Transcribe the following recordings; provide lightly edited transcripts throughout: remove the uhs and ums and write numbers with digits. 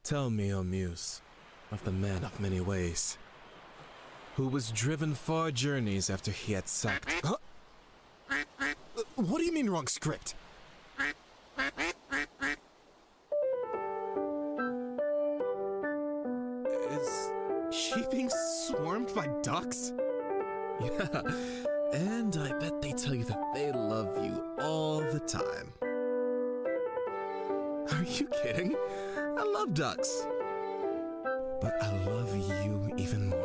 Tell me, O Muse, of the man of many ways, who was driven far journeys after he had sacked. Huh? What do you mean wrong script? Is she being swarmed by ducks? Yeah, and I bet they tell you that they love you all the time. Are you kidding? I love ducks. But I love you even more.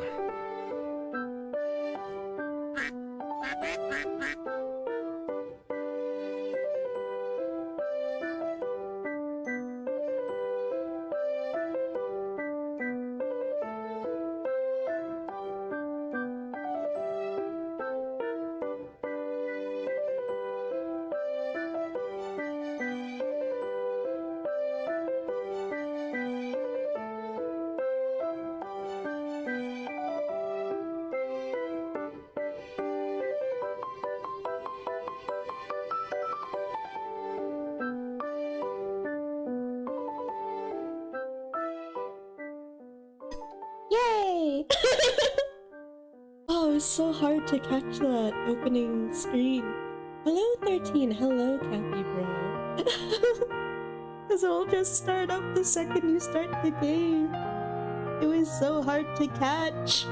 Yay! Oh, it's so hard to catch that opening screen. Hello 13, hello Cappy bro. Cause it'll just start up the second you start the game. It was so hard to catch.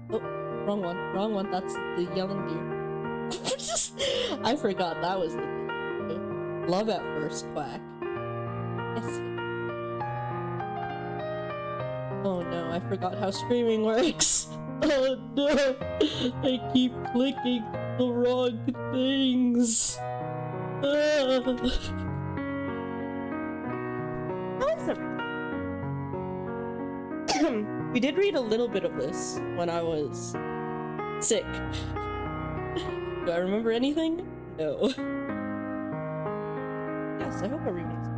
Oh, wrong one, that's the yelling deer. I forgot that was the thing. Love at first, Quack. Yes. Oh no, I forgot how streaming works. Oh no, I keep clicking the wrong things. We did read a little bit of this when I was sick. Do I remember anything? No. Yes, I hope I remix it.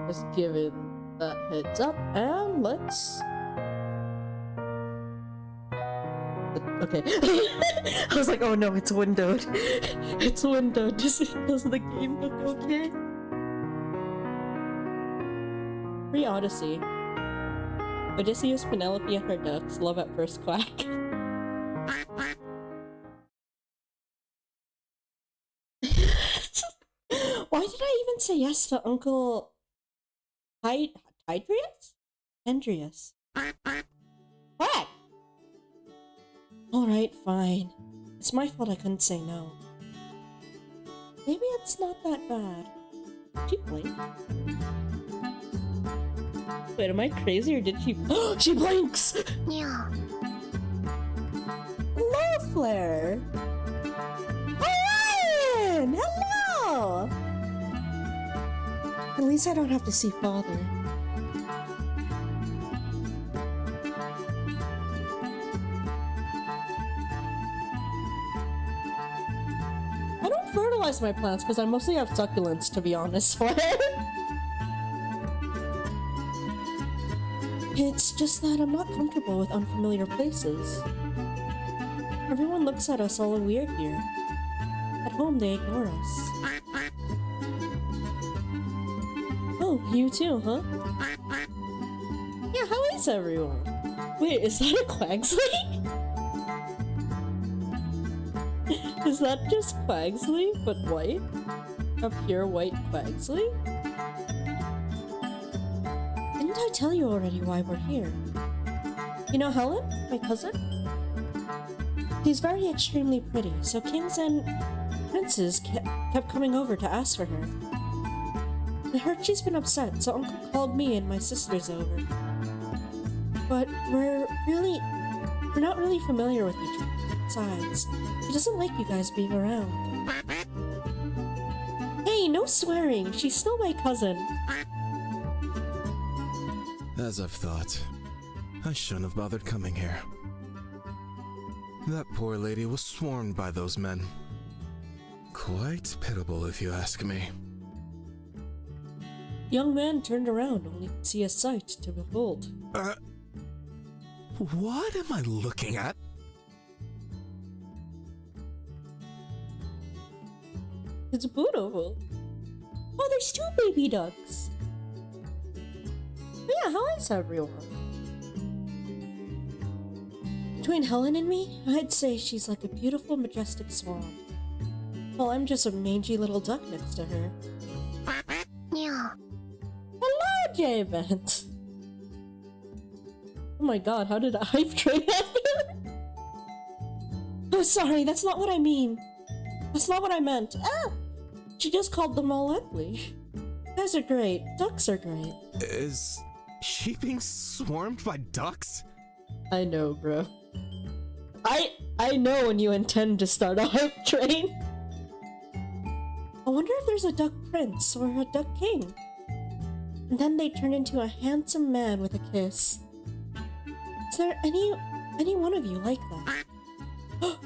Just giving that heads up, and let's. Okay. I was like, oh no, it's windowed. It's windowed. Does the game look okay? Pre-Odyssey. Odysseus, Penelope, and her ducks. Love at first, Quack. Why did I even say yes to Uncle Hydrius? Andrius. Quack! Alright, fine. It's my fault I couldn't say no. Maybe it's not that bad. Did she blink? Wait, am I crazy or did she- she blinks! Yeah. Hello, Flare! Ryan! Hello! At least I don't have to see Father. I don't fertilize my plants because I mostly have succulents, to be honest. It's just that I'm not comfortable with unfamiliar places. Everyone looks at us all weird here. At home, they ignore us. Oh, you too, huh? Yeah, how is everyone? Wait, is that a Quagsley? Is that just Quagsley, but white? A pure white Quagsley? Didn't I tell you already why we're here? You know Helen, my cousin? She's very extremely pretty, so kings and princes kept coming over to ask for her. I heard she's been upset, so Uncle called me and my sisters over. But we're really We're not really familiar with each other. Besides, he doesn't like you guys being around. Hey, no swearing! She's still my cousin. As I've thought, I shouldn't have bothered coming here. That poor lady was swarmed by those men. Quite pitiable, if you ask me. The young man turned around, only to see a sight to behold. What am I looking at? It's beautiful. Oh, there's 2 baby ducks. Yeah, how is everyone? Between Helen and me, I'd say she's like a beautiful, majestic swan. Well, I'm just a mangy little duck next to her. Hello, J-Vent! Oh my god, how did a hype train happen? Oh, sorry, that's not what I mean. That's not what I meant. Ah! She just called them all ugly. You guys are great. Ducks are great. Is she being swarmed by ducks? I know, bro. I know when you intend to start a hype train. I wonder if there's a duck prince or a duck king. And then they turn into a handsome man with a kiss. Is there any one of you like that?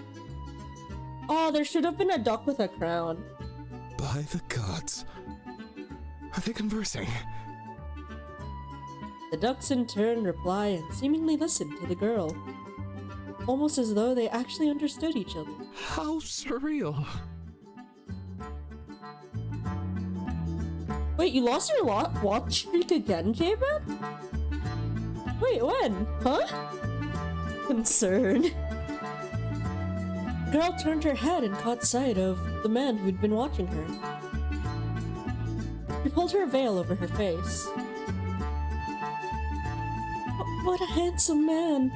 Oh, there should have been a duck with a crown. By the gods. Are they conversing? The ducks in turn reply and seemingly listen to the girl. Almost as though they actually understood each other. How surreal. Wait, you lost your watch streak again, J-Man? Wait, when? Huh? Concerned. The girl turned her head and caught sight of the man who'd been watching her. She pulled her veil over her face. What a handsome man.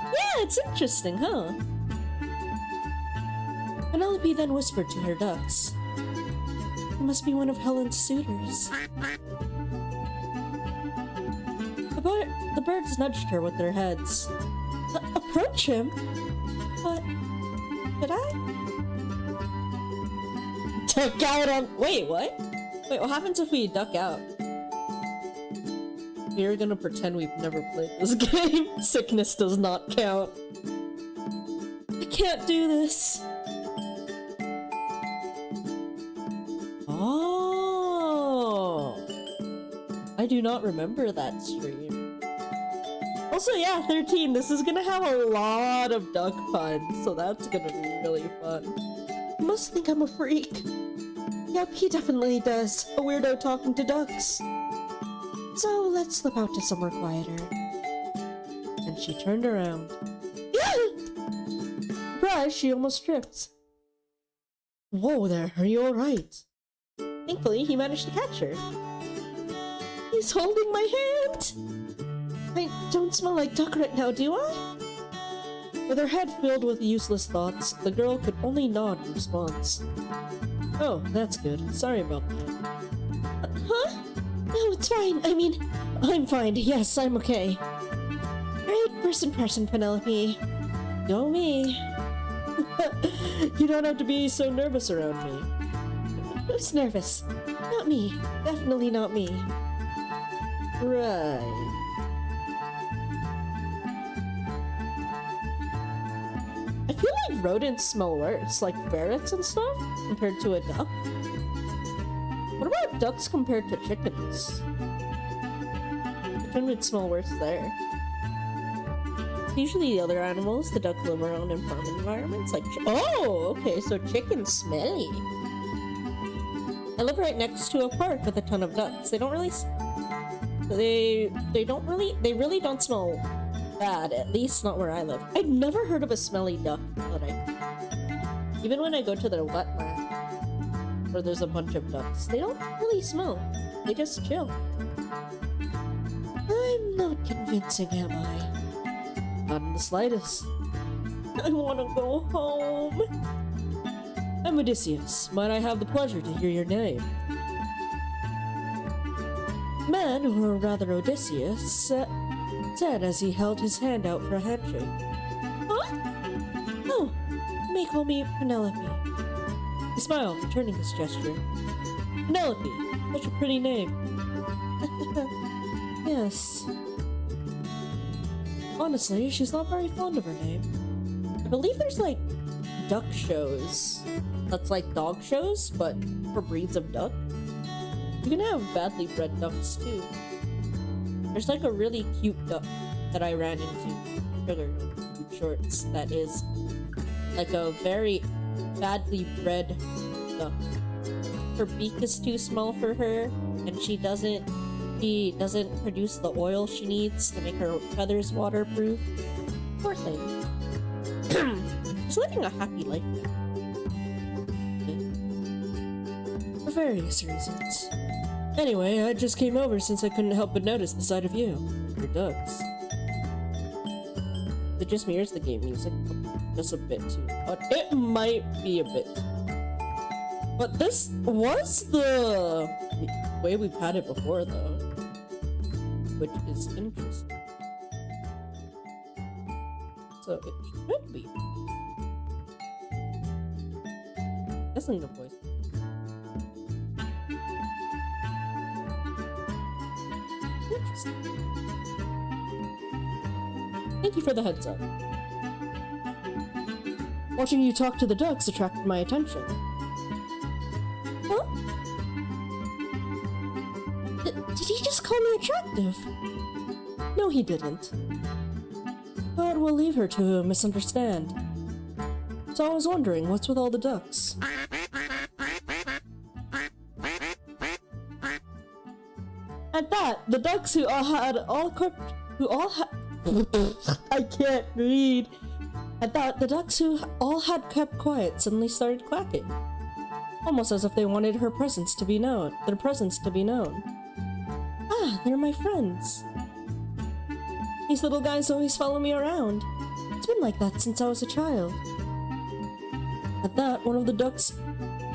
Yeah, it's interesting, huh? Penelope then whispered to her ducks. He must be one of Helen's suitors. The birds nudged her with their heads. Approach him? But... Did I? Duck out on... Wait, what? Wait, what happens if we duck out? We're gonna pretend we've never played this game. Sickness does not count. I can't do this. Oh. I do not remember that stream. Also, yeah, 13. This is gonna have a lot of duck puns, so that's gonna be really fun. You must think I'm a freak. Yep, he definitely does. A weirdo talking to ducks. So let's slip out to somewhere quieter. And she turned around. Surprise, she almost tripped. Whoa there, are you alright? Thankfully, he managed to catch her. He's holding my hand! I don't smell like duck right now, do I? With her head filled with useless thoughts, the girl could only nod in response. Oh, that's good. Sorry about that. Huh? No, it's fine. I mean, I'm fine. Yes, I'm okay. Right, first impression, Penelope. Go me. You don't have to be so nervous around me. Who's nervous? Not me. Definitely not me. Right. I feel like rodents smell worse, like ferrets and stuff, compared to a duck. What about ducks compared to chickens? Which one would smell worse there? Usually the other animals, the duck live around in farm environments, like oh, okay, so chickens smelly. I live right next to a park with a ton of ducks. They don't really, they really don't smell bad, at least not where I live. I've never heard of a smelly duck, but even when I go to their wetland, where there's a bunch of ducks, they don't really smell. They just chill. I'm not convincing, am I? Not in the slightest. I want to go home. I'm Odysseus. Might I have the pleasure to hear your name? Man, or rather Odysseus, said as he held his hand out for a handshake. Huh? Oh, you may call me Penelope. He smiled, returning his gesture. Penelope, such a pretty name. Yes. Honestly, she's not very fond of her name. I believe there's like duck shows. That's like dog shows, but for breeds of duck. You can have badly bred ducks too. There's like a really cute duck that I ran into Sugar Shorts that is like a very badly bred duck. Her beak is too small for her, and she doesn't produce the oil she needs to make her feathers waterproof. Poor thing. She's living a happy life now. For various reasons. Anyway, I just came over since I couldn't help but notice the sight of you. Your ducks. It just mirrors the game music. Just a bit too. But it might be a bit. But this was the way we've had it before, though. Which is interesting. So it should be. Guessing the voice. Interesting. Thank you for the heads up. Watching you talk to the ducks attracted my attention. Huh? Did he just call me attractive? No, he didn't. But we'll leave her to misunderstand. So I was wondering, what's with all the ducks? At that, the ducks who I can't read. At that, the ducks who all had kept quiet suddenly started quacking. Almost as if they wanted her presence to be known. Their presence to be known. Ah, they're my friends. These little guys always follow me around. It's been like that since I was a child. At that, one of the ducks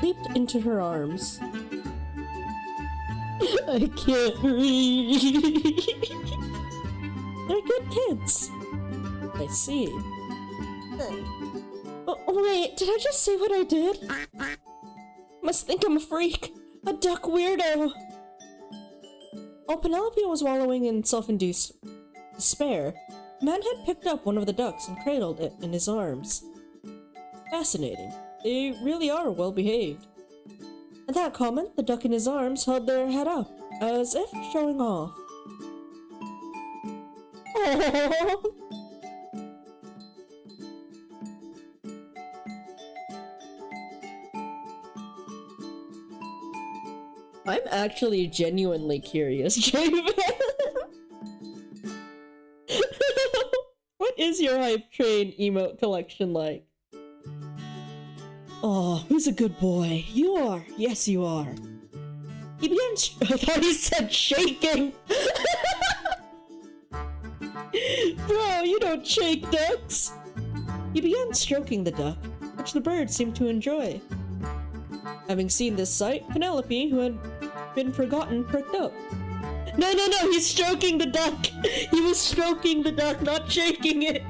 leaped into her arms. I can't read. They're good kids. I see. Oh, wait, did I just say what I did? Must think I'm a freak. A duck weirdo. While Penelope was wallowing in self-induced despair, a man had picked up one of the ducks and cradled it in his arms. Fascinating. They really are well behaved. At that comment, the duck in his arms held their head up, as if showing off. Oh. I'm actually genuinely curious, Javen. What is your hype train emote collection like? Oh, who's a good boy? You are. Yes, you are. He began I thought he said shaking. Bro, you don't shake ducks. He began stroking the duck, which the bird seemed to enjoy. Having seen this sight, Penelope, who had been forgotten, pricked up. No, he's stroking the duck! He was stroking the duck, not shaking it!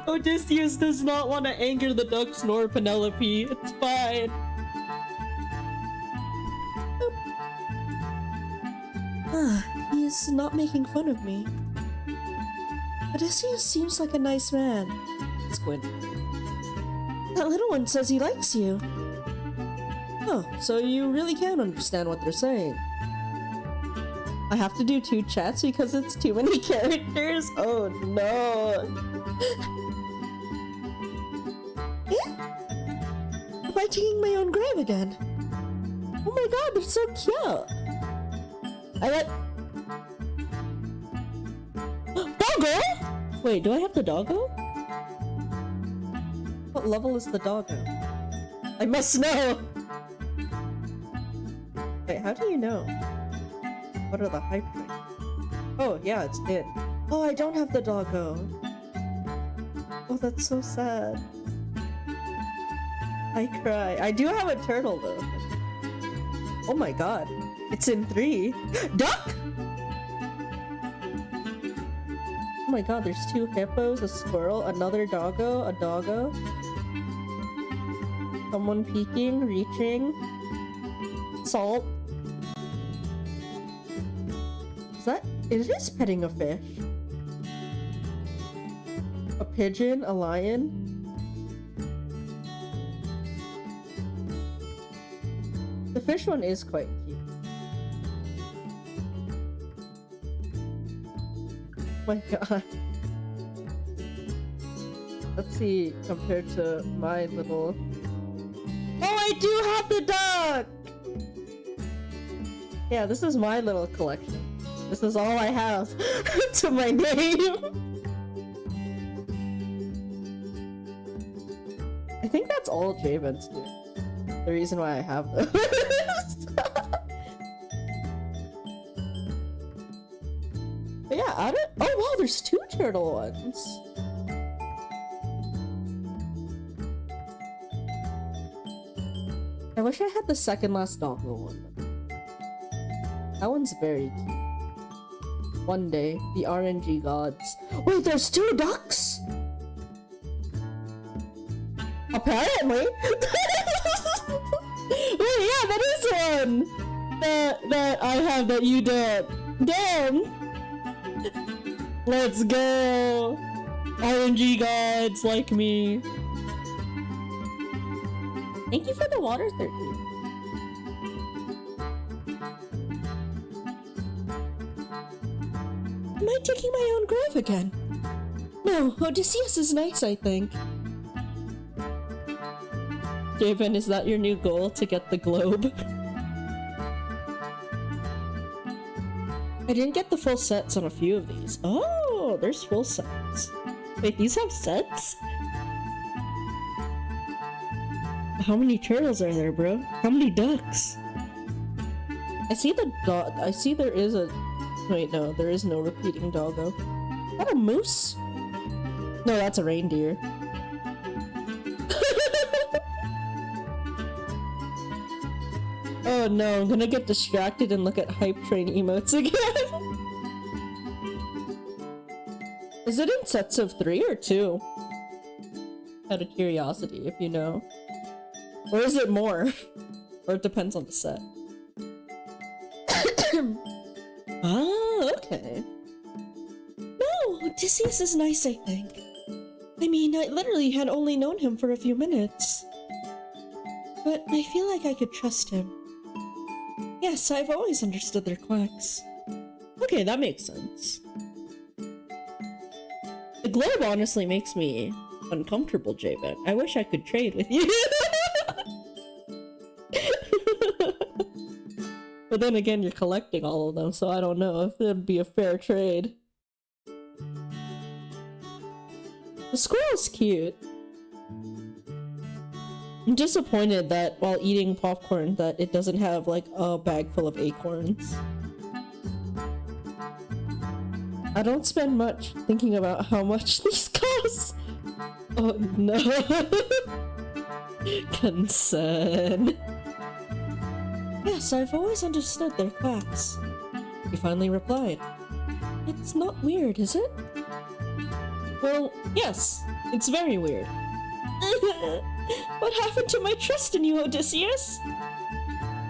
Odysseus does not want to anger the ducks nor Penelope. It's fine. He's not making fun of me. Odysseus seems like a nice man. Squint. That little one says he likes you. Oh, so you really can understand what they're saying. I have to do 2 chats because it's too many characters? Oh no. Am I digging my own grave again? Oh my god, they're so cute. I like... Doggo? Wait, do I have the doggo? What level is the doggo? I must know! Wait, how do you know? What are the hype trains? Oh, yeah, it's it. Oh, I don't have the doggo. Oh, that's so sad. I cry. I do have a turtle, though. Oh my god. It's in 3. Duck! my god, there's 2 hippos, a squirrel, another doggo, a doggo. Someone peeking, reaching. Salt. It is petting a fish. A pigeon, a lion. The fish one is quite cute. My god. Let's see, compared to my little... Oh, I do have the duck! Yeah, this is my little collection. This is all I have to my name. I think that's all Javens do. The reason why I have this. But yeah, I don't. Oh wow, there's 2 turtle ones. I wish I had the second last doggo one. That one's very cute. One day, the RNG gods. Wait, there's 2 ducks? Apparently. Wait, yeah, that is one. That I have that you don't. Damn. Let's go. RNG gods like me. Thank you for the water, 13. Am I digging my own grave again? No, Odysseus is nice, I think. Javen, is that your new goal, to get the globe? I didn't get the full sets on a few of these. Oh, there's full sets. Wait, these have sets? How many turtles are there, bro? How many ducks? I see the dog. I see there is a... Wait, no, there is no repeating doggo. Is that a moose? No, that's a reindeer. Oh no, I'm gonna get distracted and look at hype train emotes again. Is it in sets of 3 or 2? Out of curiosity, if you know. Or is it more? Or it depends on the set. Ah, okay. No, Odysseus is nice, I think. I mean, I literally had only known him for a few minutes. But I feel like I could trust him. Yes, I've always understood their quacks. Okay, that makes sense. The globe honestly makes me uncomfortable, Javen. I wish I could trade with you. But then again, you're collecting all of them, so I don't know if it'd be a fair trade. The squirrel's cute. I'm disappointed that while eating popcorn that it doesn't have like a bag full of acorns. I don't spend much thinking about how much these cost. Oh no. Concern. Yes, I've always understood their quacks. He finally replied. It's not weird, is it? Well, yes, it's very weird. What happened to my trust in you, Odysseus?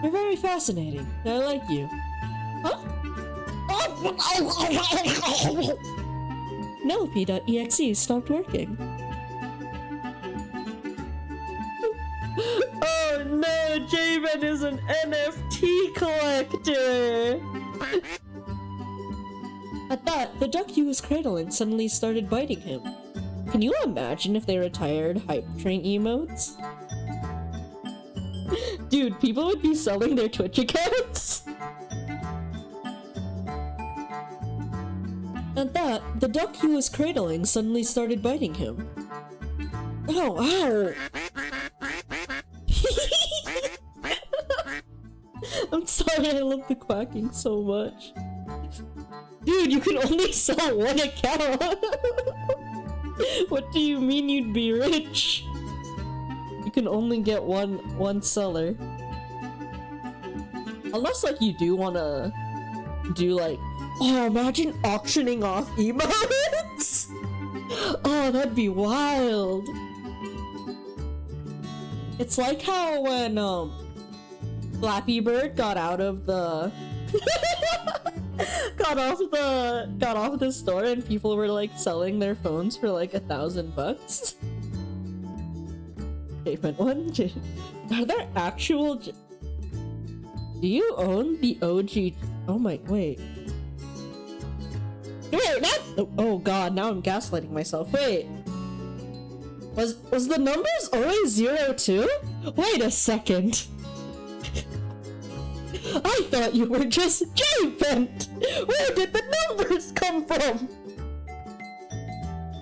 You're very fascinating. I like you. Huh? No, P.exe stopped working. Oh no, Javen is an NFT collector! At that, the duck he was cradling suddenly started biting him. Can you imagine if they retired hype train emotes? Dude, people would be selling their Twitch accounts! At that, the duck he was cradling suddenly started biting him. Oh, ow! I'm sorry, I love the quacking so much. Dude, you can only sell one account! What do you mean you'd be rich? You can only get one seller. Unless, like, you do wanna do like, oh, imagine auctioning off emotes. Oh, that'd be wild. It's like how when Flappy Bird got out of the got off the store and people were like selling their phones for like $1,000. Payment one. Are there actual? Do you own the OG? Oh my, wait. Wait, not. Oh god, now I'm gaslighting myself. Wait. Was the numbers always 0 too? Wait a second. I thought you were just J-Vent! Where did the numbers come from?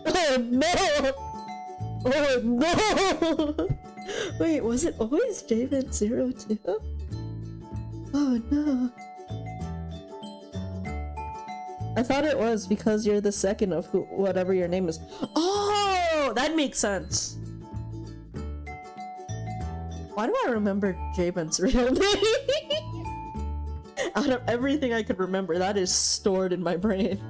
Oh no! Oh no! Wait, was it always J-Vent 0 too? Oh no. I thought it was because you're the second of whatever your name is. Oh! That makes sense. Why do I remember J-Vent's real name? Out of everything I could remember, that is stored in my brain.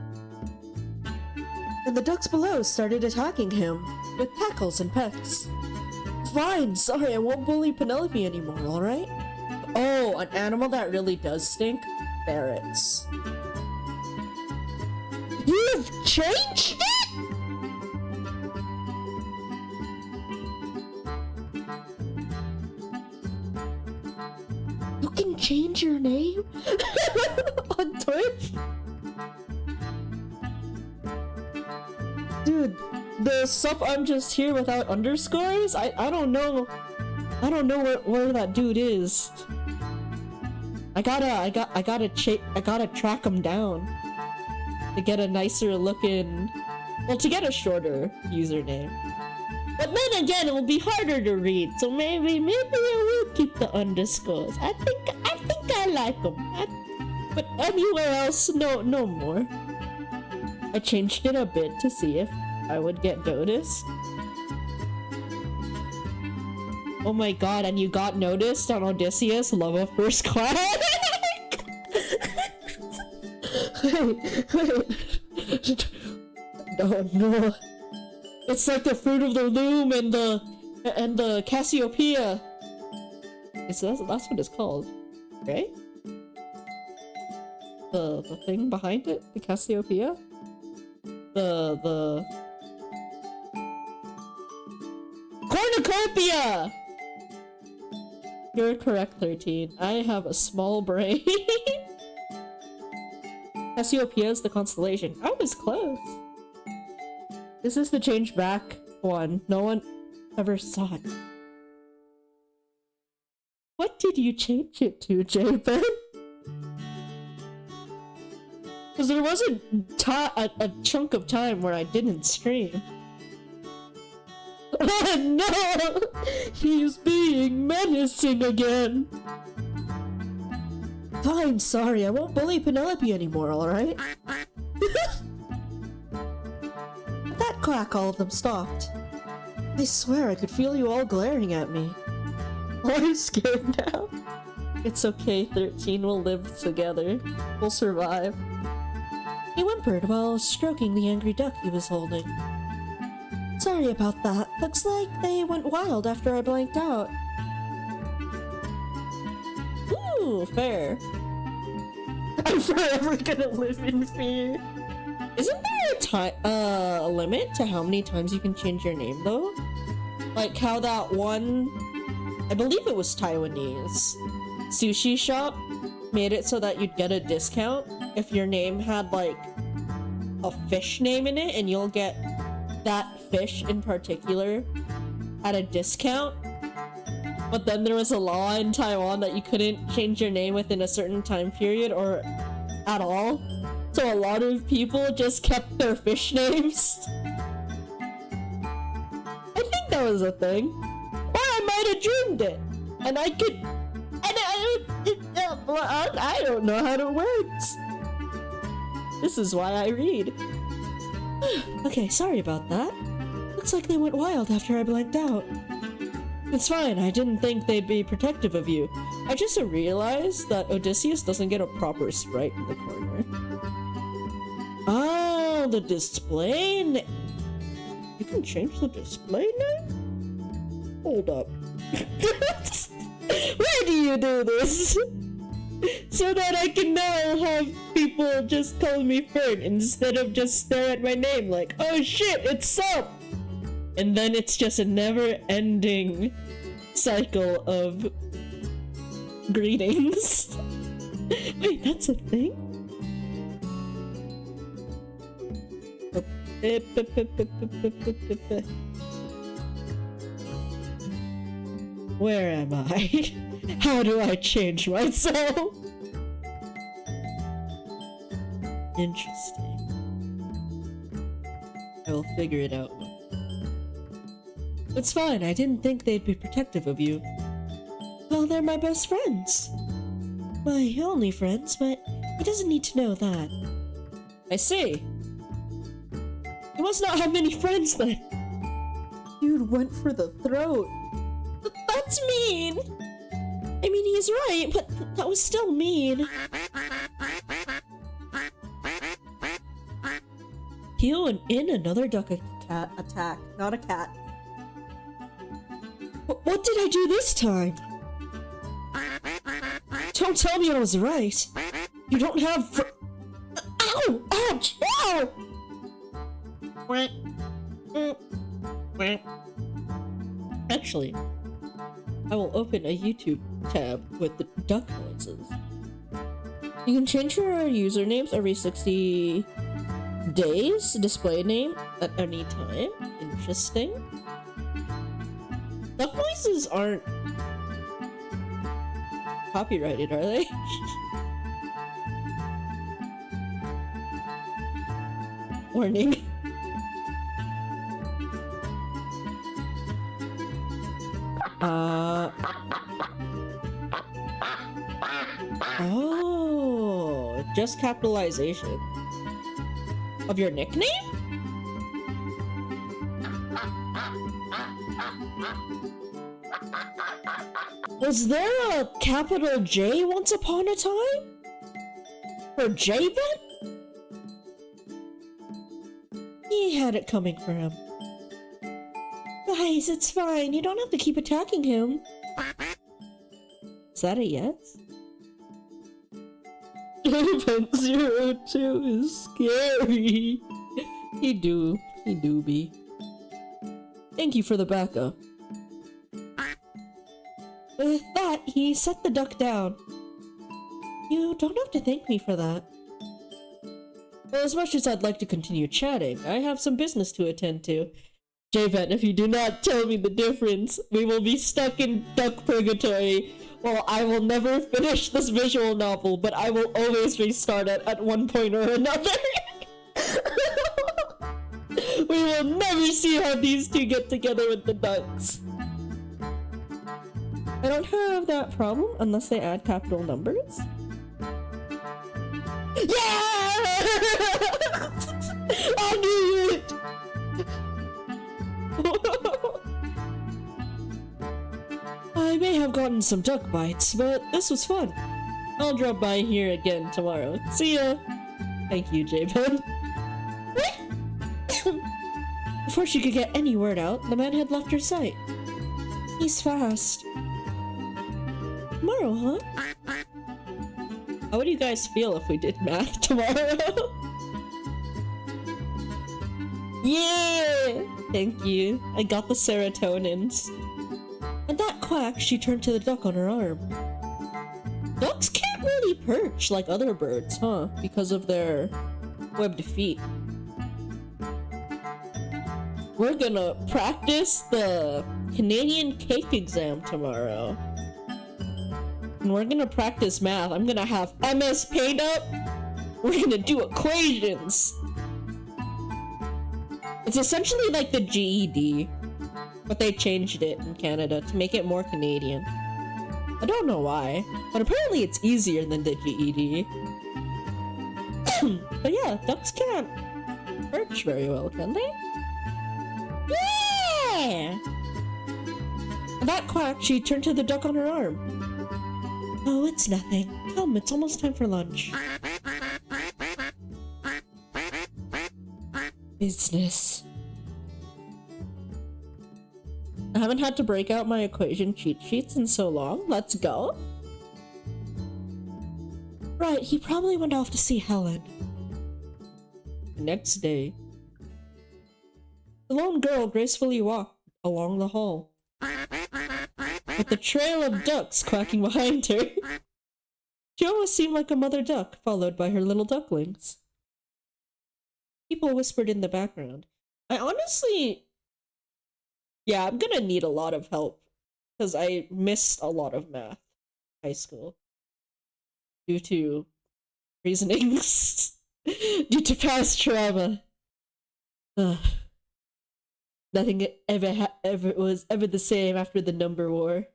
And the ducks below started attacking him with tackles and pecks. Fine, sorry, I won't bully Penelope anymore, alright? Oh, an animal that really does stink? Ferrets. You've changed it?! You can change your name? On Twitch? Dude, the sup I'm just here without underscores? I don't know. I don't know where that dude is. I gotta track him down to get a nicer looking, well, to get a shorter username. But then again, it will be harder to read, so maybe I will keep the underscores. I think I like them. But anywhere else, no more. I changed it a bit to see if I would get noticed. Oh my god, and you got noticed on Odysseus, love of first Quack? wait. No. It's like the Fruit of the Loom and the Cassiopeia. That's what it's called, right? The thing behind it, the Cassiopeia? The Cornucopia! You're correct, 13. I have a small brain. Cassiopeia is the constellation. I was close. This is the change back one. No one ever saw it. What did you change it to, J-Ben? Because there was a chunk of time where I didn't stream. Oh no! He's being menacing again! Fine, sorry, I won't bully Penelope anymore, alright? At that Quack, all of them stopped. I swear I could feel you all glaring at me. Oh, I'm scared now. It's okay, 13, we'll live together. We'll survive. He whimpered while stroking the angry duck he was holding. Sorry about that. Looks like they went wild after I blanked out. Ooh, fair. I'm forever gonna live in fear. Isn't there a limit to how many times you can change your name, though? Like how that one, I believe it was Taiwanese, sushi shop made it so that you'd get a discount if your name had, like, a fish name in it, and you'll get that fish in particular at a discount. But then there was a law in Taiwan that you couldn't change your name within a certain time period or at all. So a lot of people just kept their fish names. I think that was a thing. Or I might have dreamed it. And I could... I don't know how it works. This is why I read. Okay, sorry about that. Looks like they went wild after I blanked out. It's fine, I didn't think they'd be protective of you. I just realized that Odysseus doesn't get a proper sprite in the corner. Oh, the display name. You can change the display name? Hold up. Where do you do this? So that I can now have people just call me Fern instead of just stare at my name like, oh shit, it's up! And then it's just a never-ending cycle of greetings. Wait, that's a thing? Where am I? How do I change myself? Interesting. I will figure it out. It's fine, I didn't think they'd be protective of you. Well, they're my best friends. My only friends, but he doesn't need to know that. I see. You must not have many friends then. Dude went for the throat. That's mean! I mean, he's right, but that was still mean. Heal in another duck attack, not a cat. What did I do this time? Don't tell me I was right. You don't have Ow! Ouch! Ow! Actually, I will open a YouTube tab with the duck noises. You can change your usernames every 60 days, display name at any time. Interesting. Duck noises aren't copyrighted, are they? Warning. Oh, just capitalization of your nickname? Was there a capital J once upon a time? For J-Ben? He had it coming for him. Guys, it's fine. You don't have to keep attacking him. Is that a yes? J-Ben02 is scary. He do be. Thank you for the backup. With that, he set the duck down. You don't have to thank me for that. Well, as much as I'd like to continue chatting, I have some business to attend to. J-Ben, if you do not tell me the difference, we will be stuck in duck purgatory. Well, I will never finish this visual novel, but I will always restart it at one point or another. We will never see how these two get together with the ducks. I don't have that problem unless they add capital numbers. Yeah! I knew it! I may have gotten some duck bites, but this was fun. I'll drop by here again tomorrow. See ya! Thank you, J-Ben. Before she could get any word out, the man had left her sight. He's fast. Tomorrow, huh? How would you guys feel if we did math tomorrow? Yeah! Thank you. I got the serotonins. And that Quack, she turned to the duck on her arm. Ducks can't really perch like other birds, huh? Because of their webbed feet. We're gonna practice the Canadian cake exam tomorrow. And we're gonna practice math. I'm gonna have MS Paint up. We're gonna do equations. It's essentially like the GED, but they changed it in Canada to make it more Canadian. I don't know why, but apparently it's easier than the GED. But yeah, ducks can't perch very well, can they? Yeah! And that Quack, she turned to the duck on her arm. Oh, it's nothing. Come, it's almost time for lunch. Business. I haven't had to break out my equation cheat sheets in so long. Let's go. Right, he probably went off to see Helen. The next day, the lone girl gracefully walked along the hall, with the trail of ducks quacking behind her. She almost seemed like a mother duck, followed by her little ducklings. People whispered in the background. I honestly... Yeah, I'm gonna need a lot of help, because I missed a lot of math in high school. Due to reasonings. Due to past trauma. Ugh. Nothing ever was ever the same after the number war.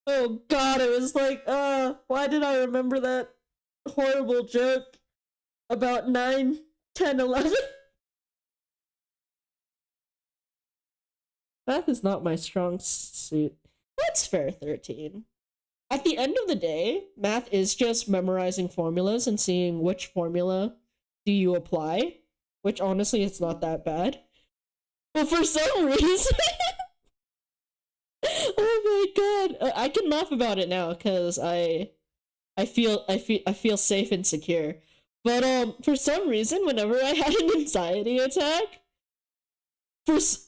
Oh god, it was like, why did I remember that horrible joke about 9, 10, 11? Math is not my strong suit. That's fair, 13. At the end of the day, math is just memorizing formulas and seeing which formula do you apply, which honestly, it's not that bad. But for some reason... oh my god, I can laugh about it now because I feel safe and secure. But for some reason, whenever I had an anxiety attack,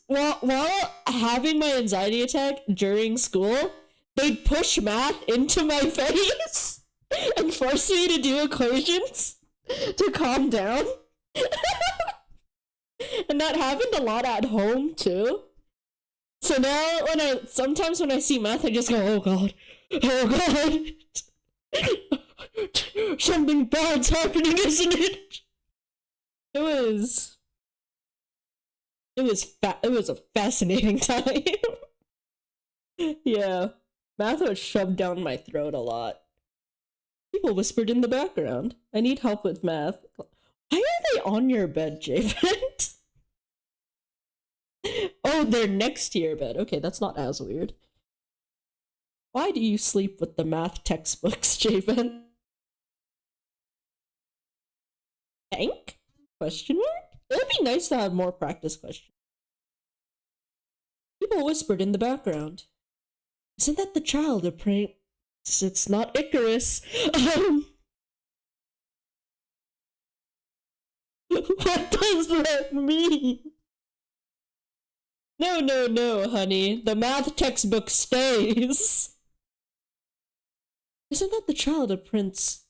while having my anxiety attack during school, they'd push math into my face and force me to do equations to calm down. And that happened a lot at home too. So now sometimes when I see math, I just go, oh god, something bad's happening, isn't it? It was a fascinating time. Yeah, math was shoved down my throat a lot. People whispered in the background, I need help with math. Why are they on your bed, J-Vent? Oh, they're next to your bed. Okay, that's not as weird. Why do you sleep with the math textbooks, J-Vent? Thank? Question mark? It would be nice to have more practice questions. People whispered in the background. Isn't that the child of prank? It's not Icarus. What does that mean? No, honey. The math textbook stays. Isn't that the child of Prince...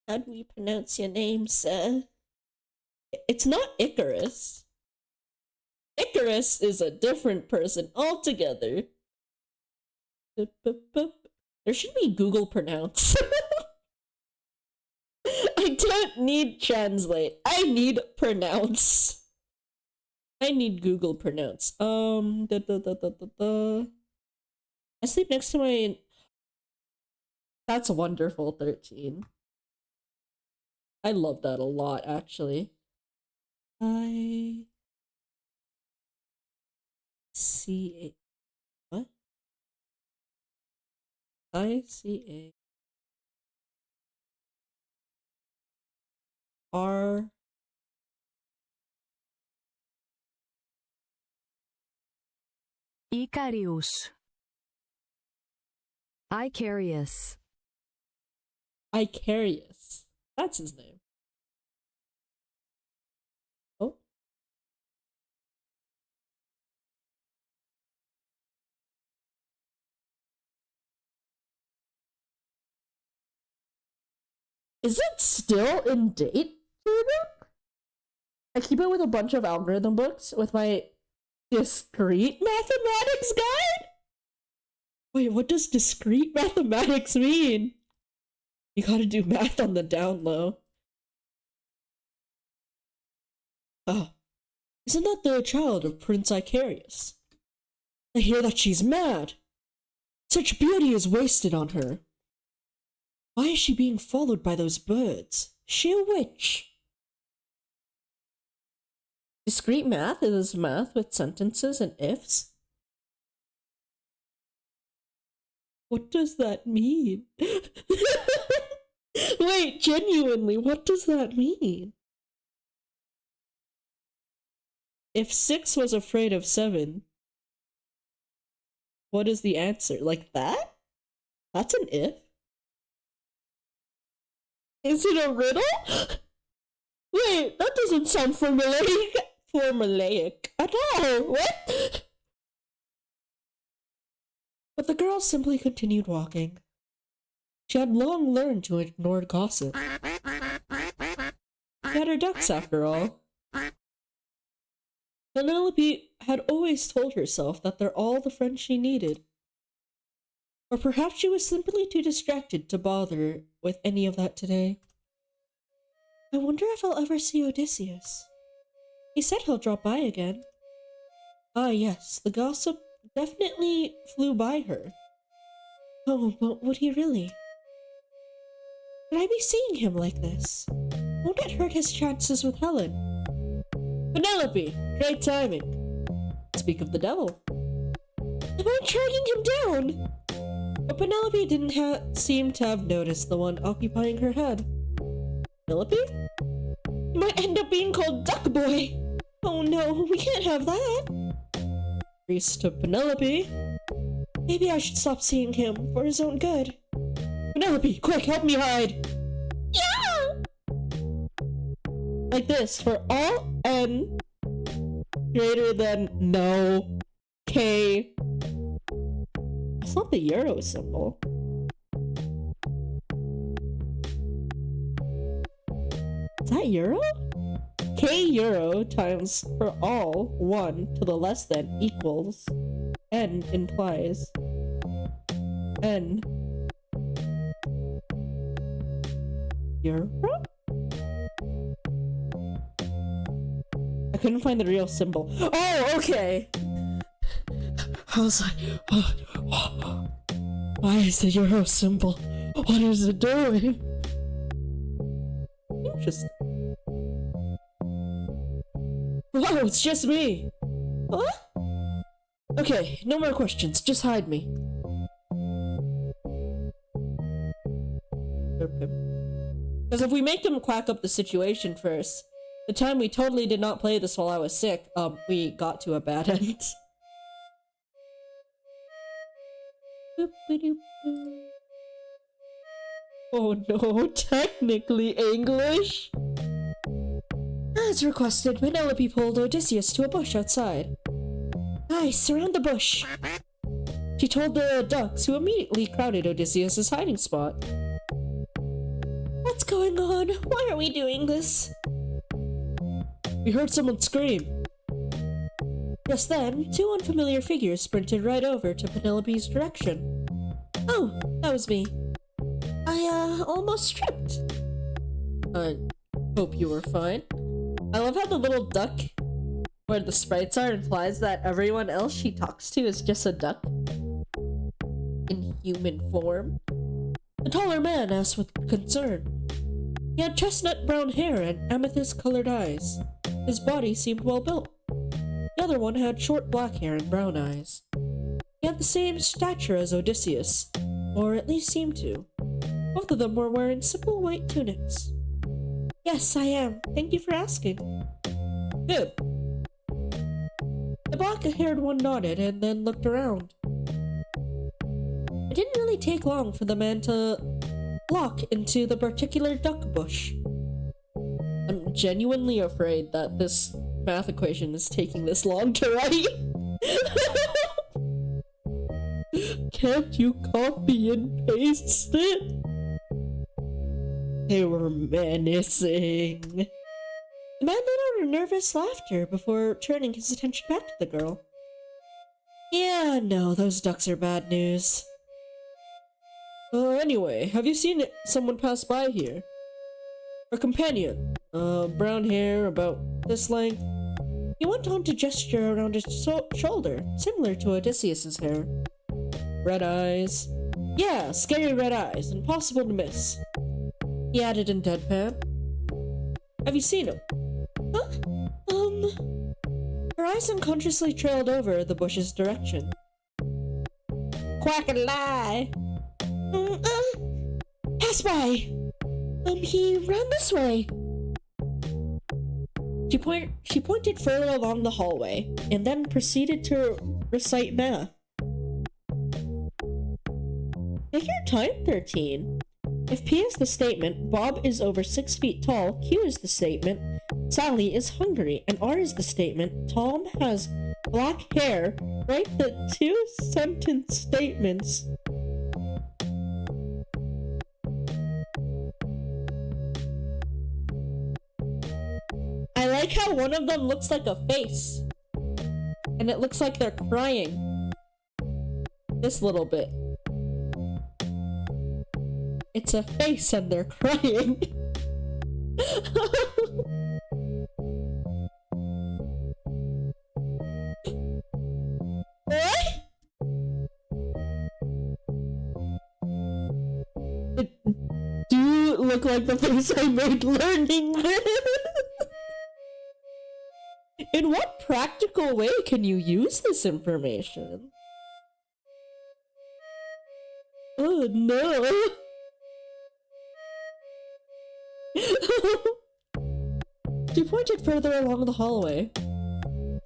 How do you pronounce your name, sir? It's not Icarus. Icarus is a different person altogether. There should be Google Pronounce. I don't need translate. I need pronounce. I need Google Pronounce. I sleep next to my... That's wonderful, 13. I love that a lot, actually. I see a... What? I see a... R... Icarius. Icarius. Icarius. That's his name. Oh. Is it still in date, David? I keep it with a bunch of algorithm books with my discrete mathematics guide? Wait, what does discrete mathematics mean? You gotta do math on the down low. Oh, isn't that the child of Prince Icarius? I hear that she's mad. Such beauty is wasted on her. Why is she being followed by those birds? Is she a witch? Discrete math is math with sentences and ifs. What does that mean? Wait, genuinely, what does that mean? If 6 was afraid of 7, what is the answer? Like that? That's an if? Is it a riddle? Wait, that doesn't sound formulaic at all. What? But the girl simply continued walking. She had long learned to ignore gossip. She had her ducks, after all. Penelope had always told herself that they're all the friends she needed. Or perhaps she was simply too distracted to bother with any of that today. I wonder if I'll ever see Odysseus. He said he'll drop by again. Ah yes, the gossip definitely flew by her. Oh, but would he really? Could I be seeing him like this? Won't it hurt his chances with Helen? Penelope! Great timing! Speak of the devil. Am I tracking him down? But Penelope didn't seem to have noticed the one occupying her head. Penelope? He might end up being called Duck Boy! Oh no, we can't have that! Priest to Penelope. Maybe I should stop seeing him for his own good. Penelope, quick, help me hide! Yeah! Like this, for all N greater than no K. It's not the euro symbol. Is that euro? K euro times for all 1 to the less than equals N implies N euro? I couldn't find the real symbol. Oh, okay. I was like, why is the euro symbol? What is it doing? Interesting. Whoa, it's just me. What? Okay, no more questions. Just hide me. Because if we make them quack up the situation first, the time we totally did not play this while I was sick, we got to a bad end. Oh no, technically English? As requested, Penelope pulled Odysseus to a bush outside. Nice, surround the bush. She told the ducks, who immediately crowded Odysseus' hiding spot. What's going on? Why are we doing this? We heard someone scream. Just then, 2 unfamiliar figures sprinted right over to Penelope's direction. Oh, that was me. I, almost tripped. I hope you were fine. I love how the little duck where the sprites are implies that everyone else she talks to is just a duck in human form. The taller man asked with concern. He had chestnut brown hair and amethyst-colored eyes. His body seemed well built. The other one had short black hair and brown eyes. He had the same stature as Odysseus, or at least seemed to. Both of them were wearing simple white tunics. Yes, I am. Thank you for asking. Good. The black-haired one nodded and then looked around. It didn't really take long for the man to walk into the particular duck bush. I'm genuinely afraid that this math equation is taking this long to write. Can't you copy and paste it? They were menacing. The man let out a nervous laughter before turning his attention back to the girl. Yeah, no, those ducks are bad news. Anyway, have you seen someone pass by here? Her companion, brown hair, about this length. He went on to gesture around his shoulder, similar to Odysseus's hair. Red eyes. Yeah, scary red eyes, impossible to miss. He added in deadpan. Have you seen him? Huh? Her eyes unconsciously trailed over the bush's direction. Quack and lie! Pass by. He ran this way. She pointed further along the hallway, and then proceeded to recite math. Figure time 13. If P is the statement, Bob is over 6 feet tall, Q is the statement, Sally is hungry, and R is the statement, Tom has black hair. Write the 2-sentence statements. I like how one of them looks like a face. And it looks like they're crying. This little bit. It's a face and they're crying. What? It do look like the face I made learning this. In what practical way can you use this information? Oh no. She pointed further along the hallway.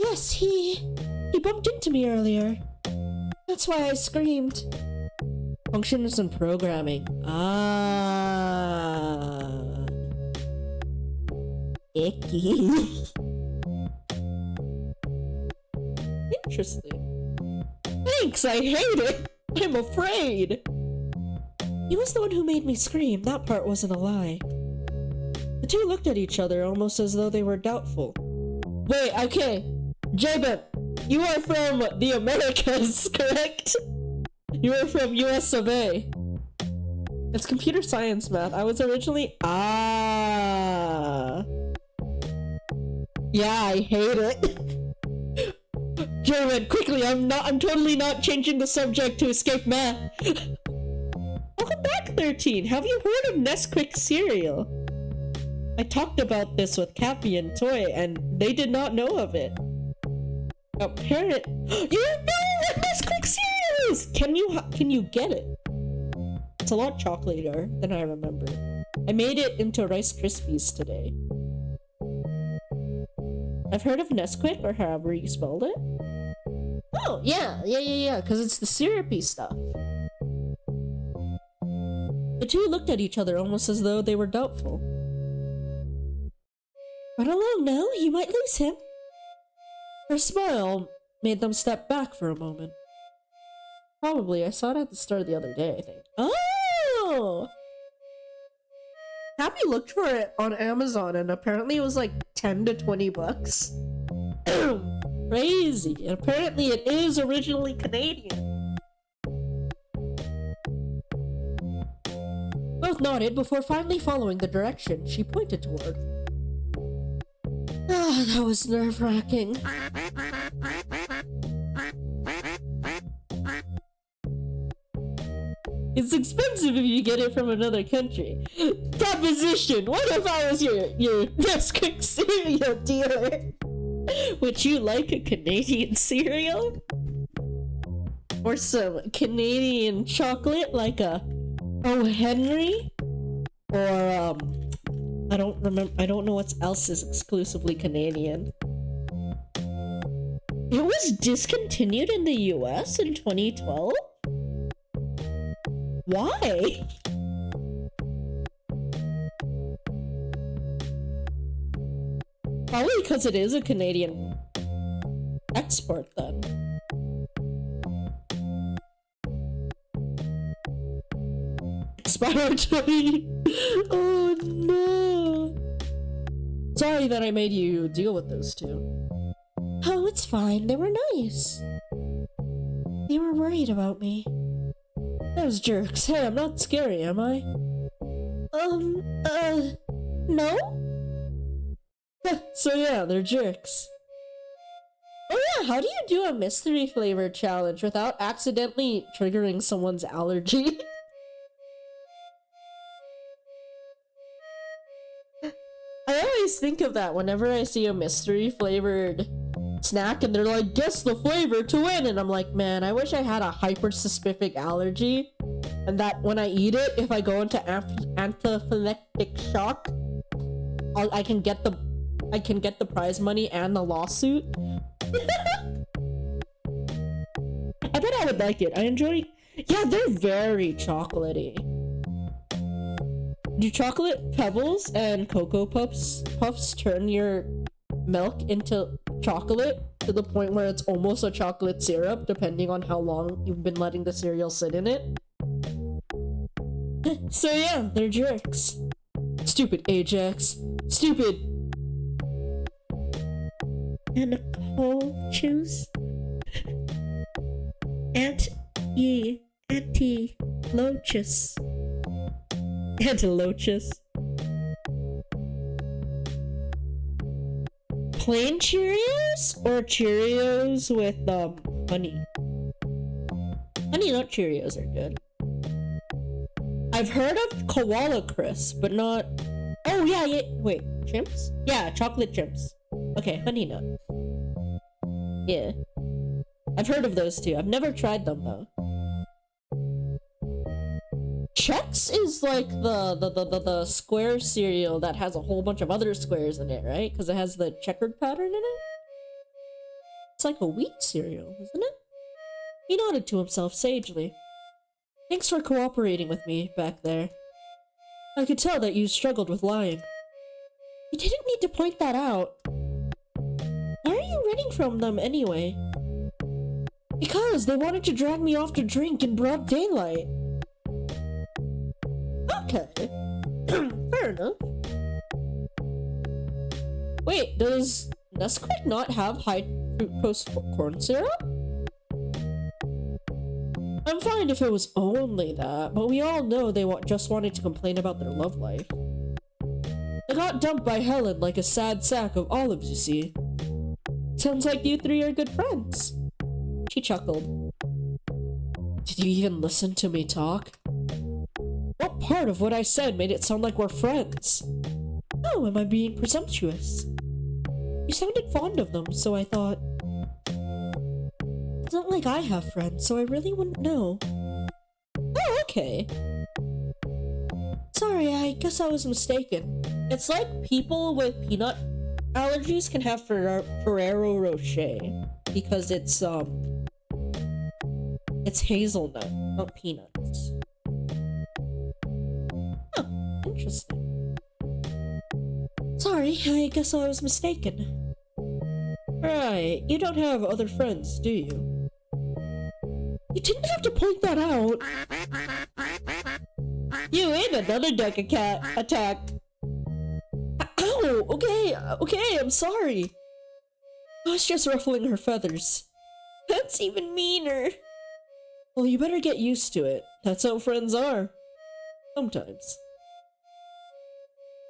Yes, he bumped into me earlier. That's why I screamed. Functions and programming. Ah. Icky. Interesting. Thanks, I hate it. I'm afraid. He was the one who made me scream. That part wasn't a lie. The two looked at each other almost as though they were doubtful. Wait, okay. Jacob, you are from the Americas, correct? You are from US of A. It's computer science math. I was originally... Ah. Yeah, I hate it. German, quickly, I'm totally not changing the subject to escape math. Welcome back, 13. Have you heard of Nesquik cereal? I talked about this with Cappy and Toy, and they did not know of it. You know what Nesquik cereal is! Can you get it? It's a lot chocolatier than I remember. I made it into Rice Krispies today. I've heard of Nesquik, or however you spelled it. Oh, yeah, because it's the syrupy stuff. The two looked at each other almost as though they were doubtful. Run along now, you might lose him. Her smile made them step back for a moment. Probably, I saw it at the start of the other day, I think. Oh! Happy looked for it on Amazon, and apparently it was like 10 to 20 bucks. Crazy. And apparently it is originally Canadian. Both nodded before finally following the direction she pointed toward. Ah, that was nerve-wracking. It's expensive if you get it from another country. Proposition! What if I was your Nesquik cereal dealer? Would you like a Canadian cereal? Or some Canadian chocolate like a O. Henry? Or I don't know what else is exclusively Canadian. It was discontinued in the US in 2012? Why? Probably because it is a Canadian export then. Expired 20. Oh no. Sorry that I made you deal with those two. Oh, it's fine. They were nice. They were worried about me. Those jerks. Hey, I'm not scary, am I? No? So yeah, they're jerks. Oh yeah, how do you do a mystery flavor challenge without accidentally triggering someone's allergy? I always think of that whenever I see a mystery flavored snack and they're like, guess the flavor to win, and I'm like, man, I wish I had a hyper specific allergy and that when I eat it, if I go into anaphylactic shock, I can get the prize money and the lawsuit. I bet I would like it. I enjoy. Yeah, they're very chocolatey. Do chocolate pebbles and cocoa puffs turn your milk into chocolate to the point where it's almost a chocolate syrup, depending on how long you've been letting the cereal sit in it? So yeah, they're jerks. Stupid Ajax. Stupid. And Nicole choose. Anti-lochus. Anti-lochus. Plain Cheerios or Cheerios with honey? Honey Nut Cheerios are good. I've heard of Koala Crisp, but not. Oh yeah. Wait, chimps? Yeah, chocolate chimps. Okay, Honey Nut. Yeah, I've heard of those too. I've never tried them though. Chex is like the square cereal that has a whole bunch of other squares in it, right? Because it has the checkered pattern in it. It's like a wheat cereal, isn't it? He nodded to himself sagely. Thanks for cooperating with me back there. I could tell that you struggled with lying. You didn't need to point that out. Why are you running from them anyway? Because they wanted to drag me off to drink in broad daylight. Okay. Fair enough. Wait, does Nesquik not have high fructose corn syrup? I'm fine if it was only that, but we all know they just wanted to complain about their love life. They got dumped by Helen like a sad sack of olives, you see. Sounds like you three are good friends. She chuckled. Did you even listen to me talk? What part of what I said made it sound like we're friends? Oh, am I being presumptuous? You sounded fond of them, so I thought... It's not like I have friends, so I really wouldn't know. Oh, okay. Sorry, I guess I was mistaken. It's like people with peanut allergies can have Ferrero Rocher because it's hazelnut, not peanuts. Huh, interesting. Sorry, I guess I was mistaken. Right, you don't have other friends, do you? You didn't have to point that out. You ain't another duck attack. Ow! Okay, I'm sorry. I was just ruffling her feathers. That's even meaner. Well, you better get used to it. That's how friends are. Sometimes.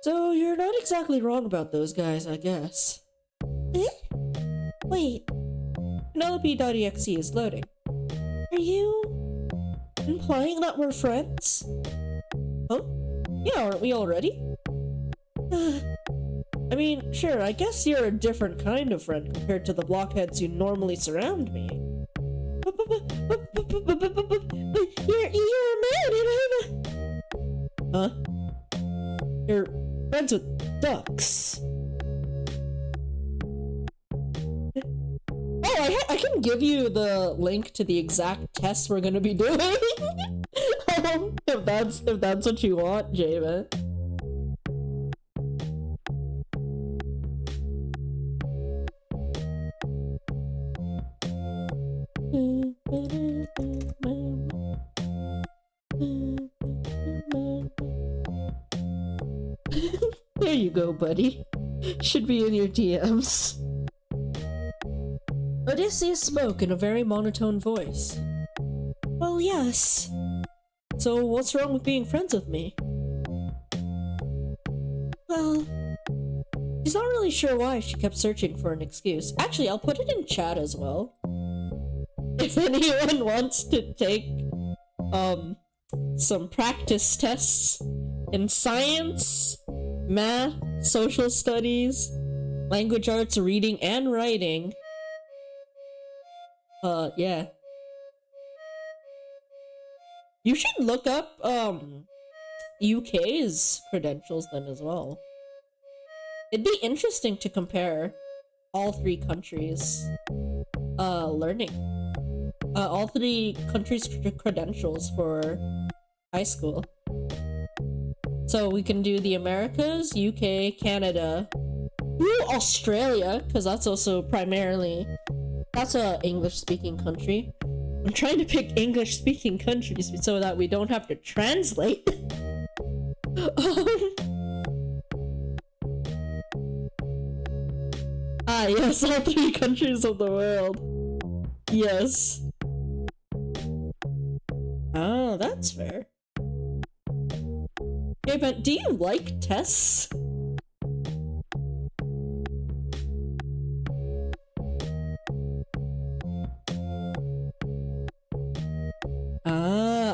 So, you're not exactly wrong about those guys, I guess. Eh? Wait. Penelope.exe is loading. Are you implying that we're friends? Huh? Yeah, aren't we already? I mean, sure, I guess you're a different kind of friend compared to the blockheads who normally surround me. You're a man and I'm a... Huh? You're friends with ducks. Oh, I can give you the link to the exact test we're gonna be doing. if that's what you want, Javen. There you go, buddy. Should be in your DMs. Odysseus spoke in a very monotone voice. Well, yes. So what's wrong with being friends with me? Well, she's not really sure why she kept searching for an excuse. Actually, I'll put it in chat as well. If anyone wants to take, some practice tests in science, math, social studies, language arts, reading, and writing. Yeah. You should look up UK's credentials then as well. It'd be interesting to compare all three countries learning. All three countries' credentials for high school. So we can do the Americas, UK, Canada, Australia, because that's also primarily, that's a English-speaking country. I'm trying to pick English-speaking countries so that we don't have to translate. Yes, all three countries of the world. Yes. Oh, that's fair. Okay, but do you like tests?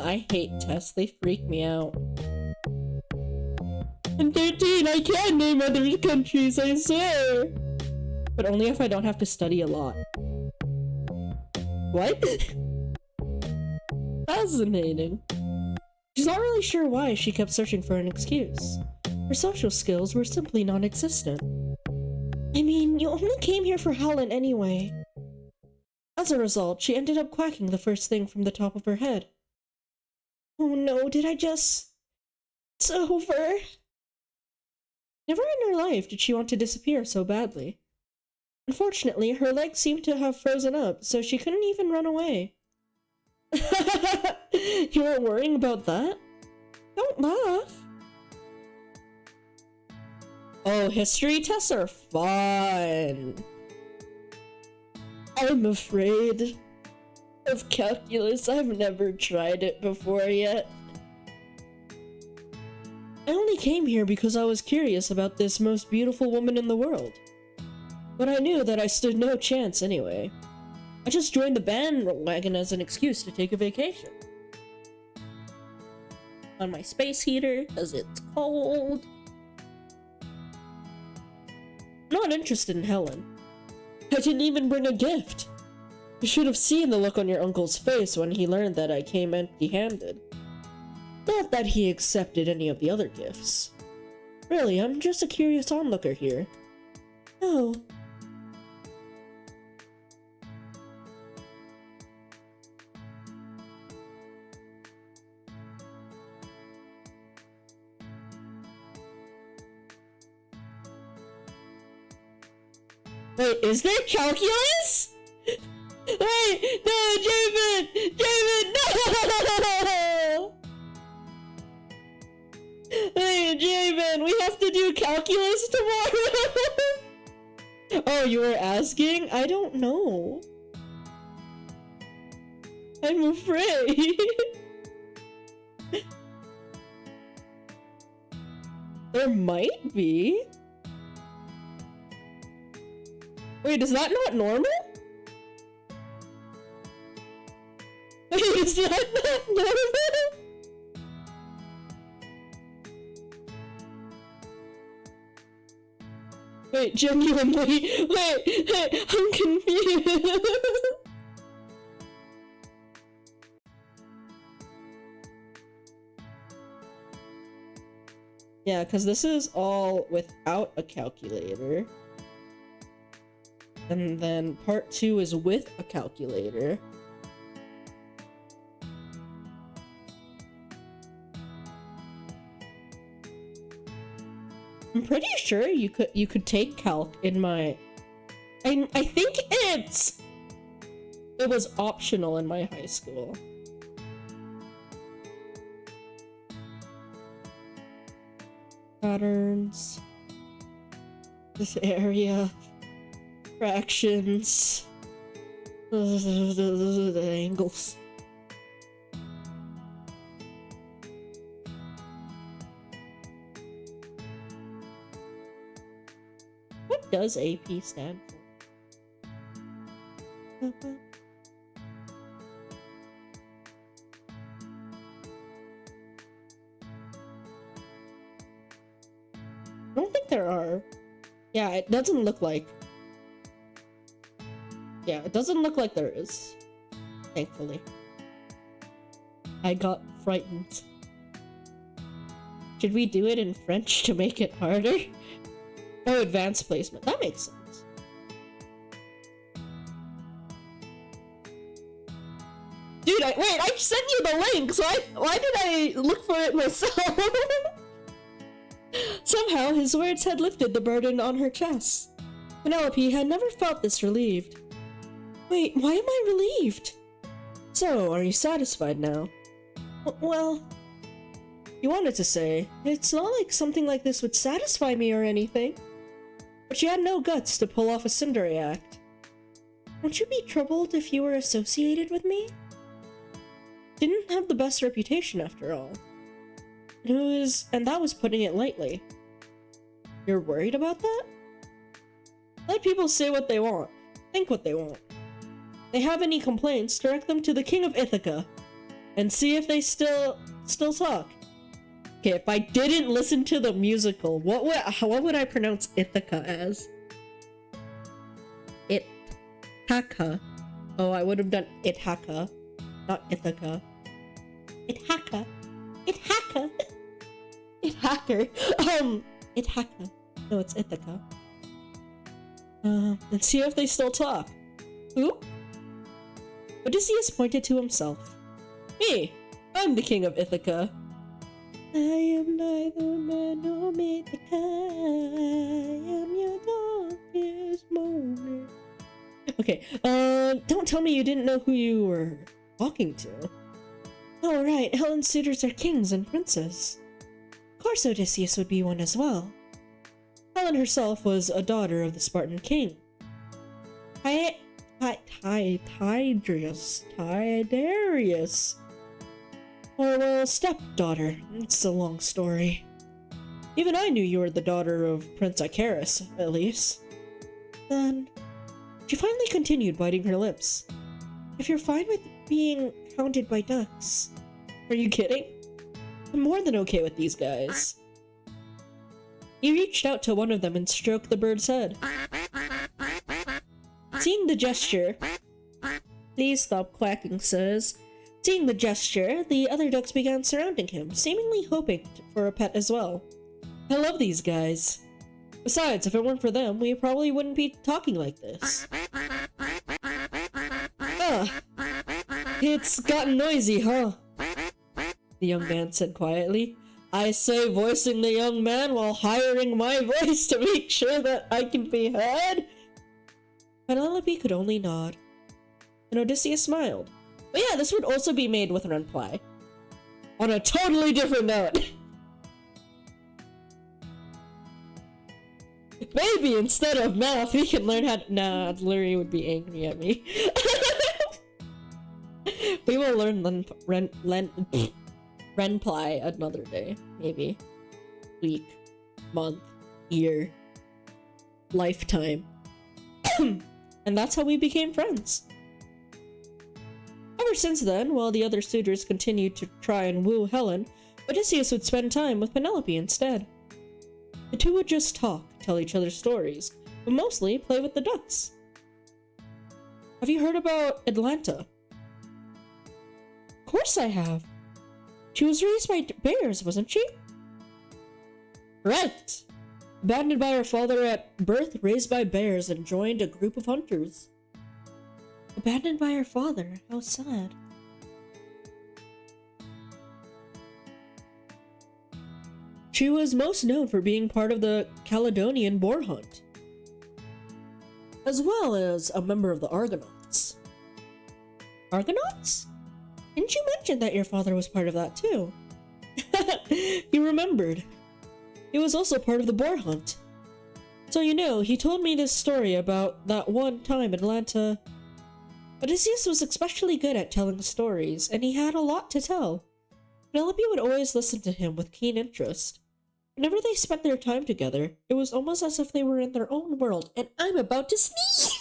I hate tests. They freak me out. I'm 13. I can name other countries, I swear. But only if I don't have to study a lot. What? Fascinating. She's not really sure why she kept searching for an excuse. Her social skills were simply non-existent. I mean, you only came here for Helen anyway. As a result, she ended up quacking the first thing from the top of her head. Oh no, did I just... It's over. Never in her life did she want to disappear so badly. Unfortunately, her legs seemed to have frozen up, so she couldn't even run away. You weren't worrying about that? Don't laugh. Oh, history tests are fun. I'm afraid of calculus. I've never tried it before yet. I only came here because I was curious about this most beautiful woman in the world. But I knew that I stood no chance anyway. I just joined the bandwagon as an excuse to take a vacation. On my space heater, because it's cold. Not interested in Helen. I didn't even bring a gift. You should have seen the look on your uncle's face when he learned that I came empty-handed. Not that he accepted any of the other gifts. Really, I'm just a curious onlooker here. Oh. Wait, is there calculus? Wait, no, Javen! Javen, no! Hey, Javen, we have to do calculus tomorrow! Oh, you were asking? I don't know. I'm afraid. There might be. Wait, is that not normal? Wait, is that not normal? Wait, genuinely, wait, I'm confused. Yeah, because this is all without a calculator. And then part 2 is with a calculator. I'm pretty sure you could take calc in my... I think it was optional in my high school. Patterns. This area. Fractions. The angles. What does AP stand for? I don't think there are. Yeah, it doesn't look like. Yeah, it doesn't look like there is. Thankfully. I got frightened. Should we do it in French to make it harder? Oh, advanced placement. That makes sense. Dude, I sent you the link, so why did I look for it myself? Somehow, his words had lifted the burden on her chest. Penelope had never felt this relieved. Wait, why am I relieved? So, are you satisfied now? Well, you wanted to say, it's not like something like this would satisfy me or anything. But she had no guts to pull off a tsundere act. Won't you be troubled if you were associated with me? Didn't have the best reputation after all. And that was putting it lightly. You're worried about that? Let people say what they want. Think what they want. They have any complaints, direct them to the King of Ithaca. And see if they still talk. Okay, if I didn't listen to the musical, what would I pronounce Ithaca as? Ithaca. Oh, I would have done Ithaca, not Ithaca. Ithaca. Ithaca. Ithaca. Ithaca. No, it's Ithaca. And see if they still talk. Who? Odysseus pointed to himself. Me! I'm the King of Ithaca. I am neither man nor Ithaca. I am your darkest moment. Okay, don't tell me you didn't know who you were talking to. Oh, right, Helen's suitors are kings and princes. Of course Odysseus would be one as well. Helen herself was a daughter of the Spartan king. Tiberius. Or, well, stepdaughter. It's a long story. Even I knew you were the daughter of Prince Icarus, at least. Then, she finally continued, biting her lips. If you're fine with being hounded by ducks. Are you kidding? I'm more than okay with these guys. He reached out to one of them and stroked the bird's head. Seeing the gesture... Please stop quacking, sirs. Seeing the gesture, the other ducks began surrounding him, seemingly hoping for a pet as well. I love these guys. Besides, if it weren't for them, we probably wouldn't be talking like this. It's gotten noisy, huh? The young man said quietly. I say, voicing the young man while hiring my voice to make sure that I can be heard. Penelope could only nod. And Odysseus smiled. But yeah, this would also be made with Renply. On a totally different note. Maybe instead of math, we can learn how to— Nah, Larry would be angry at me. We will learn Renply another day. Maybe. Week. Month. Year. Lifetime. And that's how we became friends. Ever since then, while the other suitors continued to try and woo Helen, Odysseus would spend time with Penelope instead. The two would just talk, tell each other stories, but mostly play with the ducks. Have you heard about Atalanta? Of course I have. She was raised by bears, wasn't she? Right! Abandoned by her father at birth, raised by bears, and joined a group of hunters. Abandoned by her father? How sad. She was most known for being part of the Caledonian boar hunt, as well as a member of the Argonauts. Argonauts? Didn't you mention that your father was part of that too? He remembered. He was also part of the boar hunt. So you know, he told me this story about that one time Atlanta. Odysseus was especially good at telling stories, and he had a lot to tell. Penelope would always listen to him with keen interest. Whenever they spent their time together, it was almost as if they were in their own world, and I'm about to sneeze!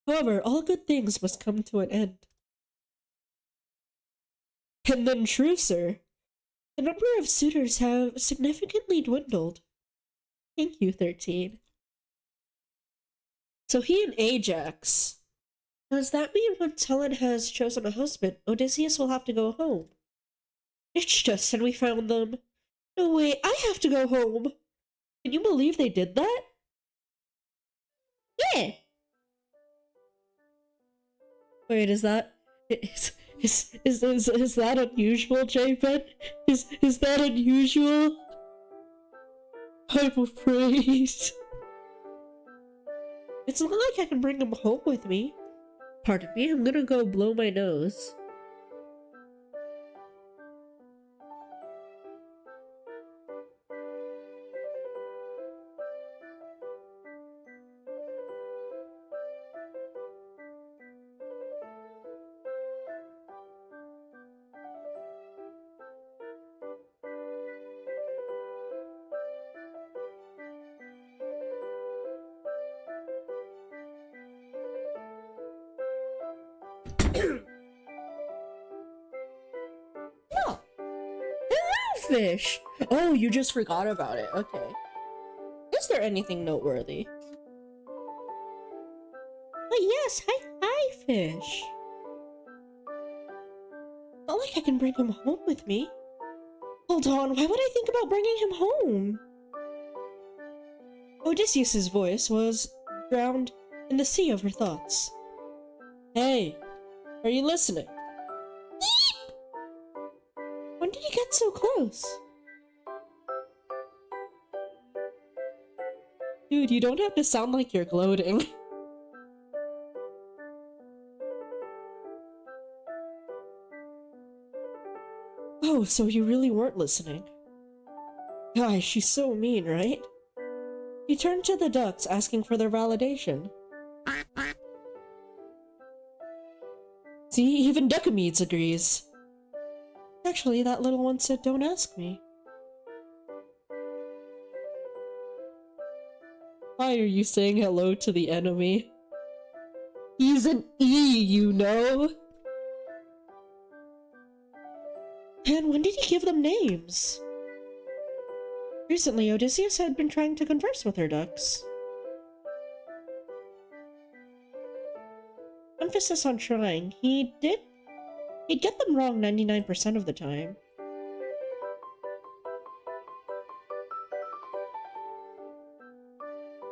However, all good things must come to an end. And then, true sir, the number of suitors have significantly dwindled. Thank you, 13. So he and Ajax. Does that mean once Helen has chosen a husband, Odysseus will have to go home? Ditched us and we found them. No, wait, I have to go home. Can you believe they did that? Yeah. Wait, is that is that unusual, J-Pen? Is that unusual? I'm afraid. It's not like I can bring him home with me. Pardon me, I'm gonna go blow my nose. No! Hello, fish! Oh, you just forgot about it. Okay. Is there anything noteworthy? But yes, hi, fish. Not like I can bring him home with me. Hold on, why would I think about bringing him home? Odysseus's voice was drowned in the sea of her thoughts. Hey, are you listening? When did he get so close? Dude, you don't have to sound like you're gloating. Oh, so you really weren't listening. Gosh, she's so mean, right? He turned to the ducks, asking for their validation. See, even Duckamedes agrees. Actually, that little one said, don't ask me. Why are you saying hello to the enemy? He's an E, you know? And when did he give them names? Recently, Odysseus had been trying to converse with her ducks. Emphasis on trying. He'd get them wrong 99% of the time.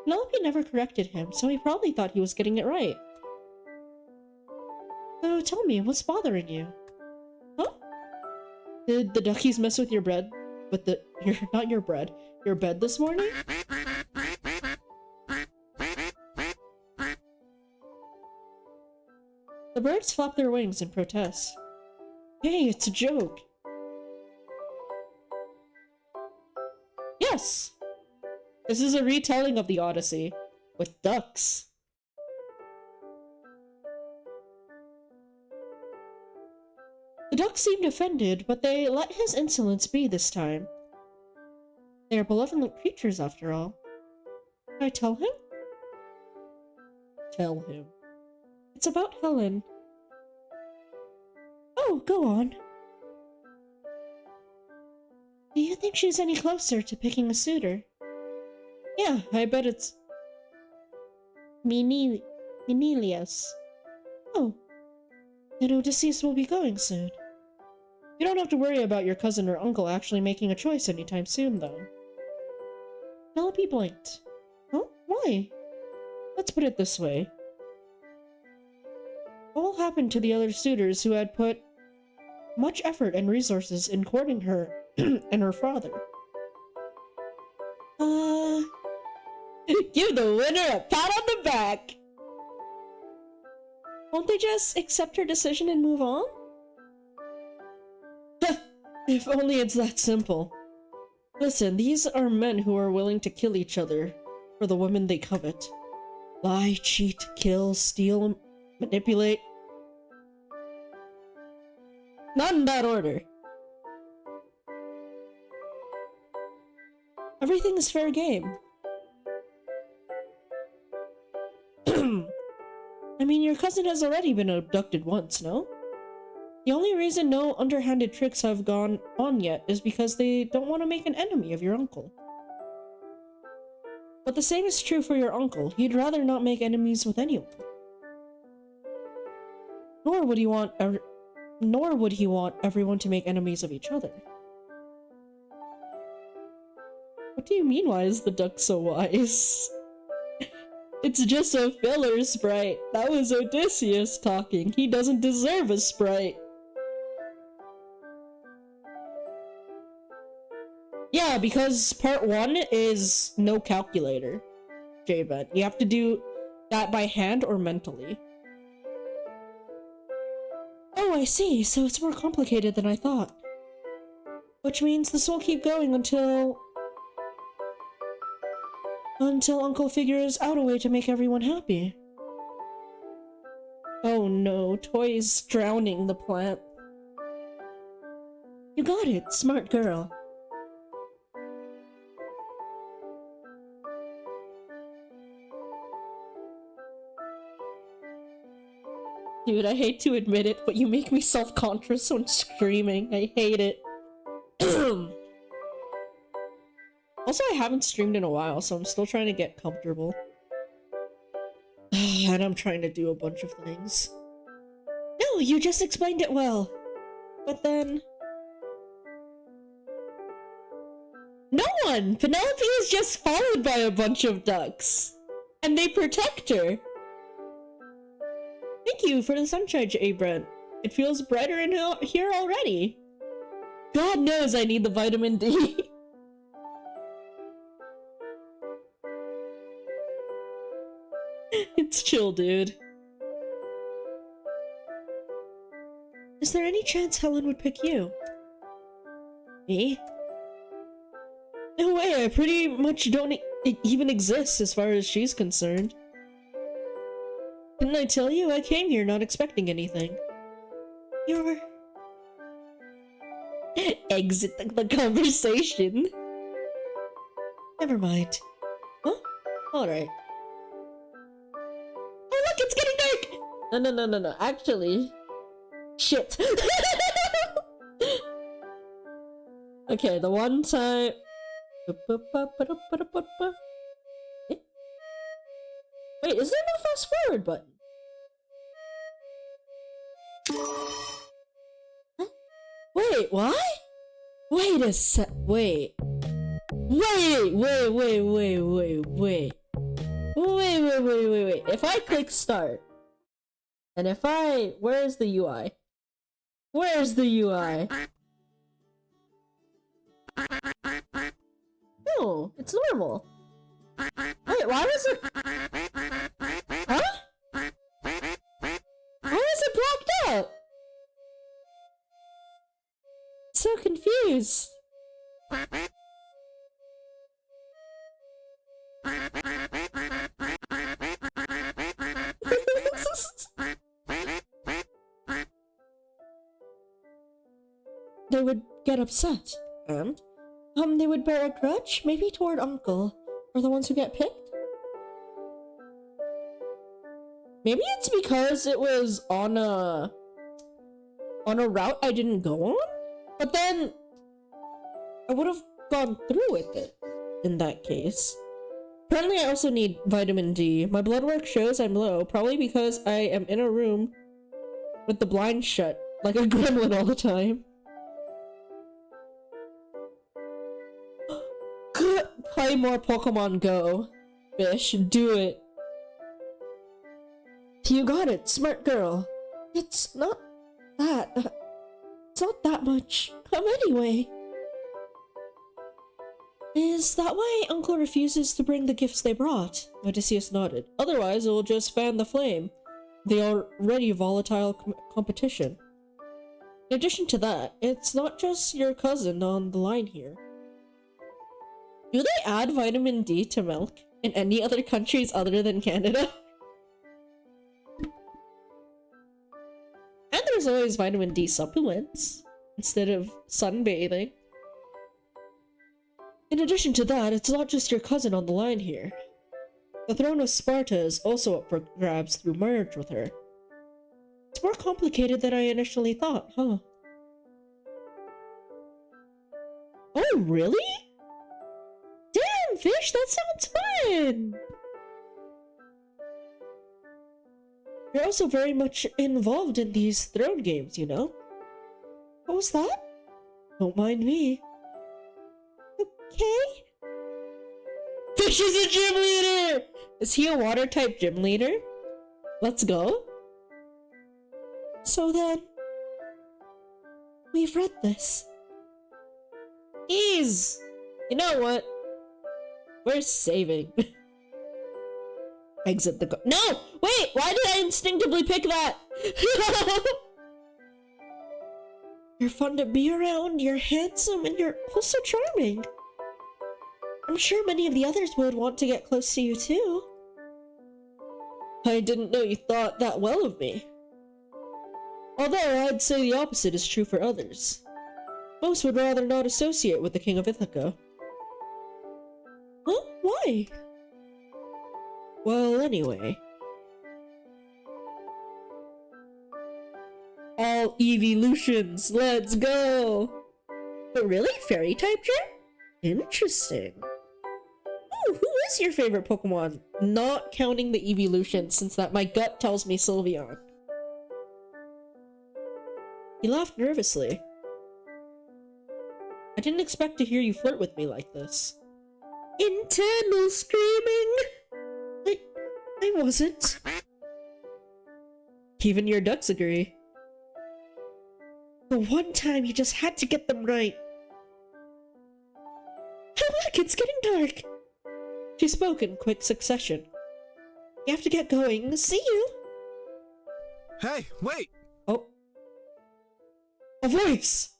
Penelope never corrected him, so he probably thought he was getting it right. So tell me, what's bothering you? Huh? Did the duckies mess with your bread? Not your bread, your bed this morning? The birds flap their wings in protest. Hey, it's a joke. Yes! This is a retelling of the Odyssey, with ducks. The ducks seemed offended, but they let his insolence be this time. They are benevolent creatures, after all. Can I tell him? Tell him. It's about Helen. Oh, go on. Do you think she's any closer to picking a suitor? Yeah, I bet it's... Menelius. Oh. Then Odysseus will be going soon. You don't have to worry about your cousin or uncle actually making a choice anytime soon, though. Penelope blinked. Huh? Why? Let's put it this way. What will happen to the other suitors who had put much effort and resources in courting her and her father? Give the winner a pat on the back! Won't they just accept her decision and move on? If only it's that simple. Listen, these are men who are willing to kill each other for the women they covet. Lie, cheat, kill, steal, manipulate. Not in that order. Everything is fair game. I mean, your cousin has already been abducted once, no? The only reason no underhanded tricks have gone on yet is because they don't want to make an enemy of your uncle. But the same is true for your uncle. He'd rather not make enemies with anyone. Nor would he want everyone to make enemies of each other. What do you mean, why is the duck so wise? It's just a filler sprite. That was Odysseus talking. He doesn't deserve a sprite. Yeah, because part 1 is no calculator, J-Bet. You have to do that by hand or mentally. Oh, I see. So it's more complicated than I thought. Which means this will keep going until Uncle figures out a way to make everyone happy. Oh no, Toy's drowning the plant. You got it, smart girl. Dude, I hate to admit it, but you make me self-conscious when screaming. I hate it. Also, I haven't streamed in a while, so I'm still trying to get comfortable. And I'm trying to do a bunch of things. No, you just explained it well. But then... No one! Penelope is just followed by a bunch of ducks. And they protect her. Thank you for the sunshine, Brent. It feels brighter in here already. God knows I need the vitamin D. It's chill, dude. Is there any chance Helen would pick you? Me? No way, I pretty much don't even exist as far as she's concerned. Didn't I tell you? I came here not expecting anything. You're... Exit the conversation. Never mind. Huh? Alright. Oh look, it's getting dark! No. Actually... Shit. Okay, the one time... Wait, is there no fast forward button? Wait, what? Wait a sec. Wait. Wait. If I click start, and if I... Where's the UI? Where's the UI? No, it's normal. Wait, why was it... Huh? Why was it blacked out? So confused. They would get upset, and they would bear a grudge, maybe toward Uncle, or the ones who get picked. Maybe it's because it was on a route I didn't go on, but then I would have gone through with it in that case. Apparently, I also need vitamin D. My blood work shows I'm low, probably because I am in a room with the blinds shut, like a gremlin all the time. Play more Pokemon Go. Fish, do it. You got it, smart girl. It's not that. It's not that much. Anyway. Is that why Uncle refuses to bring the gifts they brought? Odysseus nodded. Otherwise, it will just fan the flame. The already volatile competition. In addition to that, it's not just your cousin on the line here. Do they add vitamin D to milk in any other countries other than Canada? And there's always vitamin D supplements instead of sunbathing. In addition to that, it's not just your cousin on the line here. The throne of Sparta is also up for grabs through marriage with her. It's more complicated than I initially thought, huh? Oh, really? Damn, Fish, that sounds fun! You're also very much involved in these throne games, you know? What was that? Don't mind me. Okay. Fish is a gym leader! Is he a water type gym leader? Let's go. So then, we've read this. Ease! You know what? We're saving. Exit the No! Wait! Why did I instinctively pick that? You're fun to be around, you're handsome, and you're also charming. I'm sure many of the others would want to get close to you too. I didn't know you thought that well of me. Although I'd say the opposite is true for others. Most would rather not associate with the King of Ithaca. Huh? Why? Well, anyway. All evolutions, let's go! But really? Fairy type gym? Interesting. Ooh, who is your favorite Pokemon? Not counting the evolution, since that my gut tells me Sylveon. He laughed nervously. I didn't expect to hear you flirt with me like this. Internal screaming! I wasn't. Even your ducks agree. The one time you just had to get them right. Look, it's getting dark. She spoke in quick succession. You have to get going. See you. Hey, wait! Oh. A voice!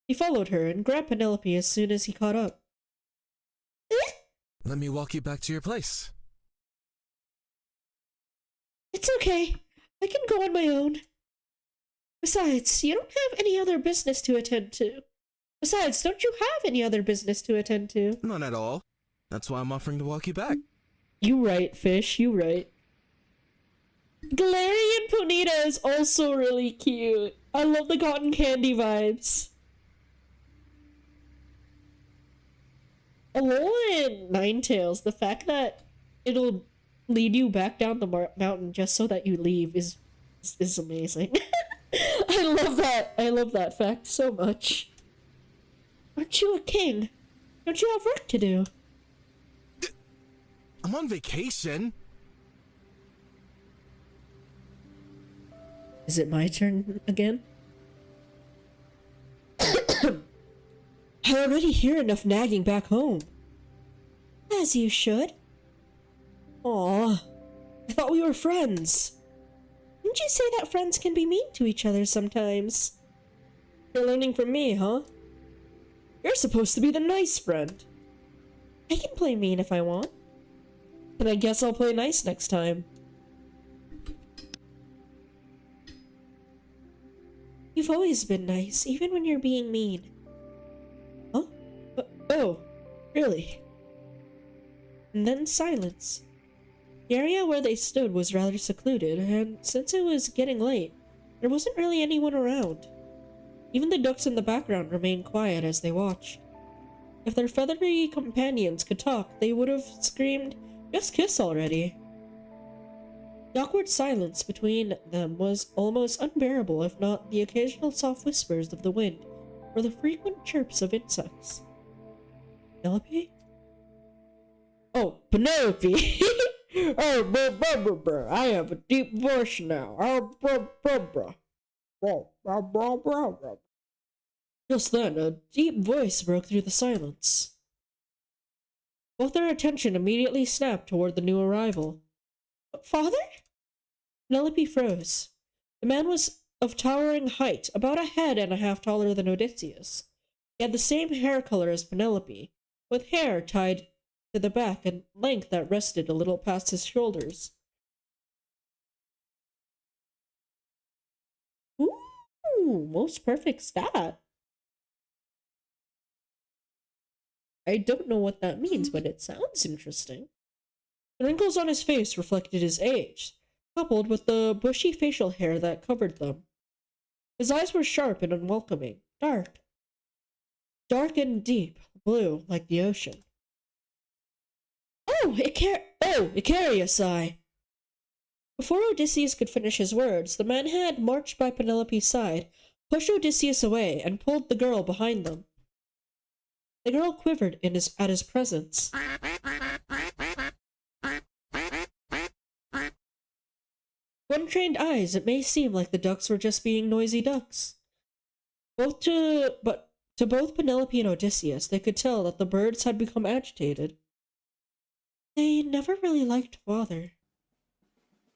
He followed her and grabbed Penelope as soon as he caught up. Let me walk you back to your place. It's okay. I can go on my own. Besides, you don't have any other business to attend to. Besides, don't you have any other business to attend to? None at all. That's why I'm offering to walk you back. You right, Fish, you right. Galarian Ponyta is also really cute. I love the cotton candy vibes. Alolan Ninetales, the fact that it'll lead you back down the mountain just so that you leave is amazing. I love that. I love that fact so much. Aren't you a king? Don't you have work to do? I'm on vacation. Is it my turn again? I already hear enough nagging back home. As you should. Aw, I thought we were friends. Didn't you say that friends can be mean to each other sometimes? You're learning from me, huh? You're supposed to be the nice friend. I can play mean if I want. And I guess I'll play nice next time. You've always been nice, even when you're being mean. Huh? Oh, really? And then silence. The area where they stood was rather secluded, and since it was getting late, there wasn't really anyone around. Even the ducks in the background remained quiet as they watched. If their feathery companions could talk, they would have screamed, "Just kiss already!" The awkward silence between them was almost unbearable, if not the occasional soft whispers of the wind or the frequent chirps of insects. Penelope? Oh, Penelope! I have a deep voice now. Just then, a deep voice broke through the silence. Both their attention immediately snapped toward the new arrival. Father? Penelope froze. The man was of towering height, about a head and a half taller than Odysseus. He had the same hair color as Penelope, with hair tied to the back and length that rested a little past his shoulders. Ooh, most perfect stat. I don't know what that means, but it sounds interesting. The wrinkles on his face reflected his age, coupled with the bushy facial hair that covered them. His eyes were sharp and unwelcoming, dark and deep blue like the ocean. Icarius, I. Before Odysseus could finish his words, the man had marched by Penelope's side, pushed Odysseus away, and pulled the girl behind them. The girl quivered at his presence. With untrained eyes, it may seem like the ducks were just being noisy ducks. To both Penelope and Odysseus, they could tell that the birds had become agitated. They never really liked father.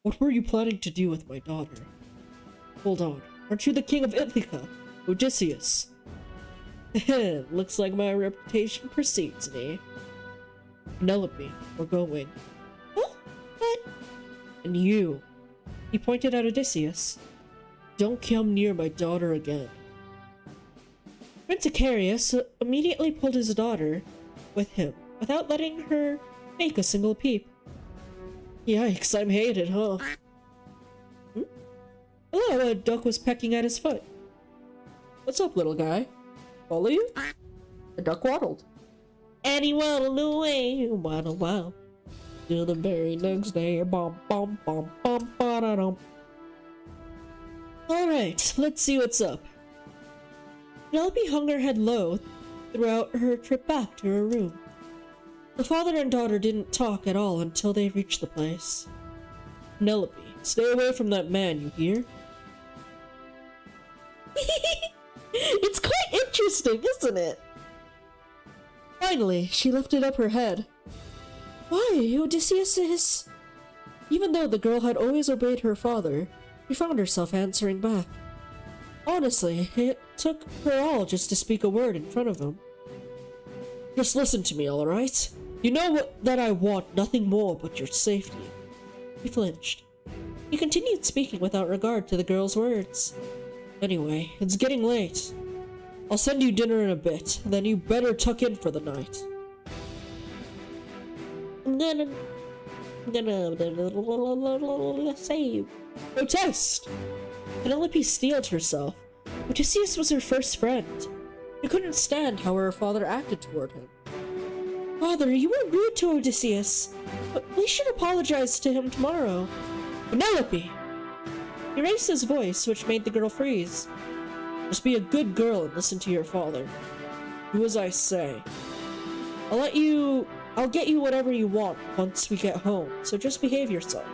What were you planning to do with my daughter? Hold on, aren't you the king of Ithaca, Odysseus? Looks like my reputation precedes me. Penelope, we're going. Huh? What? And you. He pointed at Odysseus. Don't come near my daughter again. Prince Icarius immediately pulled his daughter with him, without letting her make a single peep. Yikes, I'm hated, huh? Hello, a duck was pecking at his foot. What's up, little guy? Follow you? The duck waddled. And he waddled away, waddle, waddle. Till the very next day, bum, bum, bum, bum, ba-da-dum. Alright, let's see what's up. Penelope hung her head low throughout her trip back to her room. The father and daughter didn't talk at all until they reached the place. Penelope, stay away from that man, you hear? It's quite interesting, isn't it? Finally, she lifted up her head. Why, Odysseus is... Even though the girl had always obeyed her father, she found herself answering back. Honestly, it took her all just to speak a word in front of him. Just listen to me, alright? You know that I want nothing more but your safety. He flinched. He continued speaking without regard to the girl's words. Anyway, it's getting late. I'll send you dinner in a bit, then you better tuck in for the night. I'm gonna save. Protest! Penelope steeled herself. Odysseus was her first friend. She couldn't stand how her father acted toward him. Father, you were rude to Odysseus, but we should apologize to him tomorrow. Penelope! He raised his voice, which made the girl freeze. Just be a good girl and listen to your father. Do as I say. I'll get you whatever you want once we get home, so just behave yourself.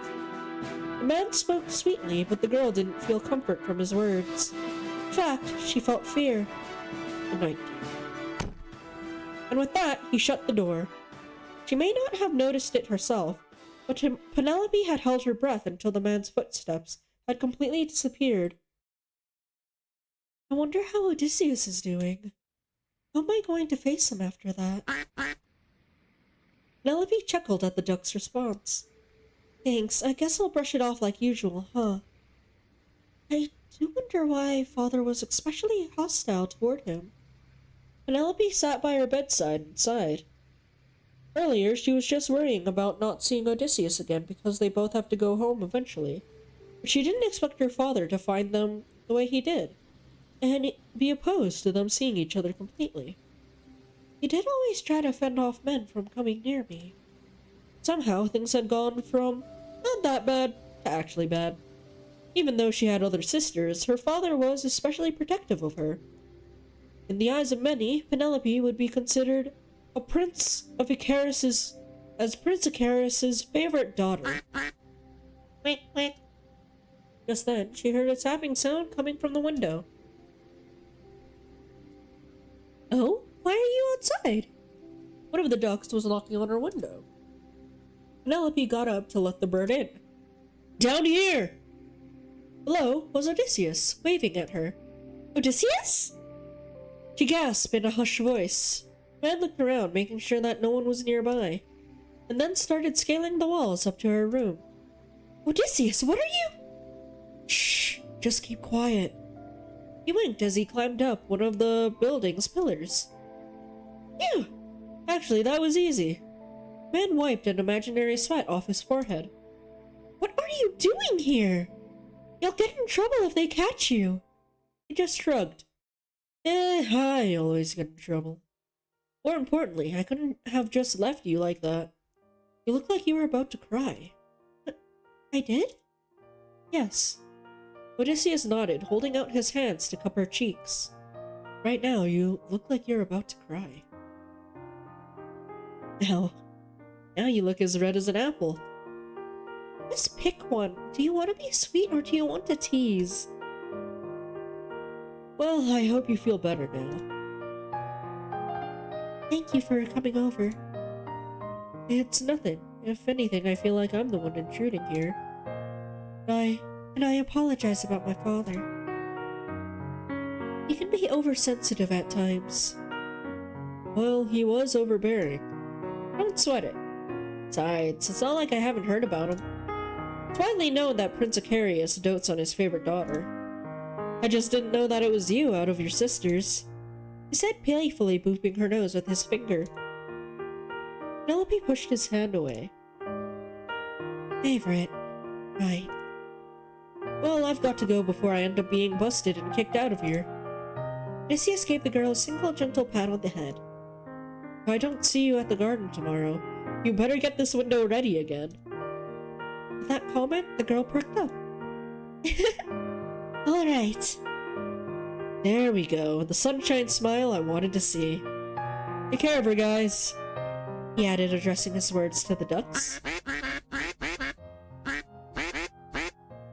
The man spoke sweetly, but the girl didn't feel comfort from his words. In fact, she felt fear. Good night, dear. And with that, he shut the door. She may not have noticed it herself, but Penelope had held her breath until the man's footsteps had completely disappeared. I wonder how Odysseus is doing. How am I going to face him after that? Penelope chuckled at the duck's response. Thanks, I guess I'll brush it off like usual, huh? I do wonder why father was especially hostile toward him. Penelope sat by her bedside and sighed. Earlier, she was just worrying about not seeing Odysseus again because they both have to go home eventually. But she didn't expect her father to find them the way he did, and be opposed to them seeing each other completely. He did always try to fend off men from coming near me. Somehow, things had gone from not that bad to actually bad. Even though she had other sisters, her father was especially protective of her. In the eyes of many, Penelope would be considered a Prince Icarus's favorite daughter. Quack, quack. Just then, she heard a tapping sound coming from the window. Oh, why are you outside? One of the ducks was knocking on her window. Penelope got up to let the bird in. Down here! Below was Odysseus, waving at her. Odysseus? She gasped in a hushed voice. The man looked around, making sure that no one was nearby, and then started scaling the walls up to her room. Odysseus, what are you? Shh, just keep quiet. He winked as he climbed up one of the building's pillars. Phew! Actually, that was easy. The man wiped an imaginary sweat off his forehead. What are you doing here? You'll get in trouble if they catch you. He just shrugged. I always get in trouble. More importantly, I couldn't have just left you like that. You look like you were about to cry. I did? Yes. Odysseus nodded, holding out his hands to cup her cheeks. Right now, you look like you're about to cry. Now you look as red as an apple. Just pick one. Do you want to be sweet or do you want to tease? Well, I hope you feel better now. Thank you for coming over. It's nothing. If anything, I feel like I'm the one intruding here. And I apologize about my father. He can be oversensitive at times. Well, he was overbearing. Don't sweat it. Besides, it's not like I haven't heard about him. It's widely known that Prince Icarius dotes on his favorite daughter. I just didn't know that it was you out of your sisters. He said, playfully booping her nose with his finger. Penelope pushed his hand away. Favorite. Right. Well, I've got to go before I end up being busted and kicked out of here. Odysseus gave the girl a single gentle pat on the head. If I don't see you at the garden tomorrow, you better get this window ready again. With that comment, the girl perked up. Alright. There we go, the sunshine smile I wanted to see. Take care of her, guys. He added, addressing his words to the ducks.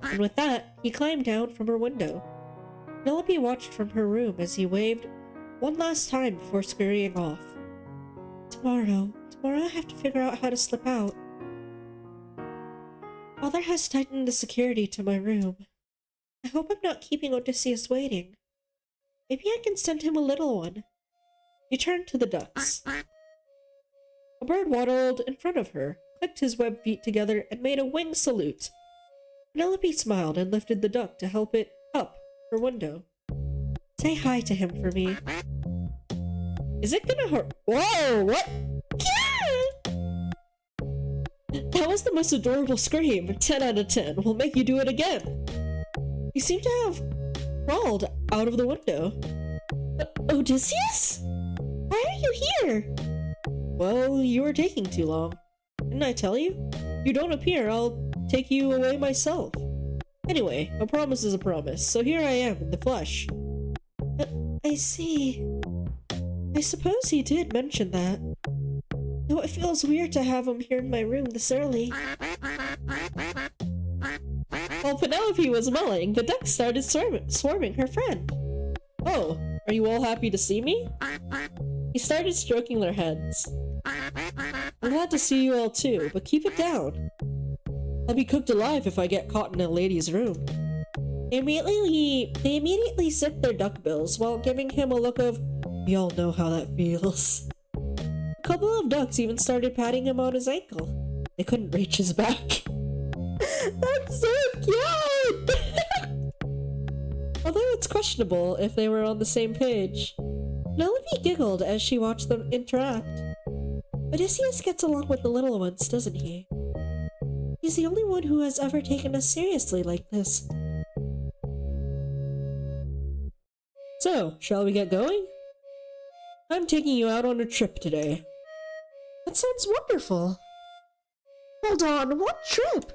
And with that, he climbed down from her window. Penelope watched from her room as he waved one last time before scurrying off. Tomorrow I have to figure out how to slip out. Father has tightened the security to my room. I hope I'm not keeping Odysseus waiting. Maybe I can send him a little one. He turned to the ducks. A bird waddled in front of her, clicked his webbed feet together, and made a wing salute. Penelope smiled and lifted the duck to help it up her window. Say hi to him for me. Is it gonna hurt? Whoa, what? Yeah! That was the most adorable scream. 10 out of 10. We'll make you do it again. You seem to have crawled out of the window. Odysseus? Why are you here? Well, you were taking too long. Didn't I tell you? If you don't appear, I'll take you away myself. Anyway, a promise is a promise, so here I am in the flesh. I see. I suppose he did mention that. Though it feels weird to have him here in my room this early. While Penelope was mulling, the ducks started swarming her friend. Oh, are you all happy to see me? He started stroking their heads. I'm glad to see you all too, but keep it down. I'll be cooked alive if I get caught in a lady's room. They immediately zipped their duck bills while giving him a look of, we all know how that feels. A couple of ducks even started patting him on his ankle. They couldn't reach his back. That's so cute! Although it's questionable if they were on the same page. Penelope giggled as she watched them interact. Odysseus gets along with the little ones, doesn't he? He's the only one who has ever taken us seriously like this. So, shall we get going? I'm taking you out on a trip today. That sounds wonderful. Hold on, what trip?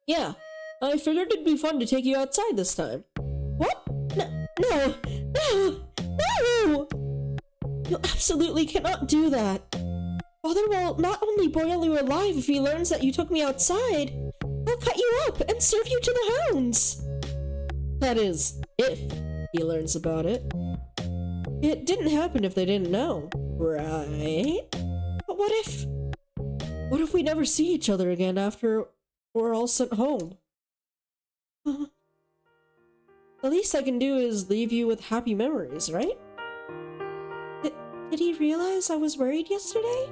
Yeah, I figured it'd be fun to take you outside this time. What? No! You absolutely cannot do that. Father will not only boil you alive if he learns that you took me outside, he'll cut you up and serve you to the hounds. That is, if he learns about it. It didn't happen if they didn't know, right? But what if we never see each other again after we're all sent home? The least I can do is leave you with happy memories, right? Did he realize I was worried yesterday?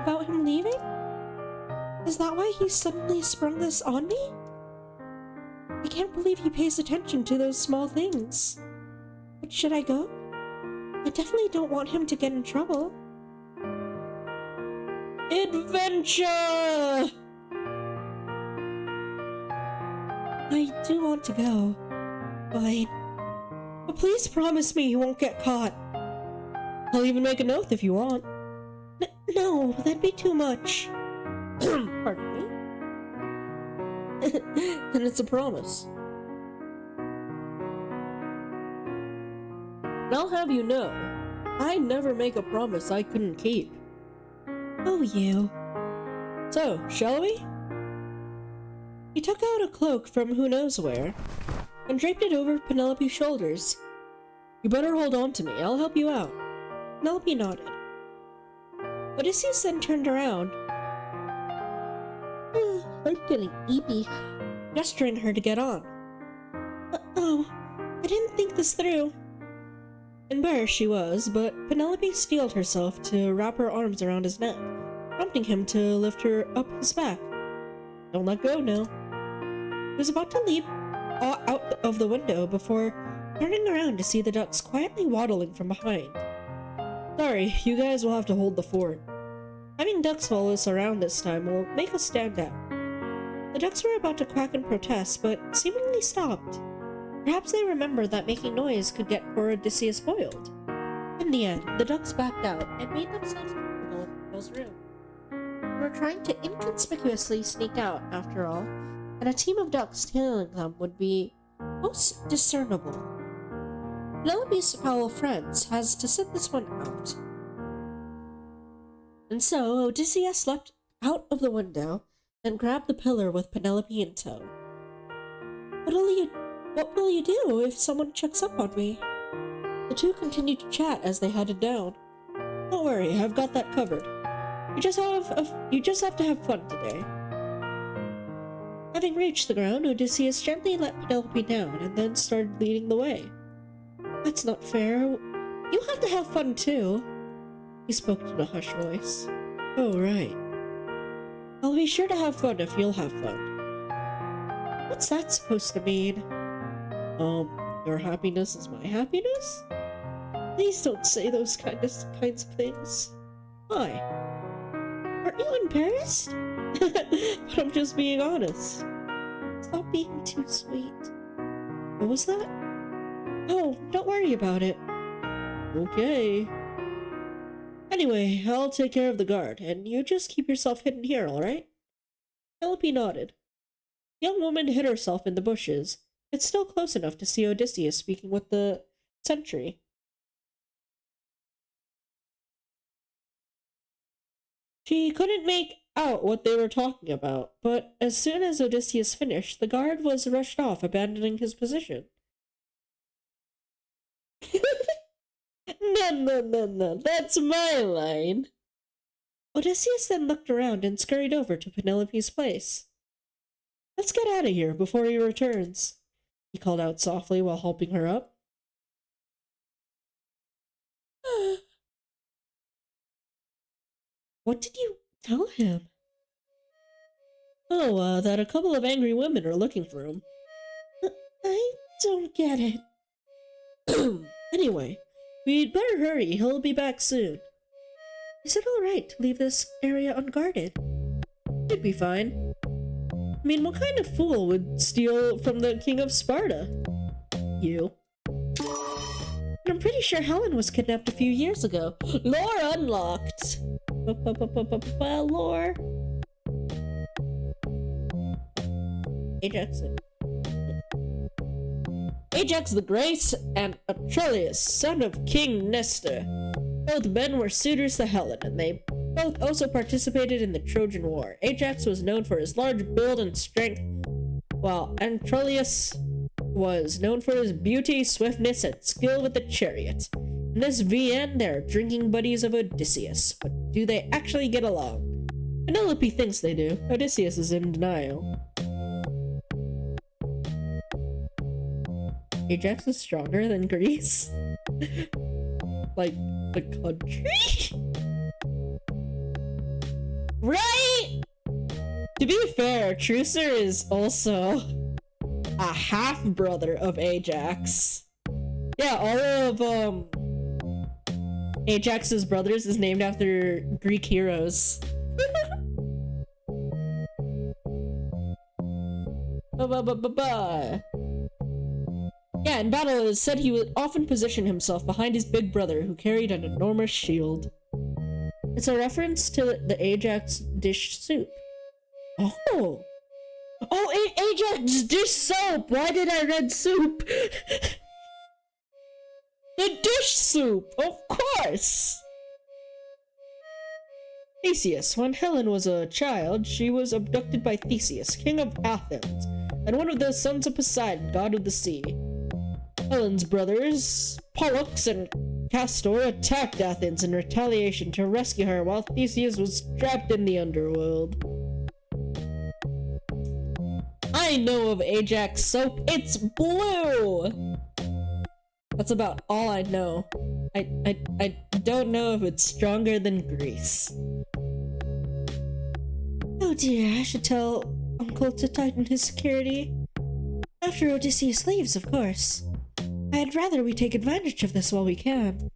About him leaving? Is that why he suddenly sprung this on me? I can't believe he pays attention to those small things. But should I go? I definitely don't want him to get in trouble. Adventure! I do want to go. Fine. But please promise me you won't get caught. I'll even make a note if you want. No, that'd be too much. Pardon me? Then it's a promise. And I'll have you know, I never make a promise I couldn't keep. Oh, you. So, shall we? He took out a cloak from who knows where, and draped it over Penelope's shoulders. You better hold on to me, I'll help you out. Penelope nodded. Odysseus then turned around. I'm getting eepy, gesturing her to get on. Oh, I didn't think this through. Embarrassed she was, but Penelope steeled herself to wrap her arms around his neck, prompting him to lift her up his back. Don't let go now. He was about to leap out of the window before turning around to see the ducks quietly waddling from behind. Sorry, you guys will have to hold the fort. Having ducks follow us around this time will make us stand out. The ducks were about to quack and protest, but seemingly stopped. Perhaps they remembered that making noise could get poor Odysseus spoiled. In the end, the ducks backed out and made themselves comfortable in the girl's room. They were trying to inconspicuously sneak out, after all, and a team of ducks tailing them would be most discernible. Penelope's foul friends has to sit this one out. And so Odysseus leapt out of the window and grabbed the pillar with Penelope in tow. What will you do if someone checks up on me? The two continued to chat as they headed down. Don't worry, I've got that covered. You just have to have fun today. Having reached the ground, Odysseus gently let Penelope down and then started leading the way. That's not fair. You have to have fun too. He spoke in a hushed voice. Oh, right. I'll be sure to have fun if you'll have fun. What's that supposed to mean? Your happiness is my happiness? Please don't say those kinds of things. Why? Aren't you embarrassed? But I'm just being honest. Stop being too sweet. What was that? Oh, don't worry about it. Okay. Anyway, I'll take care of the guard, and you just keep yourself hidden here, alright? Penelope nodded. The young woman hid herself in the bushes. It's still close enough to see Odysseus speaking with the sentry. She couldn't make out what they were talking about, but as soon as Odysseus finished, the guard was rushed off, abandoning his position. No, that's my line. Odysseus then looked around and scurried over to Penelope's place. Let's get out of here before he returns, he called out softly while helping her up. What did you tell him? Oh, that a couple of angry women are looking for him. I don't get it. Anyway, we'd better hurry. He'll be back soon. Is it alright to leave this area unguarded? It'd be fine. I mean, what kind of fool would steal from the king of Sparta? You. And I'm pretty sure Helen was kidnapped a few years ago. Lore unlocked. Lore. Ajax the Great and Atrelius, son of King Nestor. Both men were suitors to Helen, and they both also participated in the Trojan War. Ajax was known for his large build and strength, while Atrelius was known for his beauty, swiftness, and skill with the chariot. In this VN, they're drinking buddies of Odysseus, but do they actually get along? Penelope thinks they do. Odysseus is in denial. Ajax is stronger than Greece? Like, the country? Right? To be fair, Teucer is also a half-brother of Ajax. Yeah, all of, Ajax's brothers is named after Greek heroes. Yeah, in battle it is said he would often position himself behind his big brother, who carried an enormous shield. It's a reference to the Ajax dish soup. Oh! Oh, Ajax dish soap! Why did I read soup? The dish soup! Of course! Theseus. When Helen was a child, she was abducted by Theseus, king of Athens, and one of the sons of Poseidon, god of the sea. Helen's brothers, Pollux and Castor, attacked Athens in retaliation to rescue her while Theseus was trapped in the underworld. I know of Ajax soap. It's blue! That's about all I know. I don't know if it's stronger than grease. Oh dear, I should tell Uncle to tighten his security. After Odysseus leaves, of course. I'd rather we take advantage of this while we can.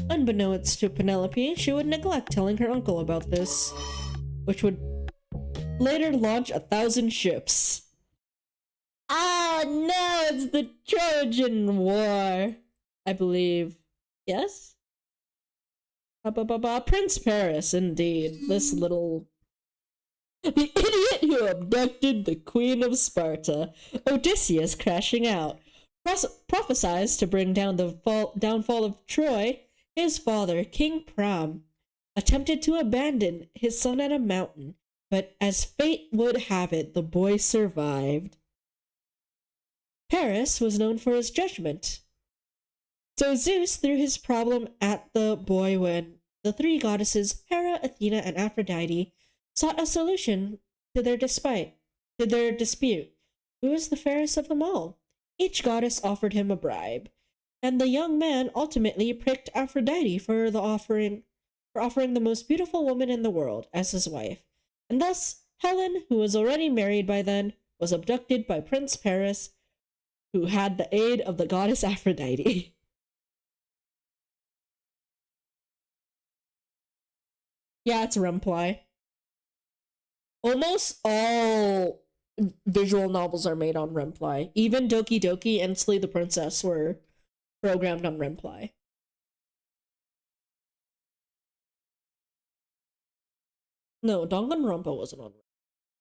Unbeknownst to Penelope, she would neglect telling her uncle about this, which would later launch 1,000 ships. Ah, no, it's the Trojan War, I believe. Yes? Prince Paris, indeed. This little... The idiot who abducted the Queen of Sparta, Odysseus crashing out, prophesies to bring down the downfall of Troy. His father, King Priam, attempted to abandon his son at a mountain, but as fate would have it, the boy survived. Paris was known for his judgment, so Zeus threw his problem at the boy when the three goddesses, Hera, Athena, and Aphrodite, sought a solution to their dispute. Who was the fairest of them all? Each goddess offered him a bribe, and the young man ultimately pricked Aphrodite for offering the most beautiful woman in the world as his wife. And thus, Helen, who was already married by then, was abducted by Prince Paris, who had the aid of the goddess Aphrodite. Yeah, it's Rempli. Almost all visual novels are made on Rempli. Even Doki Doki and Slay the Princess were programmed on Rempli. No, Danganronpa wasn't on Rempli,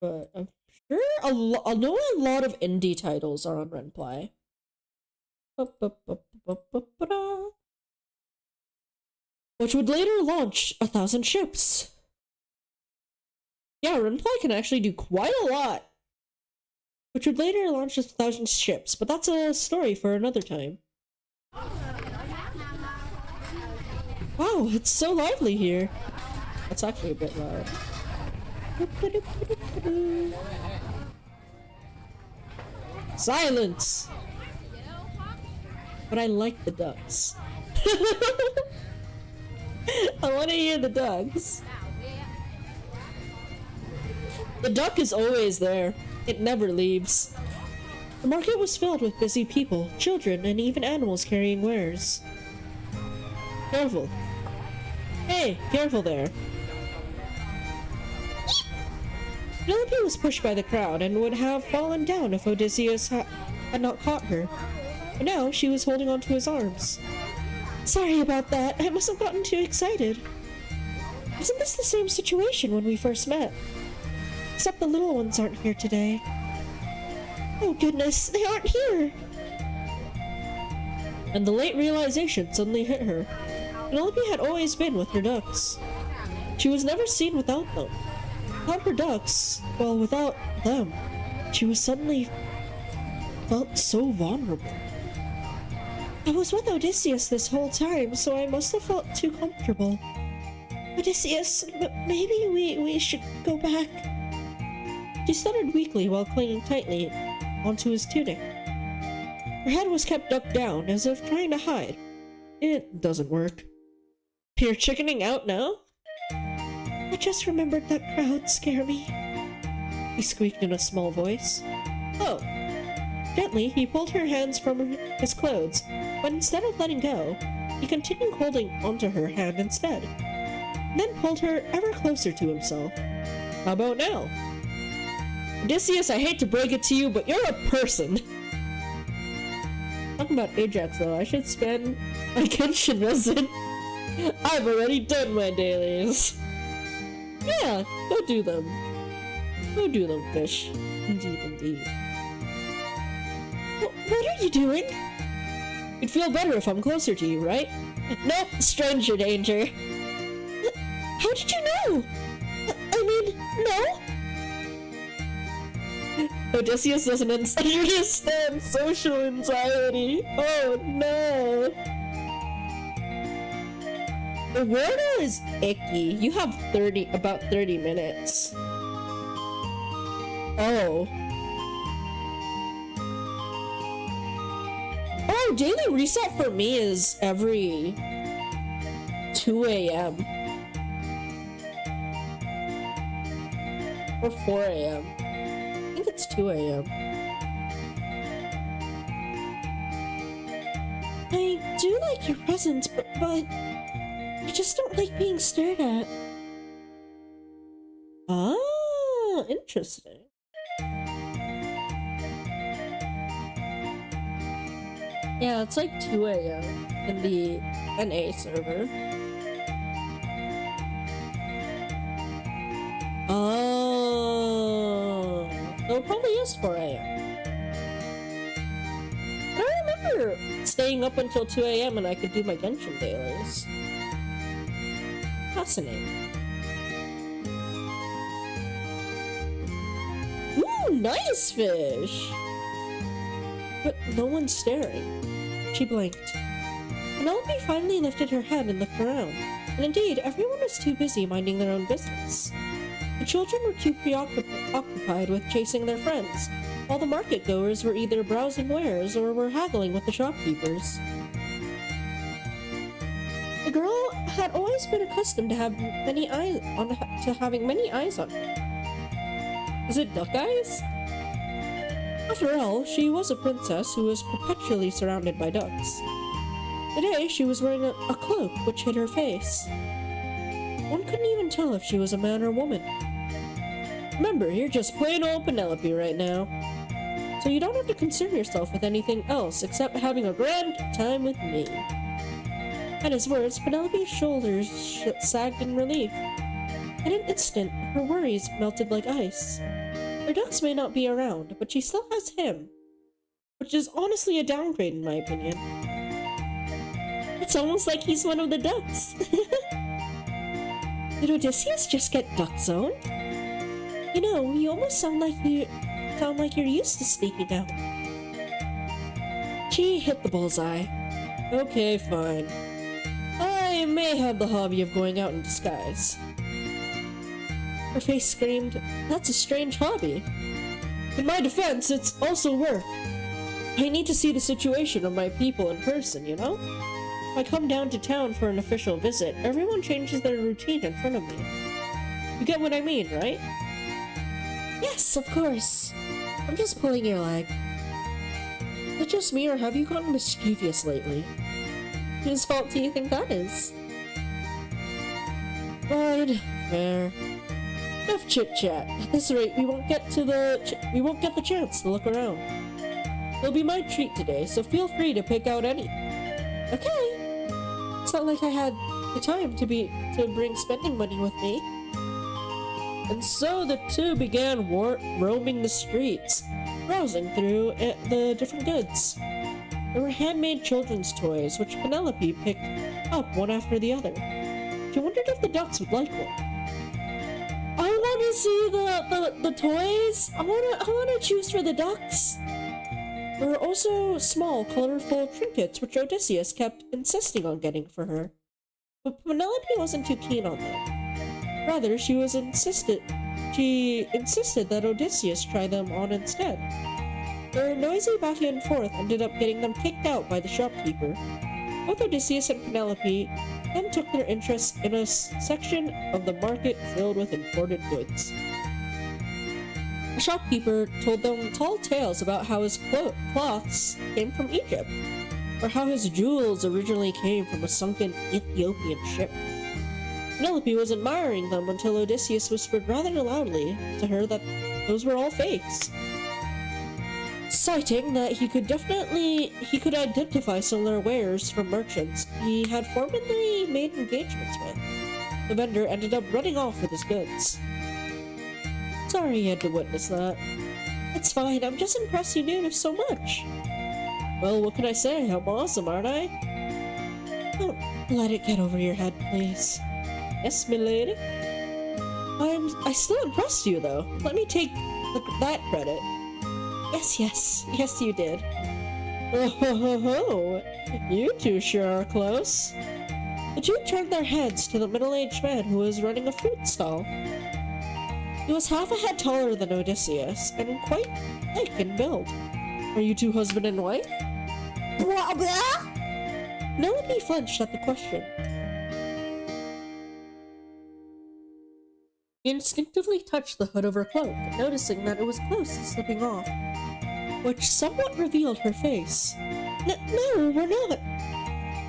but I'm sure I know a lot of indie titles are on Rempli. Which would later launch 1,000 ships. Yeah, Rempli can actually do quite a lot. Which would later launch 1,000 ships, but that's a story for another time. Wow, it's so lively here. That's actually a bit loud. Silence! But I like the ducks. I want to hear the ducks. The duck is always there. It never leaves. The market was filled with busy people, children, and even animals carrying wares. Careful. Hey, careful there. Penelope was pushed by the crowd and would have fallen down if Odysseus had not caught her. But now she was holding onto his arms. Sorry about that. I must have gotten too excited. Wasn't this the same situation when we first met? Except the little ones aren't here today. Oh goodness, they aren't here! And the late realization suddenly hit her. Penelope had always been with her ducks. She was never seen without them. Without her ducks, well, without them, she was suddenly felt so vulnerable. I was with Odysseus this whole time, so I must have felt too comfortable. Odysseus, maybe we should go back. She stuttered weakly while clinging tightly onto his tunic. Her head was kept ducked down, as if trying to hide. It doesn't work. You're chickening out now? I just remembered that crowd scare me. He squeaked in a small voice. Oh. Gently, he pulled her hands from his clothes, but instead of letting go, he continued holding onto her hand instead, then pulled her ever closer to himself. How about now? Odysseus, I hate to break it to you, but you're a person. Talking about Ajax, though, I should spend my Genshin resin. I've already done my dailies. Yeah, go do them. Go do them, fish. Indeed, indeed. What are you doing? It'd feel better if I'm closer to you, right? Nope, stranger danger. How did you know? I mean, no? Odysseus doesn't understand social anxiety. Oh no. The Wordle is icky. You have about 30 minutes. Oh. Oh, daily reset for me is every 2 a.m. or 4 a.m. I think it's 2 a.m. I do like your presence, but I just don't like being stared at. Ah, interesting. Yeah, it's like 2 a.m. in the NA server. Oh, so it probably is 4 a.m. I remember staying up until 2 a.m. and I could do my Genshin dailies. Fascinating. Ooh, nice fish! But no one's staring. She blinked. Penelope finally lifted her head and looked around, and indeed, everyone was too busy minding their own business. The children were too preoccupied with chasing their friends, while the market-goers were either browsing wares or were haggling with the shopkeepers. The girl had always been accustomed to having many eyes on her. Is it duck eyes? After all, she was a princess who was perpetually surrounded by ducks. Today, she was wearing a cloak which hid her face. One couldn't even tell if she was a man or woman. Remember, you're just plain old Penelope right now. So you don't have to concern yourself with anything else except having a grand time with me. At his words, Penelope's shoulders sagged in relief. In an instant, her worries melted like ice. Her ducks may not be around, but she still has him. Which is honestly a downgrade in my opinion. It's almost like he's one of the ducks. Did Odysseus just get duck zoned? You know, you almost sound like you're used to sneaking out. She hit the bullseye. Okay, fine. I may have the hobby of going out in disguise. Her face screamed, "That's a strange hobby." In my defense, it's also work. I need to see the situation of my people in person, you know? If I come down to town for an official visit, everyone changes their routine in front of me. You get what I mean, right? Yes, of course. I'm just pulling your leg. Is it just me, or have you gotten mischievous lately? Whose fault do you think that is? Fine, fair. Enough chit-chat. At this rate, we won't get the chance to look around. It'll be my treat today, so feel free to pick out any. Okay. It's not like I had the time to bring spending money with me. And so the two began roaming the streets, browsing through the different goods. There were handmade children's toys, which Penelope picked up one after the other. She wondered if the ducks would like one. I want to see the toys. I want to choose for the ducks. There were also small, colorful trinkets which Odysseus kept insisting on getting for her. But Penelope wasn't too keen on them. Rather, she insisted that Odysseus try them on instead. Their noisy back and forth ended up getting them kicked out by the shopkeeper. Both Odysseus and Penelope then took their interest in a section of the market filled with imported goods. The shopkeeper told them tall tales about how his cloths came from Egypt, or how his jewels originally came from a sunken Ethiopian ship. Penelope was admiring them until Odysseus whispered rather loudly to her that those were all fakes. citing that he could identify similar wares from merchants he had formerly made engagements with. The vendor ended up running off with his goods. Sorry you had to witness that. It's fine, I'm just impressed you knew so much. Well, what can I say? I'm awesome, aren't I? Don't let it get over your head, please. Yes, milady? I still impressed you, though. Let me take that credit. Yes, you did. Oh, ho, ho, ho. You two sure are close. The two turned their heads to the middle-aged man who was running a fruit stall. He was half a head taller than Odysseus, and quite thick in build. Are you two husband and wife? Blah, blah. Melody flinched at the question. He instinctively touched the hood of her cloak, noticing that it was close to slipping off, which somewhat revealed her face. No, we're not.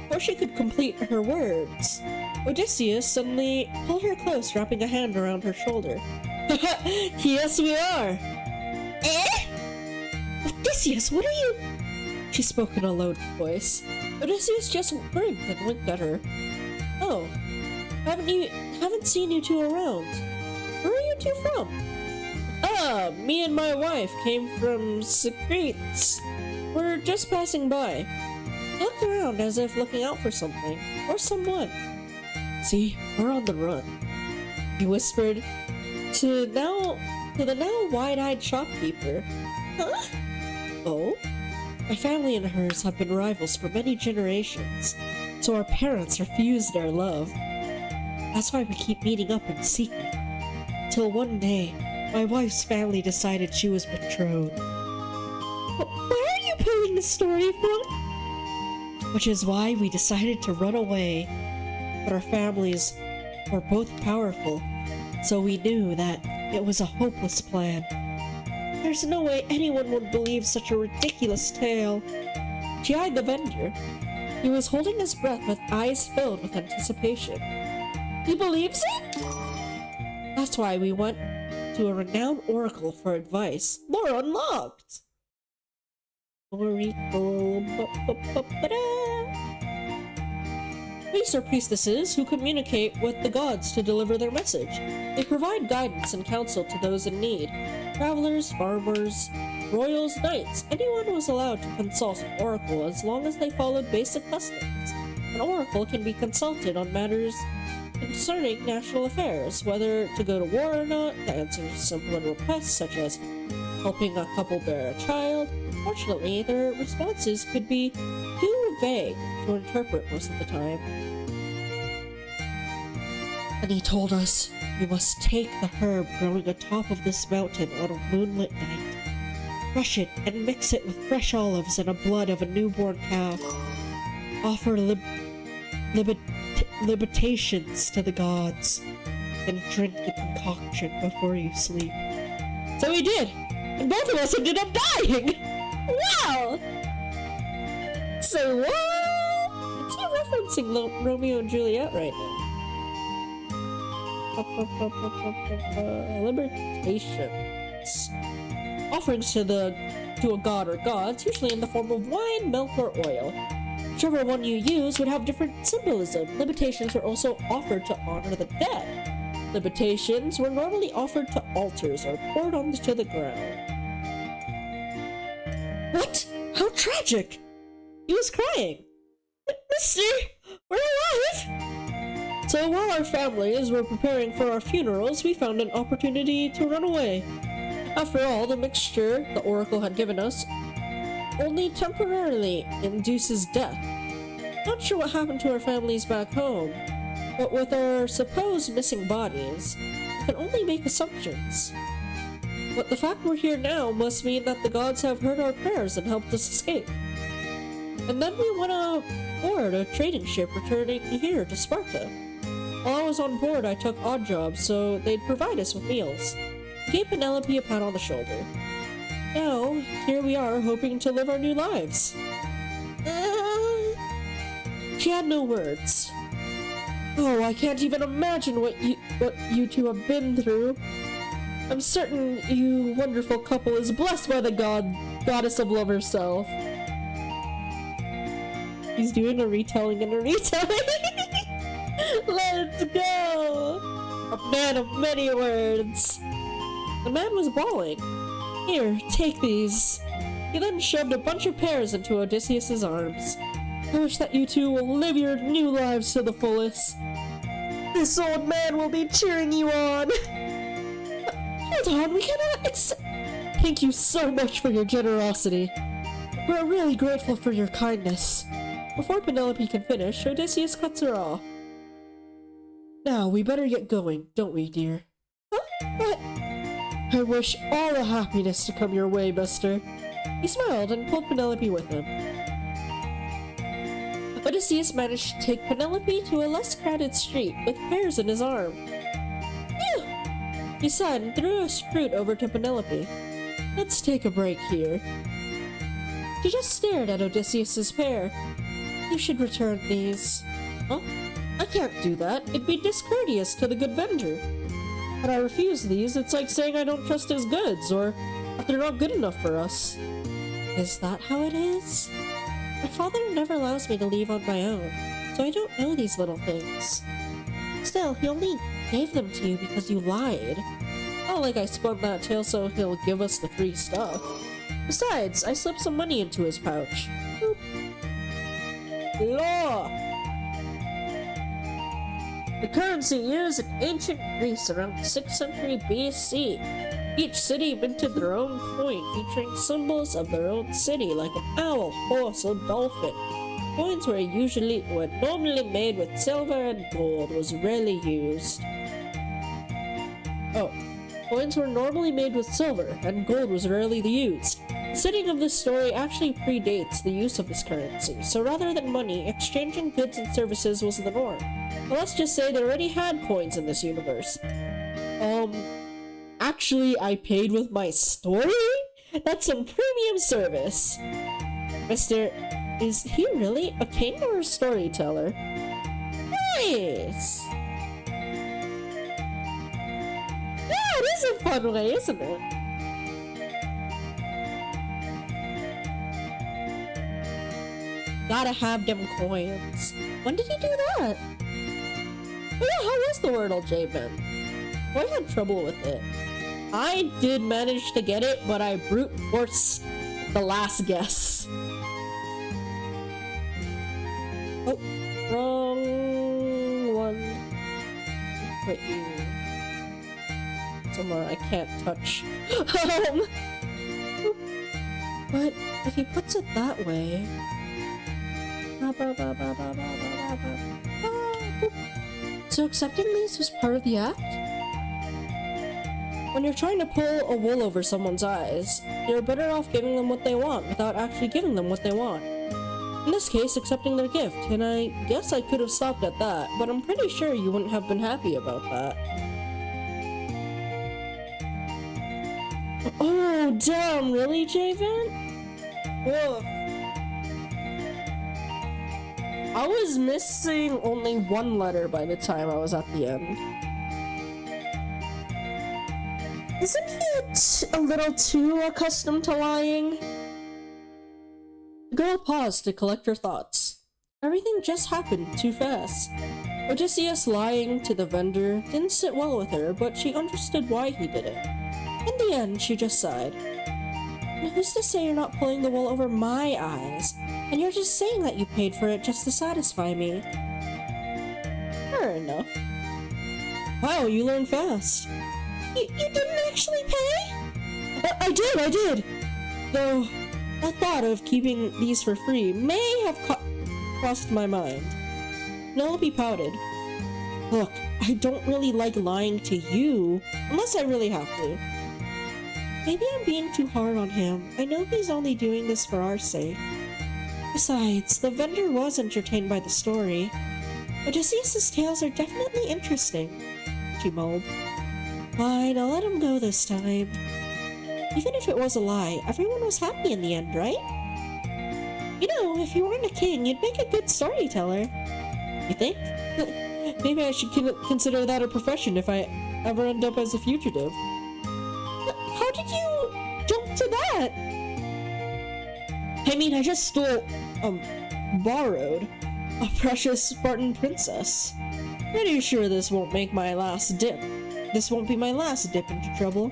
Before she could complete her words, Odysseus suddenly pulled her close, wrapping a hand around her shoulder. Yes, we are! Eh? Odysseus, what are you? She spoke in a low voice. Odysseus just grinned and winked at her. Oh, haven't seen you two around. Where are you two from? Me and my wife came from Secretes. We're just passing by. He looked around as if looking out for something, or someone. See, we're on the run. He whispered to the now wide-eyed shopkeeper. Huh? Oh? My family and hers have been rivals for many generations, so our parents refused our love. That's why we keep meeting up in secret. Till one day, my wife's family decided she was betrothed. Where are you pulling this story from? Which is why we decided to run away. But our families were both powerful, so we knew that it was a hopeless plan. There's no way anyone would believe such a ridiculous tale. She eyed the vendor. He was holding his breath with eyes filled with anticipation. He believes it? That's why we went to a renowned oracle for advice. Lore unlocked! Priests are priestesses who communicate with the gods to deliver their message. They provide guidance and counsel to those in need. Travelers, farmers, royals, knights, anyone was allowed to consult an oracle as long as they followed basic customs. An oracle can be consulted on matters concerning national affairs, whether to go to war or not, to answer simple requests such as helping a couple bear a child. Fortunately, their responses could be too vague to interpret most of the time. And he told us we must take the herb growing atop of this mountain on a moonlit night, crush it and mix it with fresh olives and the blood of a newborn calf. Offer liberations to the gods, and drink the concoction before you sleep. So we did, and both of us ended up dying! Wow! Say what? It's not referencing Romeo and Juliet right now. Liberations. Offerings to a god or gods, usually in the form of wine, milk, or oil. Whichever one you use would have different symbolism. Liberations were also offered to honor the dead. Liberations were normally offered to altars or poured onto the ground. What? How tragic! He was crying. Mister, we're alive! So while our families were preparing for our funerals, we found an opportunity to run away. After all, the mixture the oracle had given us only temporarily induces death. Not sure what happened to our families back home, but with our supposed missing bodies, we can only make assumptions. But the fact we're here now must mean that the gods have heard our prayers and helped us escape. And then we went aboard a trading ship returning here to Sparta. While I was on board, I took odd jobs so they'd provide us with meals. I gave Penelope a pat on the shoulder. Now, here we are, hoping to live our new lives. She had no words. Oh, I can't even imagine what you two have been through. I'm certain you wonderful couple is blessed by the goddess of love herself. He's doing a retelling and a retelling. Let's go! A man of many words. The man was bawling. Here, take these. He then shoved a bunch of pears into Odysseus's arms. I wish that you two will live your new lives to the fullest. This old man will be cheering you on. Hold on, we cannot accept. Thank you so much for your generosity. We're really grateful for your kindness. Before Penelope can finish, Odysseus cuts her off. Now, we better get going, don't we, dear? Huh? What? I wish all the happiness to come your way, mister. He smiled and pulled Penelope with him. Odysseus managed to take Penelope to a less crowded street with pears in his arm. Phew! He sighed and threw his fruit over to Penelope. Let's take a break here. She just stared at Odysseus's pear. You should return these. Huh? I can't do that. It'd be discourteous to the good vendor. But I refuse these. It's like saying I don't trust his goods, or that they're not good enough for us. Is that how it is? My father never allows me to leave on my own, so I don't know these little things. Still, he only gave them to you because you lied. Not like I spun that tale so he'll give us the free stuff. Besides, I slipped some money into his pouch. Boop. Law! The currency used in ancient Greece around 6th century BC. Each city minted their own coin featuring symbols of their own city like an owl, horse, or dolphin. Coins were normally made with silver and gold, was rarely used. Coins were normally made with silver, and gold was rarely used. The setting of this story actually predates the use of this currency, so rather than money, exchanging goods and services was the norm. But let's just say they already had coins in this universe. Actually, I paid with my story? That's some premium service. Mister, is he really a king or a storyteller? Nice! Yeah, it is a fun way, isn't it? Gotta have them coins. When did he do that? Oh yeah, how was the Wordle, J-Ben? Boy, I had trouble with it. I did manage to get it, but I brute forced the last guess. Oh, wrong one. Put you somewhere I can't touch. But if he puts it that way... So accepting these was part of the act? When you're trying to pull a wool over someone's eyes, you're better off giving them what they want without actually giving them what they want. In this case, accepting their gift, and I guess I could have stopped at that, but I'm pretty sure you wouldn't have been happy about that. Oh, damn, really, Javen? Ugh. I was missing only one letter by the time I was at the end. Isn't he a little too accustomed to lying? The girl paused to collect her thoughts. Everything just happened too fast. Odysseus lying to the vendor didn't sit well with her, but she understood why he did it. In the end, she just sighed. And who's to say you're not pulling the wool over my eyes, and you're just saying that you paid for it just to satisfy me? Fair enough. Wow, you learn fast. You didn't actually pay? I did! Though, the thought of keeping these for free may have crossed my mind. Penelope pouted. Look, I don't really like lying to you, unless I really have to. Maybe I'm being too hard on him. I know he's only doing this for our sake. Besides, the vendor was entertained by the story. Odysseus' tales are definitely interesting, she mulled. Fine, I'll let him go this time. Even if it was a lie, everyone was happy in the end, right? You know, if you weren't a king, you'd make a good storyteller. You think? Maybe I should consider that a profession if I ever end up as a fugitive. How did you jump to that? I mean, I just stole, borrowed a precious Spartan princess. Pretty sure this won't make my last dip. This won't be my last dip into trouble.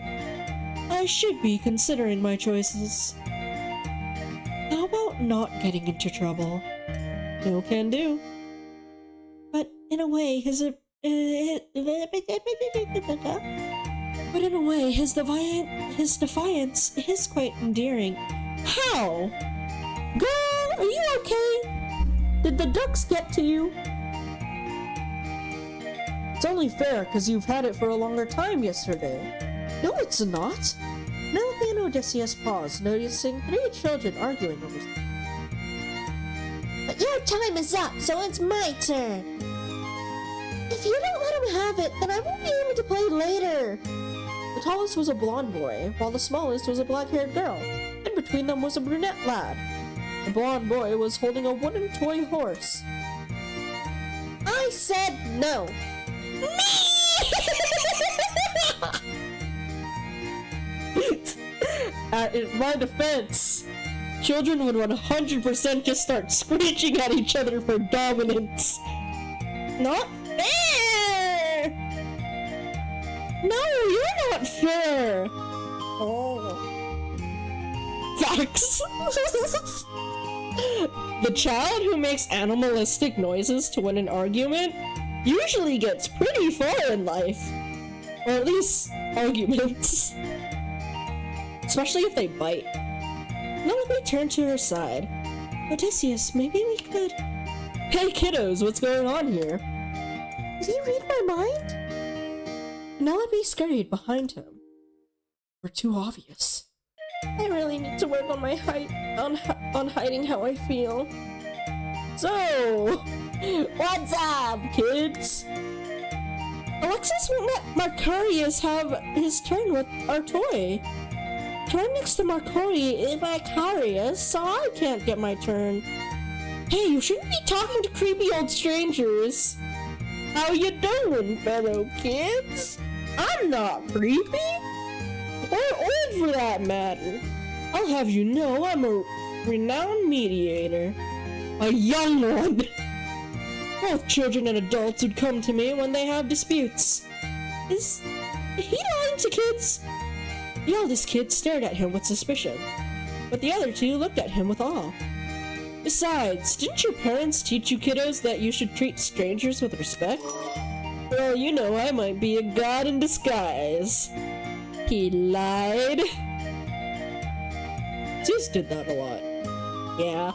I should be considering my choices. How about not getting into trouble? No can do. But in a way, his defiance is quite endearing. How? Girl, are you okay? Did the ducks get to you? It's only fair, because you've had it for a longer time yesterday. No, it's not. Penelope and Odysseus paused, noticing 3 children arguing over something. But your time is up, so it's my turn. If you don't let him have it, then I won't be able to play later. The tallest was a blonde boy, while the smallest was a black-haired girl. In between them was a brunette lad. The blonde boy was holding a wooden toy horse. I said no. In my defense, children would 100% just start screeching at each other for dominance. Not fair! No, you're not fair! Oh. Facts! The child who makes animalistic noises to win an argument usually gets pretty far in life. Or at least, arguments. Especially if they bite. Penelope turned to her side. Odysseus, maybe we could... Hey kiddos, what's going on here? Did he read my mind? Penelope scurried behind him. We're too obvious. I really need to work on my on hiding how I feel. So, what's up, kids? Alexis won't let Marcarius have his turn with our toy. Turn next to Marcarius, so I can't get my turn. Hey, you shouldn't be talking to creepy old strangers. How you doing, fellow kids? I'm not creepy. Or old for that matter. I'll have you know I'm a renowned mediator. A young one. Both children and adults would come to me when they have disputes. Is he lying to kids? The eldest kid stared at him with suspicion, but the other 2 looked at him with awe. Besides, didn't your parents teach you kiddos that you should treat strangers with respect? Well, you know, I might be a god in disguise. He lied. Zeus did that a lot. Yeah.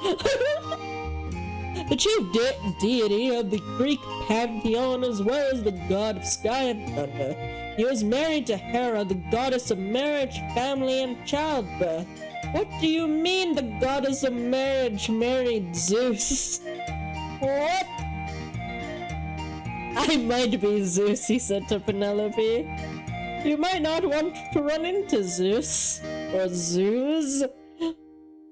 The chief deity of the Greek pantheon, as well as the god of sky and thunder. He was married to Hera, the goddess of marriage, family, and childbirth. What do you mean the goddess of marriage married Zeus? What? I might be Zeus, he said to Penelope. You might not want to run into Zeus, or Zeus.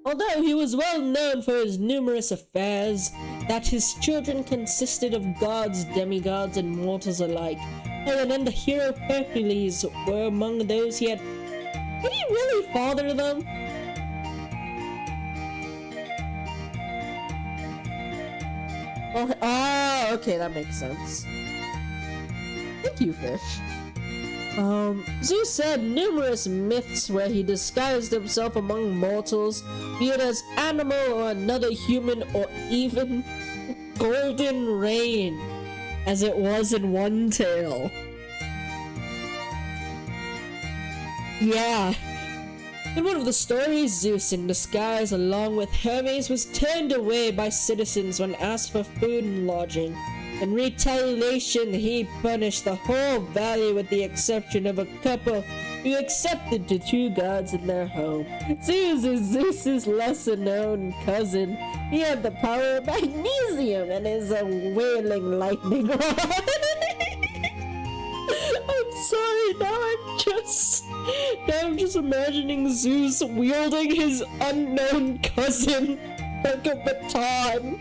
Although he was well known for his numerous affairs, that his children consisted of gods, demigods, and mortals alike. Helen and the hero Hercules were among those he had. Did he really father them? Oh, okay, that makes sense. Thank you, Fish. Zeus had numerous myths where he disguised himself among mortals, be it as animal or another human, or even golden rain, as it was in one tale. Yeah. In one of the stories, Zeus in disguise along with Hermes was turned away by citizens when asked for food and lodging. In retaliation, he punished the whole valley with the exception of a couple who accepted the 2 gods in their home. Zeus is Zeus's lesser-known cousin. He had the power of magnesium and is a wailing lightning rod. I'm sorry, now I'm just imagining Zeus wielding his unknown cousin like a baton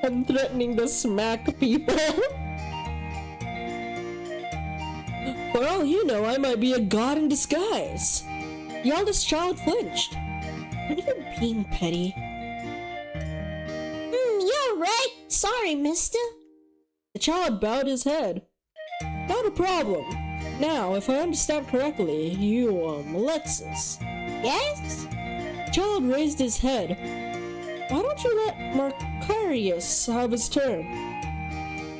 and threatening to smack people. For all you know, I might be a god in disguise. The eldest child flinched. When you're being petty, right. Sorry, mister. The child bowed his head. Not a problem. Now, if I understand correctly, you, Alexis. Yes? The child raised his head. Why don't you let Marcarius have his turn?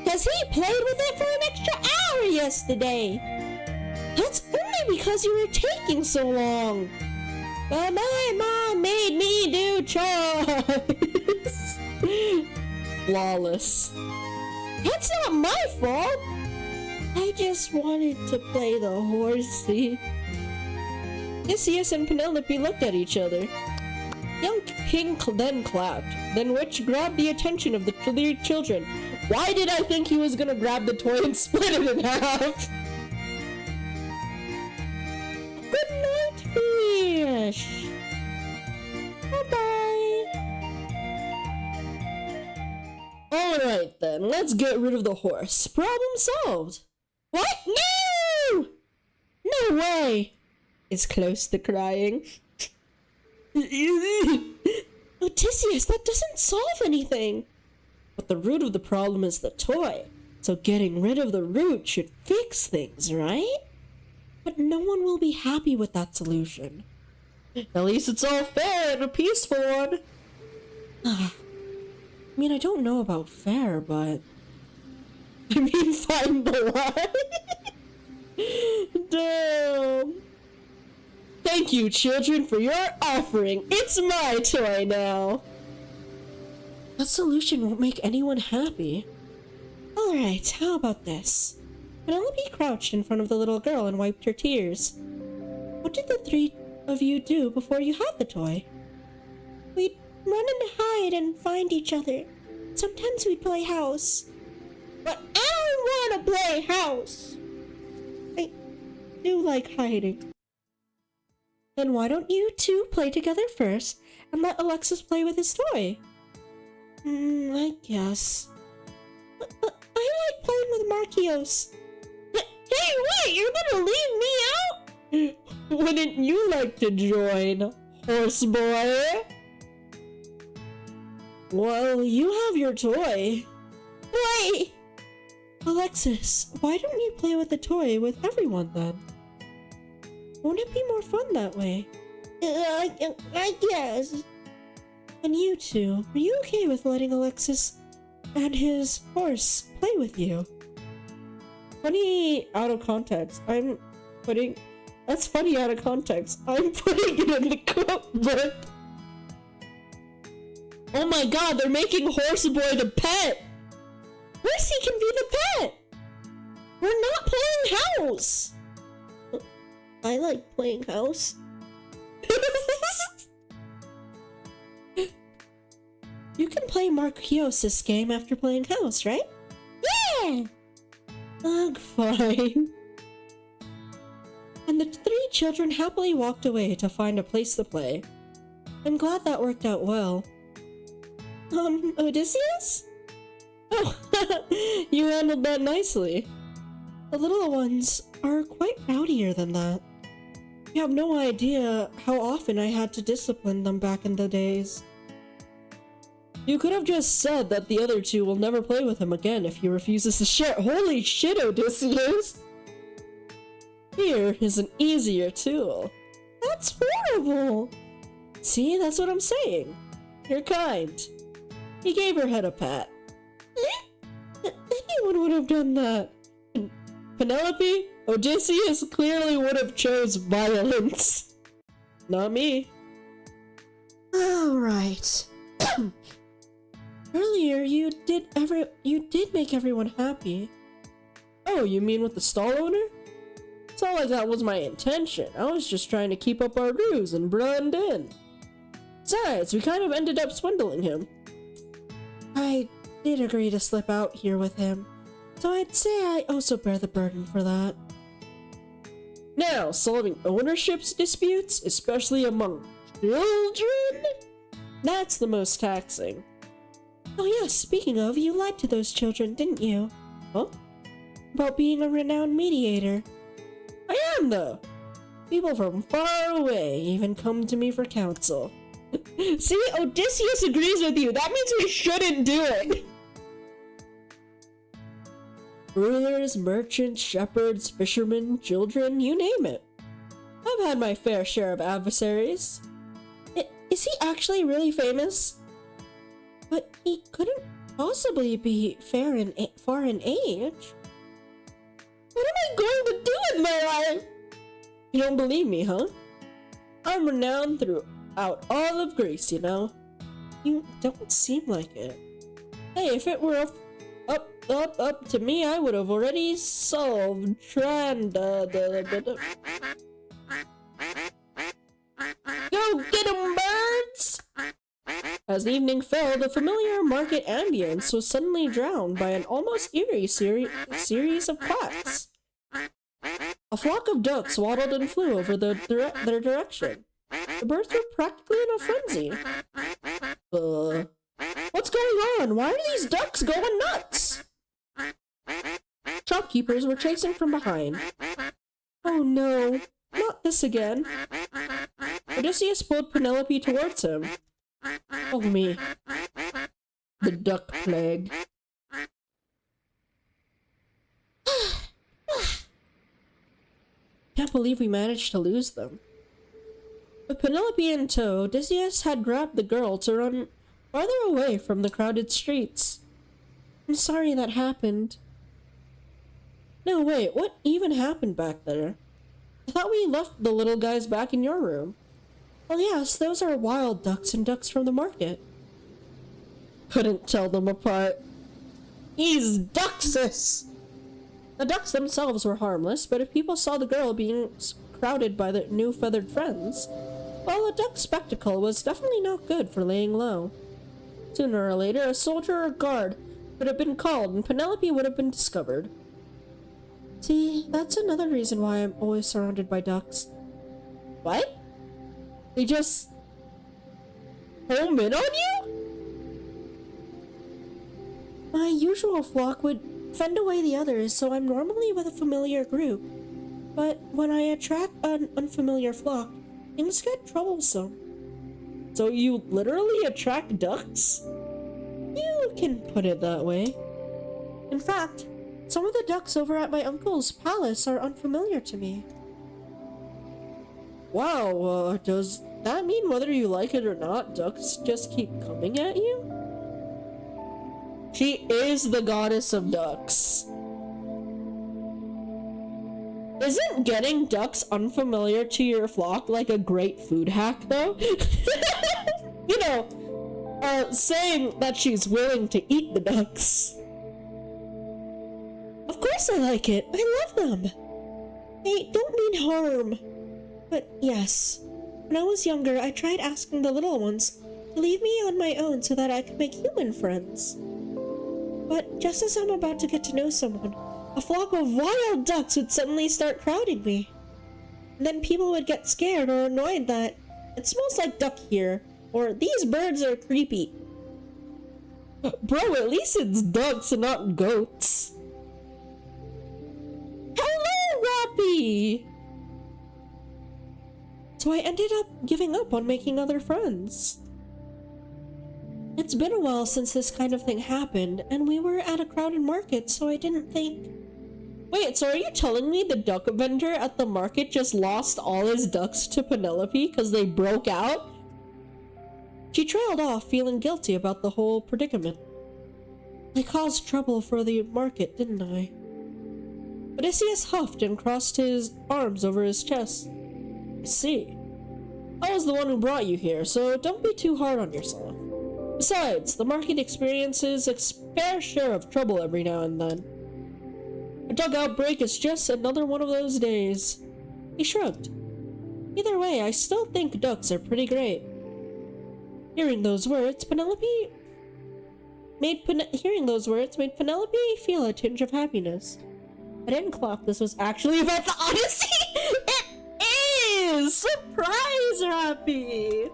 Because he played with it for an extra hour yesterday. That's only because you were taking so long. But my mom made me do chores. Flawless. That's not my fault. I just wanted to play the horsey. Odysseus and Penelope looked at each other. Young King then clapped, then which grabbed the attention of the three children. Why did I think he was gonna grab the toy and split it in half? Good night, fish. Bye-bye. Alright then, let's get rid of the horse. Problem solved. What? No! No way! Is close to crying. Odysseus, that doesn't solve anything. But the root of the problem is the toy. So getting rid of the root should fix things, right? But no one will be happy with that solution. At least it's all fair and a peaceful one. I mean, I don't know about fair, but... I mean, find the line. Damn. Thank you, children, for your offering. It's my toy now. That solution won't make anyone happy. Alright, how about this? Penelope crouched in front of the little girl and wiped her tears. What did the three of you do before you had the toy? We'd run and hide and find each other. Sometimes we'd play house. But I don't want to play house. I do like hiding. Then why don't you two play together first and let Alexis play with his toy? I guess. But I like playing with Marquios. Hey, wait! You're gonna leave me out? Wouldn't you like to join, horse boy? Well, you have your toy. Wait! Alexis, why don't you play with the toy with everyone then? Won't it be more fun that way? I guess. And you two, are you okay with letting Alexis and his horse play with you? Funny out of context. That's funny out of context. I'm putting it in the quote, but... Oh my god, they're making Horse Boy the pet! Horsey can be the pet! We're not playing house! I like playing house. You can play Marquios this game after playing house, right? Yeah! Ugh, fine. And the three children happily walked away to find a place to play. I'm glad that worked out well. Odysseus? Oh, you handled that nicely. The little ones are quite rowdier than that. You have no idea how often I had to discipline them back in the days. You could have just said that the other two will never play with him again if he refuses to share. Holy shit, Odysseus! Here is an easier tool. That's horrible! See, that's what I'm saying. You're kind. He gave her head a pat. Anyone would have done that. Penelope, Odysseus clearly would have chose violence. Not me. Alright. Earlier, you did make everyone happy. Oh, you mean with the stall owner? It's not like that was my intention. I was just trying to keep up our ruse and blend in. Besides, we kind of ended up swindling him. I did agree to slip out here with him, so I'd say I also bear the burden for that. Now, solving ownership disputes, especially among children? That's the most taxing. Oh yes, speaking of, you lied to those children, didn't you? Huh? About being a renowned mediator. I am, though. People from far away even come to me for counsel. See, Odysseus agrees with you. That means we shouldn't do it. Rulers, merchants, shepherds, fishermen, children, you name it. I've had my fair share of adversaries. Is he actually really famous? But he couldn't possibly be far in age. What am I going to do with my life? You don't believe me, huh? I'm renowned throughout all of Greece, you know? You don't seem like it. Hey, if it were up to me, I would have already solved Go get 'em, birds! As evening fell, the familiar market ambience was suddenly drowned by an almost eerie series of quacks. A flock of ducks waddled and flew over their direction. The birds were practically in a frenzy. What's going on? Why are these ducks going nuts? Shopkeepers were chasing from behind. Oh no, not this again. Odysseus pulled Penelope towards him. Oh me. The duck plague. Can't believe we managed to lose them. With Penelope in tow, Odysseus had grabbed the girl to run farther away from the crowded streets. I'm sorry that happened. No, wait, what even happened back there? I thought we left the little guys back in your room. Well, yes, those are wild ducks and ducks from the market. Couldn't tell them apart. He's ducksus! The ducks themselves were harmless, but if people saw the girl being crowded by their new feathered friends, well, a duck spectacle was definitely not good for laying low. Sooner or later, a soldier or guard would have been called and Penelope would have been discovered. See, that's another reason why I'm always surrounded by ducks. What? They just home in on you? My usual flock would fend away the others, so I'm normally with a familiar group. But when I attract an unfamiliar flock, things get troublesome. So you literally attract ducks? You can put it that way. In fact, some of the ducks over at my uncle's palace are unfamiliar to me. Wow, does that mean whether you like it or not, ducks just keep coming at you? She is the goddess of ducks. Isn't getting ducks unfamiliar to your flock like a great food hack, though? You know, saying that she's willing to eat the ducks. Of course I like it. I love them. They don't mean harm. But yes, when I was younger, I tried asking the little ones to leave me on my own so that I could make human friends. But just as I'm about to get to know someone, a flock of wild ducks would suddenly start crowding me. And then people would get scared or annoyed that it smells like duck here, or these birds are creepy. Bro, at least it's ducks and not goats. Hello, Rappy! So I ended up giving up on making other friends. It's been a while since this kind of thing happened, and we were at a crowded market, so I didn't think... Wait, so are you telling me the duck vendor at the market just lost all his ducks to Penelope because they broke out? She trailed off, feeling guilty about the whole predicament. I caused trouble for the market, didn't I? Odysseus huffed and crossed his arms over his chest. I see. I was the one who brought you here, so don't be too hard on yourself. Besides, the market experiences a fair share of trouble every now and then. A dug outbreak is just another one of those days. He shrugged. Either way, I still think ducks are pretty great. Hearing those words made Penelope feel a tinge of happiness. I didn't clock this was actually about the Odyssey! It is! Surprise, Rappy!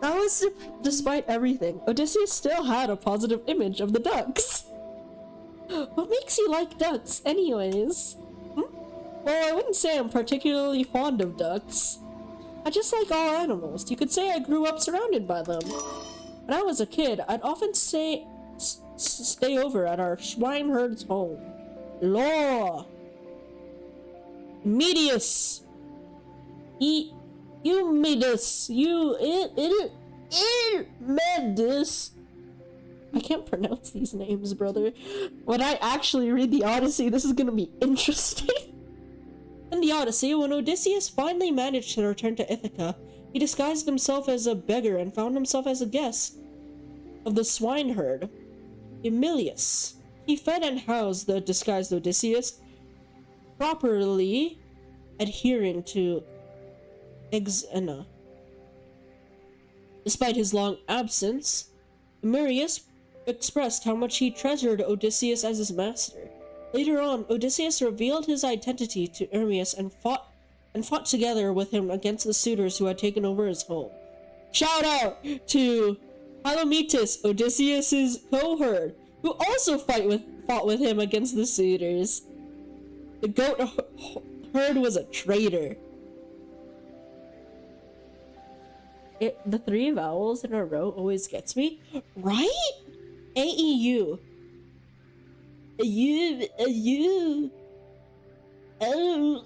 That was despite everything. Odysseus still had a positive image of the ducks. What makes you like ducks, anyways? Well, I wouldn't say I'm particularly fond of ducks. I just like all animals. You could say I grew up surrounded by them. When I was a kid, I'd often stay over at our swineherd's home. Law! Medius! You Medus! Medus! I can't pronounce these names, brother. When I actually read the Odyssey, this is gonna be interesting. In the Odyssey, when Odysseus finally managed to return to Ithaca, he disguised himself as a beggar and found himself as a guest of the swineherd, Emilius. He fed and housed the disguised Odysseus, properly adhering to Exena. Despite his long absence, Emilius expressed how much he treasured Odysseus as his master. Later on, Odysseus revealed his identity to Hermes and fought together with him against the suitors who had taken over his home. Shout out to Palametus, Odysseus's cohort, who also fought with him against the suitors. The goat herd was a traitor. The 3 vowels in a row always gets me. Right? A-E-U. A-U. Oh.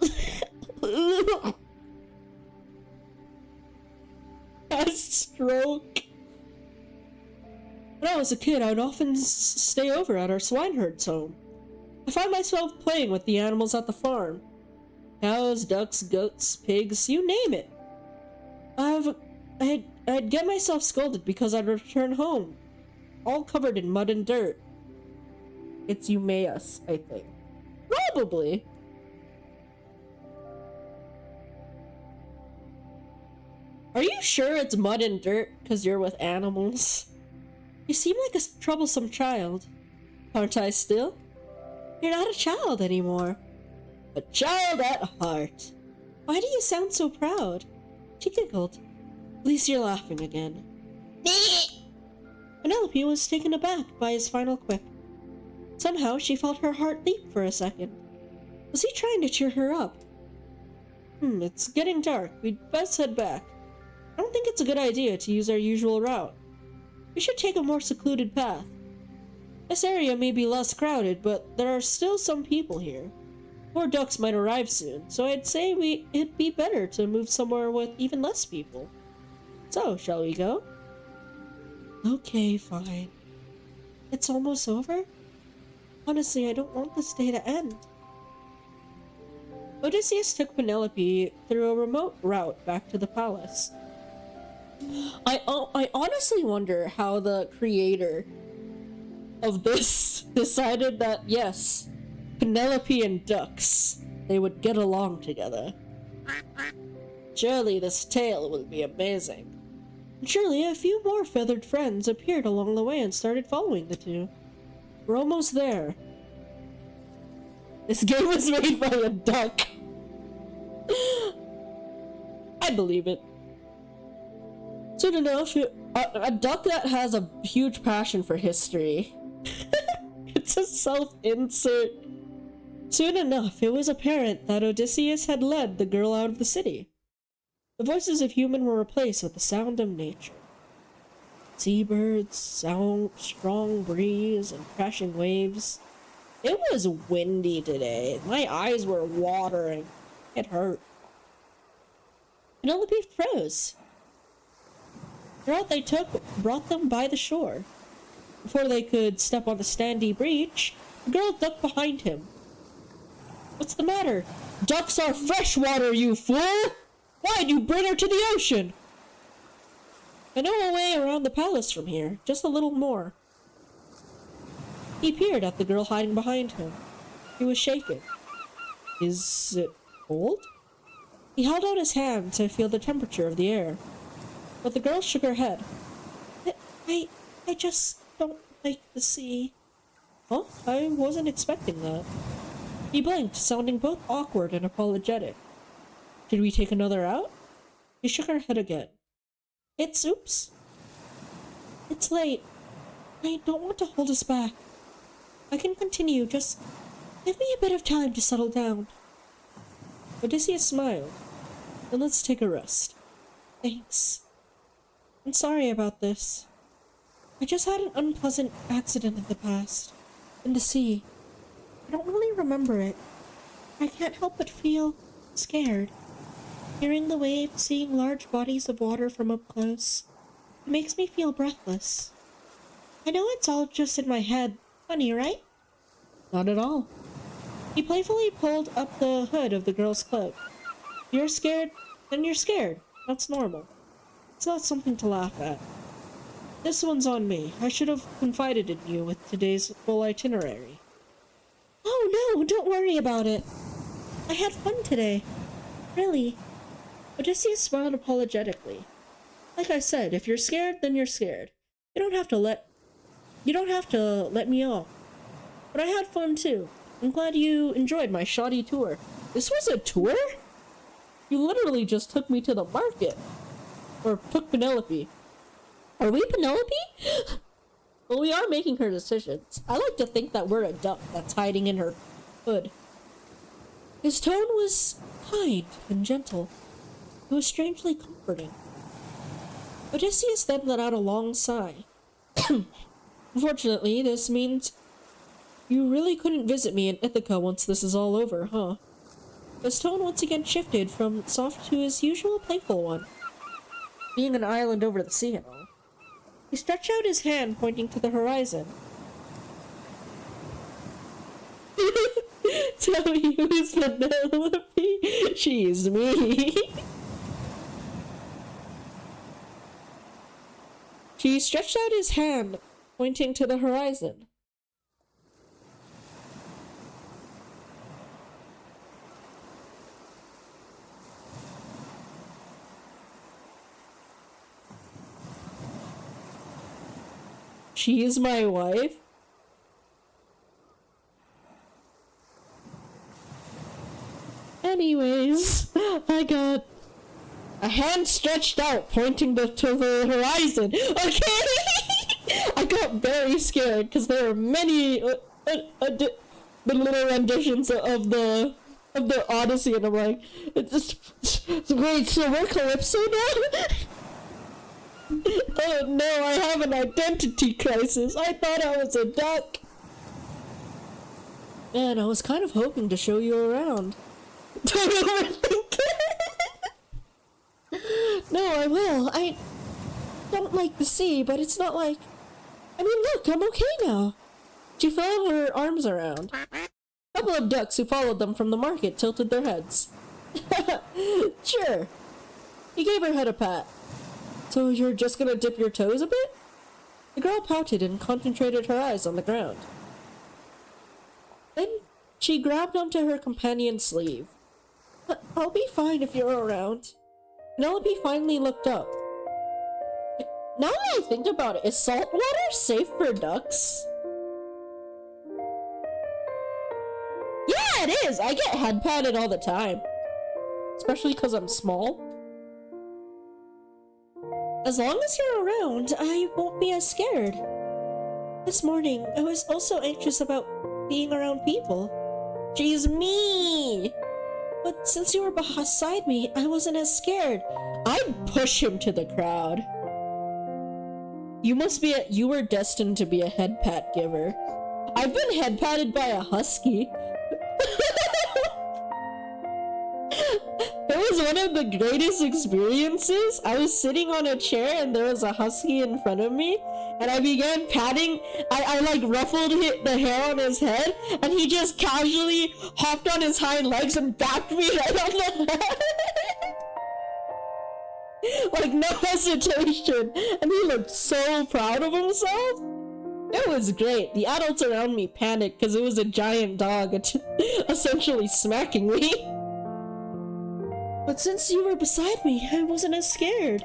A stroke. When I was a kid, I'd often stay over at our swineherd's home. I found myself playing with the animals at the farm. Cows, ducks, goats, pigs, you name it. I'd get myself scolded because I'd return home, all covered in mud and dirt. It's Eumaeus, I think. Probably. Are you sure it's mud and dirt because you're with animals? You seem like a troublesome child. Aren't I still? You're not a child anymore. A child at heart. Why do you sound so proud? She giggled. At least you're laughing again. Penelope was taken aback by his final quip. Somehow she felt her heart leap for a second. Was he trying to cheer her up? It's getting dark. We'd best head back. I don't think it's a good idea to use our usual route. We should take a more secluded path. This area may be less crowded, but there are still some people here. More ducks might arrive soon, so I'd say it'd be better to move somewhere with even less people. So, shall we go? Okay, fine. It's almost over? Honestly, I don't want this day to end. Odysseus took Penelope through a remote route back to the palace. I honestly wonder how the creator of this decided that, yes, Penelope and ducks, they would get along together. Surely this tale will be amazing. And surely a few more feathered friends appeared along the way and started following the two. We're almost there. This game was made by a duck. I believe it. Soon enough, a duck that has a huge passion for history. It's a self-insert. Soon enough, it was apparent that Odysseus had led the girl out of the city. The voices of humans were replaced with the sound of nature. Seabirds, strong breeze, and crashing waves. It was windy today. My eyes were watering. It hurt. Penelope froze. The route they took brought them by the shore. Before they could step on the sandy beach, the girl ducked behind him. What's the matter? Ducks are freshwater, you fool! Why'd you bring her to the ocean? I know a way around the palace from here, just a little more. He peered at the girl hiding behind him. He was shaken. Is it cold? He held out his hand to feel the temperature of the air, but the girl shook her head. I just don't like the sea. Oh, I wasn't expecting that. He blinked, sounding both awkward and apologetic. Should we take another route? She shook her head again. Oops. It's late. I don't want to hold us back. I can continue, just give me a bit of time to settle down. Odysseus smiled. Then let's take a rest. Thanks. I'm sorry about this. I just had an unpleasant accident in the past. In the sea. I don't really remember it. I can't help but feel scared. Hearing the waves, seeing large bodies of water from up close, it makes me feel breathless. I know it's all just in my head. Funny, right? Not at all. He playfully pulled up the hood of the girl's cloak. You're scared? Then you're scared. That's normal. It's not something to laugh at. This one's on me. I should have confided in you with today's full itinerary. Oh no, don't worry about it. I had fun today. Really. Odysseus smiled apologetically. Like I said, if you're scared, then you're scared. You don't have to let me off. But I had fun too. I'm glad you enjoyed my shoddy tour. This was a tour? You literally just took me to the market. Or took Penelope. Are we Penelope? Well, we are making her decisions. I like to think that we're a duck that's hiding in her hood. His tone was kind and gentle. It was strangely comforting. Odysseus then let out a long sigh. Unfortunately, this means you really couldn't visit me in Ithaca once this is all over, huh? His tone once again shifted from soft to his usual playful one. Being an island over the sea and all. He stretched out his hand, pointing to the horizon. Tell me who's Penelope? She's me. He stretched out his hand, pointing to the horizon. She is my wife? Anyways, I got a hand stretched out pointing to the horizon. Okay! I got very scared because there are many the little renditions of the Odyssey, and I'm like, it's wait, so we're Calypso now? Oh no, I have an identity crisis. I thought I was a duck. Man, I was kind of hoping to show you around. Don't overthink it. No, I will. I don't like the sea, but it's not like... I mean, look, I'm okay now. She flung her arms around. A couple of ducks who followed them from the market tilted their heads. Sure. He gave her head a pat. So you're just gonna dip your toes a bit? The girl pouted and concentrated her eyes on the ground. Then she grabbed onto her companion's sleeve. I'll be fine if you're around. Penelope finally looked up. Now that I think about it, is salt water safe for ducks? Yeah, it is! I get head patted all the time. Especially because I'm small. As long as you're around, I won't be as scared. This morning, I was also anxious about being around people. Jeez me! But since you were beside me, I wasn't as scared. I'd push him to the crowd. You were destined to be a head pat giver. I've been head patted by a husky. It was one of the greatest experiences. I was sitting on a chair and there was a husky in front of me, and I began patting. I like ruffled the hair on his head, and he just casually hopped on his hind legs and backed me right on the head. Like, no hesitation. And he looked so proud of himself. It was great. The adults around me panicked because it was a giant dog essentially smacking me. But since you were beside me, I wasn't as scared.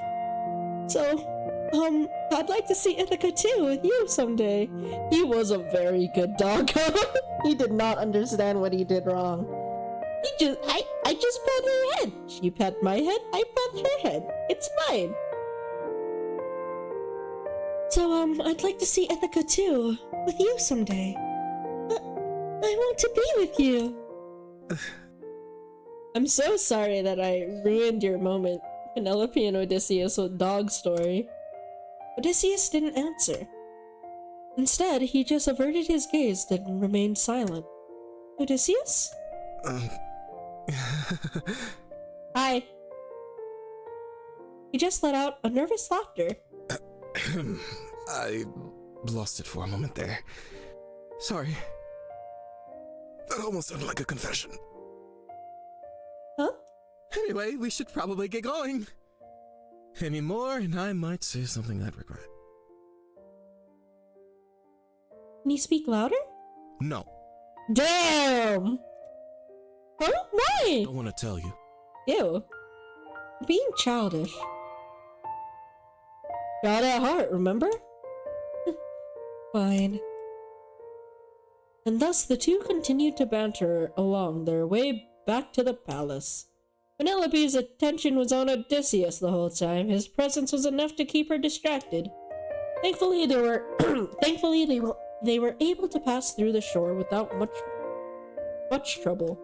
So, I'd like to see Ithaca too with you someday. He was a very good dog. He did not understand what he did wrong. I just pet her head. She pet my head, I pet her head. It's fine. So, I'd like to see Ithaca too, with you someday. But I want to be with you. I'm so sorry that I ruined your moment. Penelope and Odysseus with dog story. Odysseus didn't answer. Instead, he just averted his gaze and remained silent. Odysseus? Hi. He just let out a nervous laughter. I lost it for a moment there. Sorry. That almost sounded like a confession. Huh? Anyway, we should probably get going. Any more, and I might say something I'd regret. Can you speak louder? No. Damn! Huh? Why? Don't want to tell you. Ew. Being childish. Got at heart, remember? Fine. And thus the two continued to banter along their way back to the palace. Penelope's attention was on Odysseus the whole time. His presence was enough to keep her distracted. Thankfully, they were able to pass through the shore without much trouble.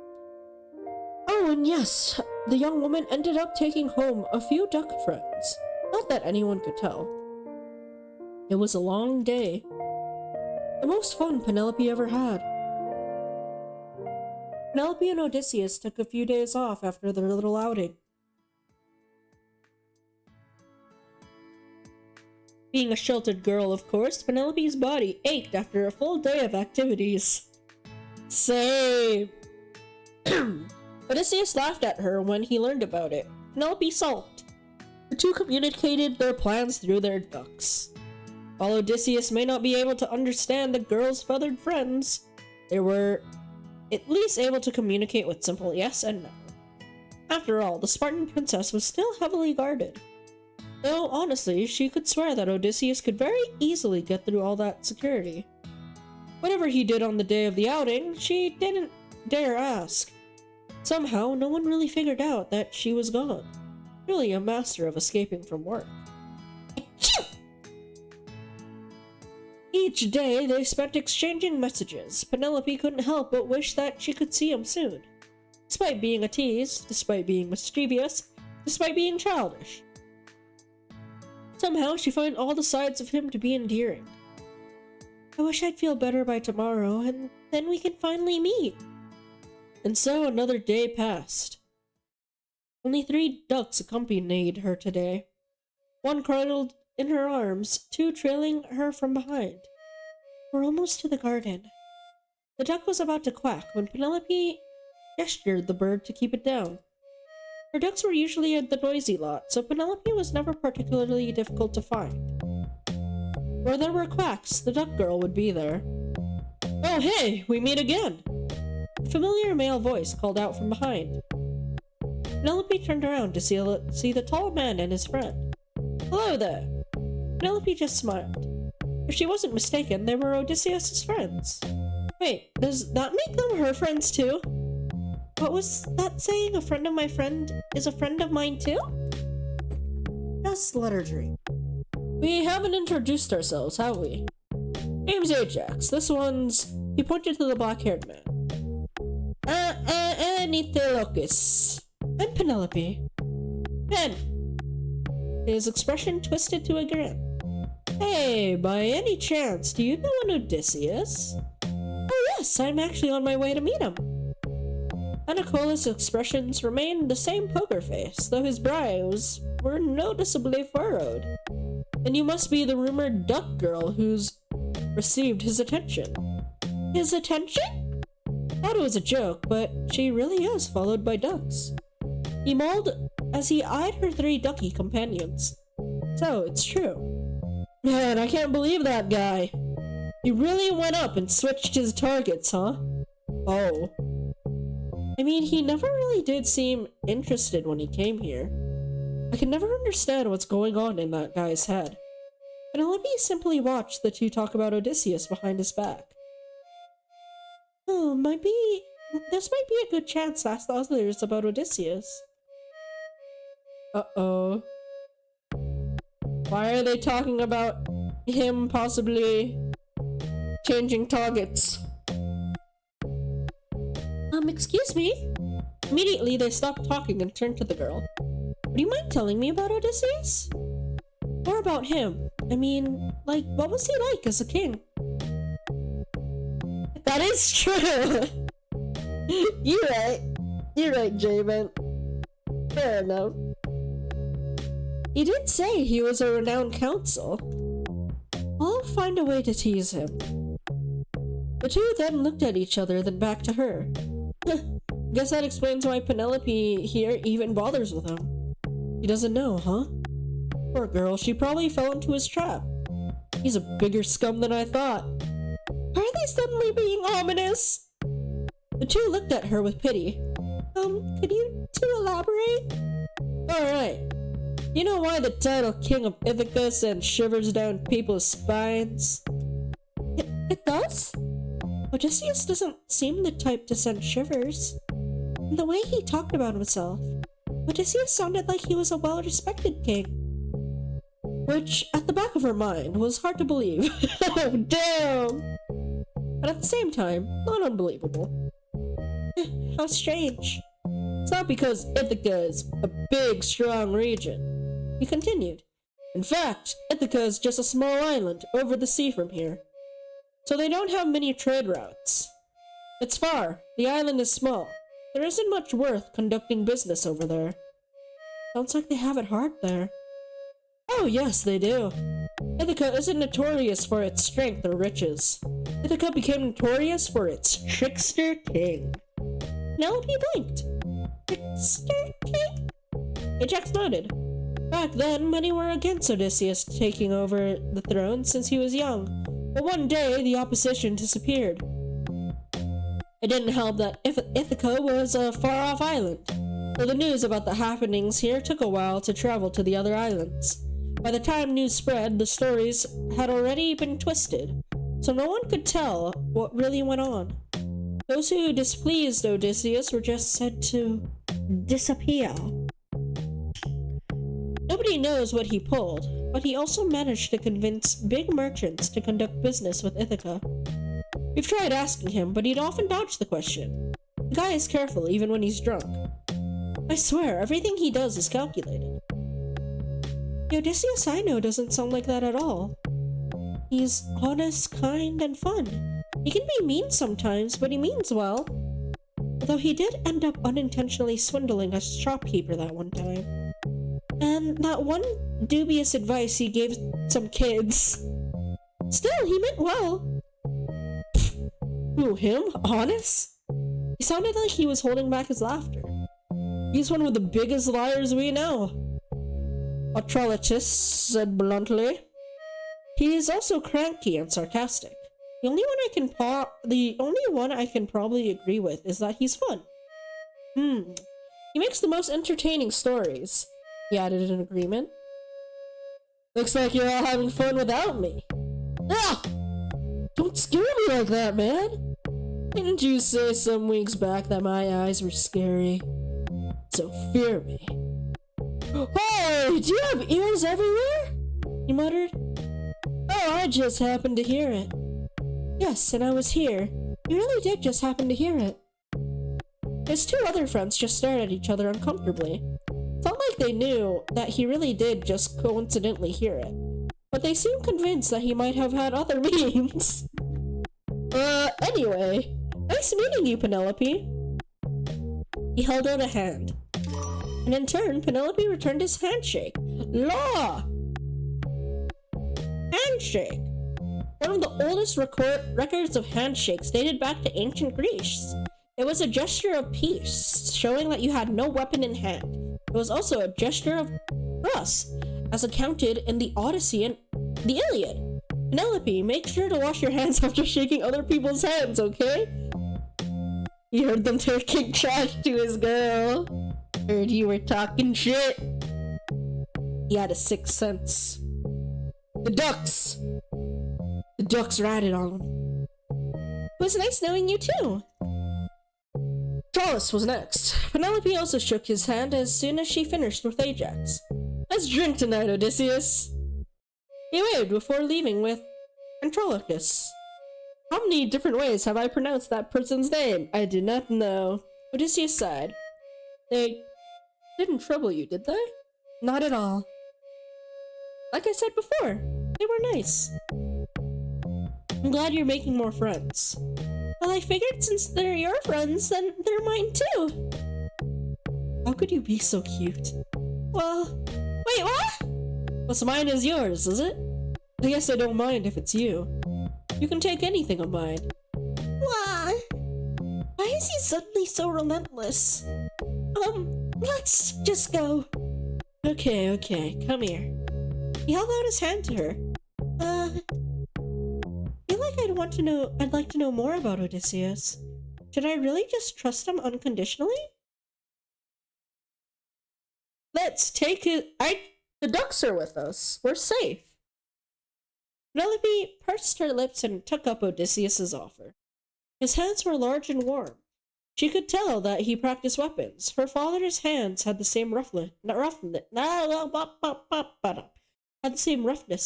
Oh, and yes, the young woman ended up taking home a few duck friends. Not that anyone could tell. It was a long day. The most fun Penelope ever had. Penelope and Odysseus took a few days off after their little outing. Being a sheltered girl, of course, Penelope's body ached after a full day of activities. Same. Odysseus laughed at her when he learned about it. Penelope sulked. The two communicated their plans through their ducks. While Odysseus may not be able to understand the girl's feathered friends, they were at least able to communicate with simple yes and no. After all, the Spartan princess was still heavily guarded. Though, honestly, she could swear that Odysseus could very easily get through all that security. Whatever he did on the day of the outing, she didn't dare ask. Somehow, no one really figured out that she was gone. Really a master of escaping from work. Each day, they spent exchanging messages. Penelope couldn't help but wish that she could see him soon. Despite being a tease, despite being mischievous, despite being childish. Somehow, she found all the sides of him to be endearing. I wish I'd feel better by tomorrow, and then we can finally meet. And so another day passed. Only 3 ducks accompanied her today. One cradled in her arms, 2 trailing her from behind. We're almost to the garden. The duck was about to quack when Penelope gestured the bird to keep it down. Her ducks were usually at the noisy lot, so Penelope was never particularly difficult to find. Where there were quacks, the duck girl would be there. Oh hey, we meet again! A familiar male voice called out from behind. Penelope turned around to see the tall man and his friend. Hello there! Penelope just smiled. If she wasn't mistaken, they were Odysseus' friends. Wait, does that make them her friends too? What was that saying? A friend of my friend is a friend of mine too? Just let her dream. We haven't introduced ourselves, have we? Name's Ajax. This one's... He pointed to the black-haired man. Anithelocus. And Penelope. Ben. His expression twisted to a grin. Hey, by any chance, do you know an Odysseus? Oh yes, I'm actually on my way to meet him. Anicolas' expressions remained the same poker face, though his brows were noticeably furrowed. Then you must be the rumored duck girl who's received his attention. His attention? Thought it was a joke, but she really is followed by ducks. He mulled as he eyed her 3 ducky companions. So, it's true. Man, I can't believe that guy. He really went up and switched his targets, huh? Oh. I mean, he never really did seem interested when he came here. I can never understand what's going on in that guy's head. Penelope simply watched the two talk about Odysseus behind his back. Oh, this might be a good chance to ask the others about Odysseus. Uh-oh. Why are they talking about him possibly changing targets? Excuse me? Immediately, they stopped talking and turned to the girl. Would you mind telling me about Odysseus? More about him. I mean, like, what was he like as a king? That is true! You're right. You're right, Javen. Fair enough. He did say he was a renowned counsel. I'll find a way to tease him. The two then looked at each other, then back to her. Guess that explains why Penelope here even bothers with him. He doesn't know, huh? Poor girl, she probably fell into his trap. He's a bigger scum than I thought. Why are they suddenly being ominous? The two looked at her with pity. Could you two elaborate? Alright. You know why the title King of Ithaca sends shivers down people's spines? It does? Odysseus doesn't seem the type to send shivers. And the way he talked about himself, Odysseus sounded like he was a well-respected king. Which, at the back of her mind, was hard to believe. Oh, damn! But at the same time, not unbelievable. How strange. It's not because Ithaca is a big, strong region. He continued. In fact, Ithaca is just a small island over the sea from here. So they don't have many trade routes. It's far. The island is small. There isn't much worth conducting business over there. Sounds like they have it hard there. Oh yes, they do. Ithaca isn't notorious for its strength or riches. Ithaca became notorious for its trickster king. Penelope blinked. Trickster king? Ajax nodded. Back then, many were against Odysseus taking over the throne since he was young, but one day the opposition disappeared. It didn't help that Ithaca was a far-off island, so the news about the happenings here took a while to travel to the other islands. By the time news spread, the stories had already been twisted, so no one could tell what really went on. Those who displeased Odysseus were just said to disappear. Nobody knows what he pulled, but he also managed to convince big merchants to conduct business with Ithaca. We've tried asking him, but he'd often dodge the question. The guy is careful even when he's drunk. I swear, everything he does is calculated. The Odysseus I know doesn't sound like that at all. He's honest, kind, and fun. He can be mean sometimes, but he means well. Although he did end up unintentionally swindling a shopkeeper that one time. And that one dubious advice he gave some kids. Still, he meant well. Who, him? Honest? He sounded like he was holding back his laughter. He's one of the biggest liars we know. Atrolitus said bluntly. He is also cranky and sarcastic. The only one I can probably agree with is that he's fun. He makes the most entertaining stories. He added in agreement. Looks like you're all having fun without me. Ah! Don't scare me like that, man! Didn't you say some weeks back that my eyes were scary? So fear me. Hey! Do you have ears everywhere? He muttered. Oh, I just happened to hear it. Yes, and I was here. You really did just happen to hear it. His two other friends just stared at each other uncomfortably. Felt like they knew that he really did just coincidentally hear it, but they seemed convinced that he might have had other means. Anyway, nice meeting you, Penelope. He held out a hand, and in turn, Penelope returned his handshake. Law! Handshake! One of the oldest records of handshakes dated back to ancient Greece. It was a gesture of peace, showing that you had no weapon in hand. It was also a gesture of trust, as accounted in the Odyssey and the Iliad. Penelope, make sure to wash your hands after shaking other people's hands, okay? He heard them talking trash to his girl. Heard you were talking shit. He had a sixth sense. The ducks! The ducks ratted on him. It was nice knowing you too. Trollus was next. Penelope also shook his hand as soon as she finished with Ajax. Let's drink tonight, Odysseus. He waved before leaving with Antrolycus. How many different ways have I pronounced that person's name? I do not know. Odysseus sighed. They didn't trouble you, did they? Not at all. Like I said before, they were nice. I'm glad you're making more friends. Well, I figured since they're your friends, then they're mine too. How could you be so cute? Well, wait, what? What's mine is yours, is it? I guess I don't mind if it's you. You can take anything of mine. Why? Why is he suddenly so relentless? Let's just go. Okay, come here. He held out his hand to her. I feel like I'd like to know more about Odysseus. Should I really just trust him unconditionally? Let's take it. The ducks are with us. We're safe. Penelope pursed her lips and took up Odysseus's offer. His hands were large and warm. She could tell that he practiced weapons. Her father's hands had the same roughness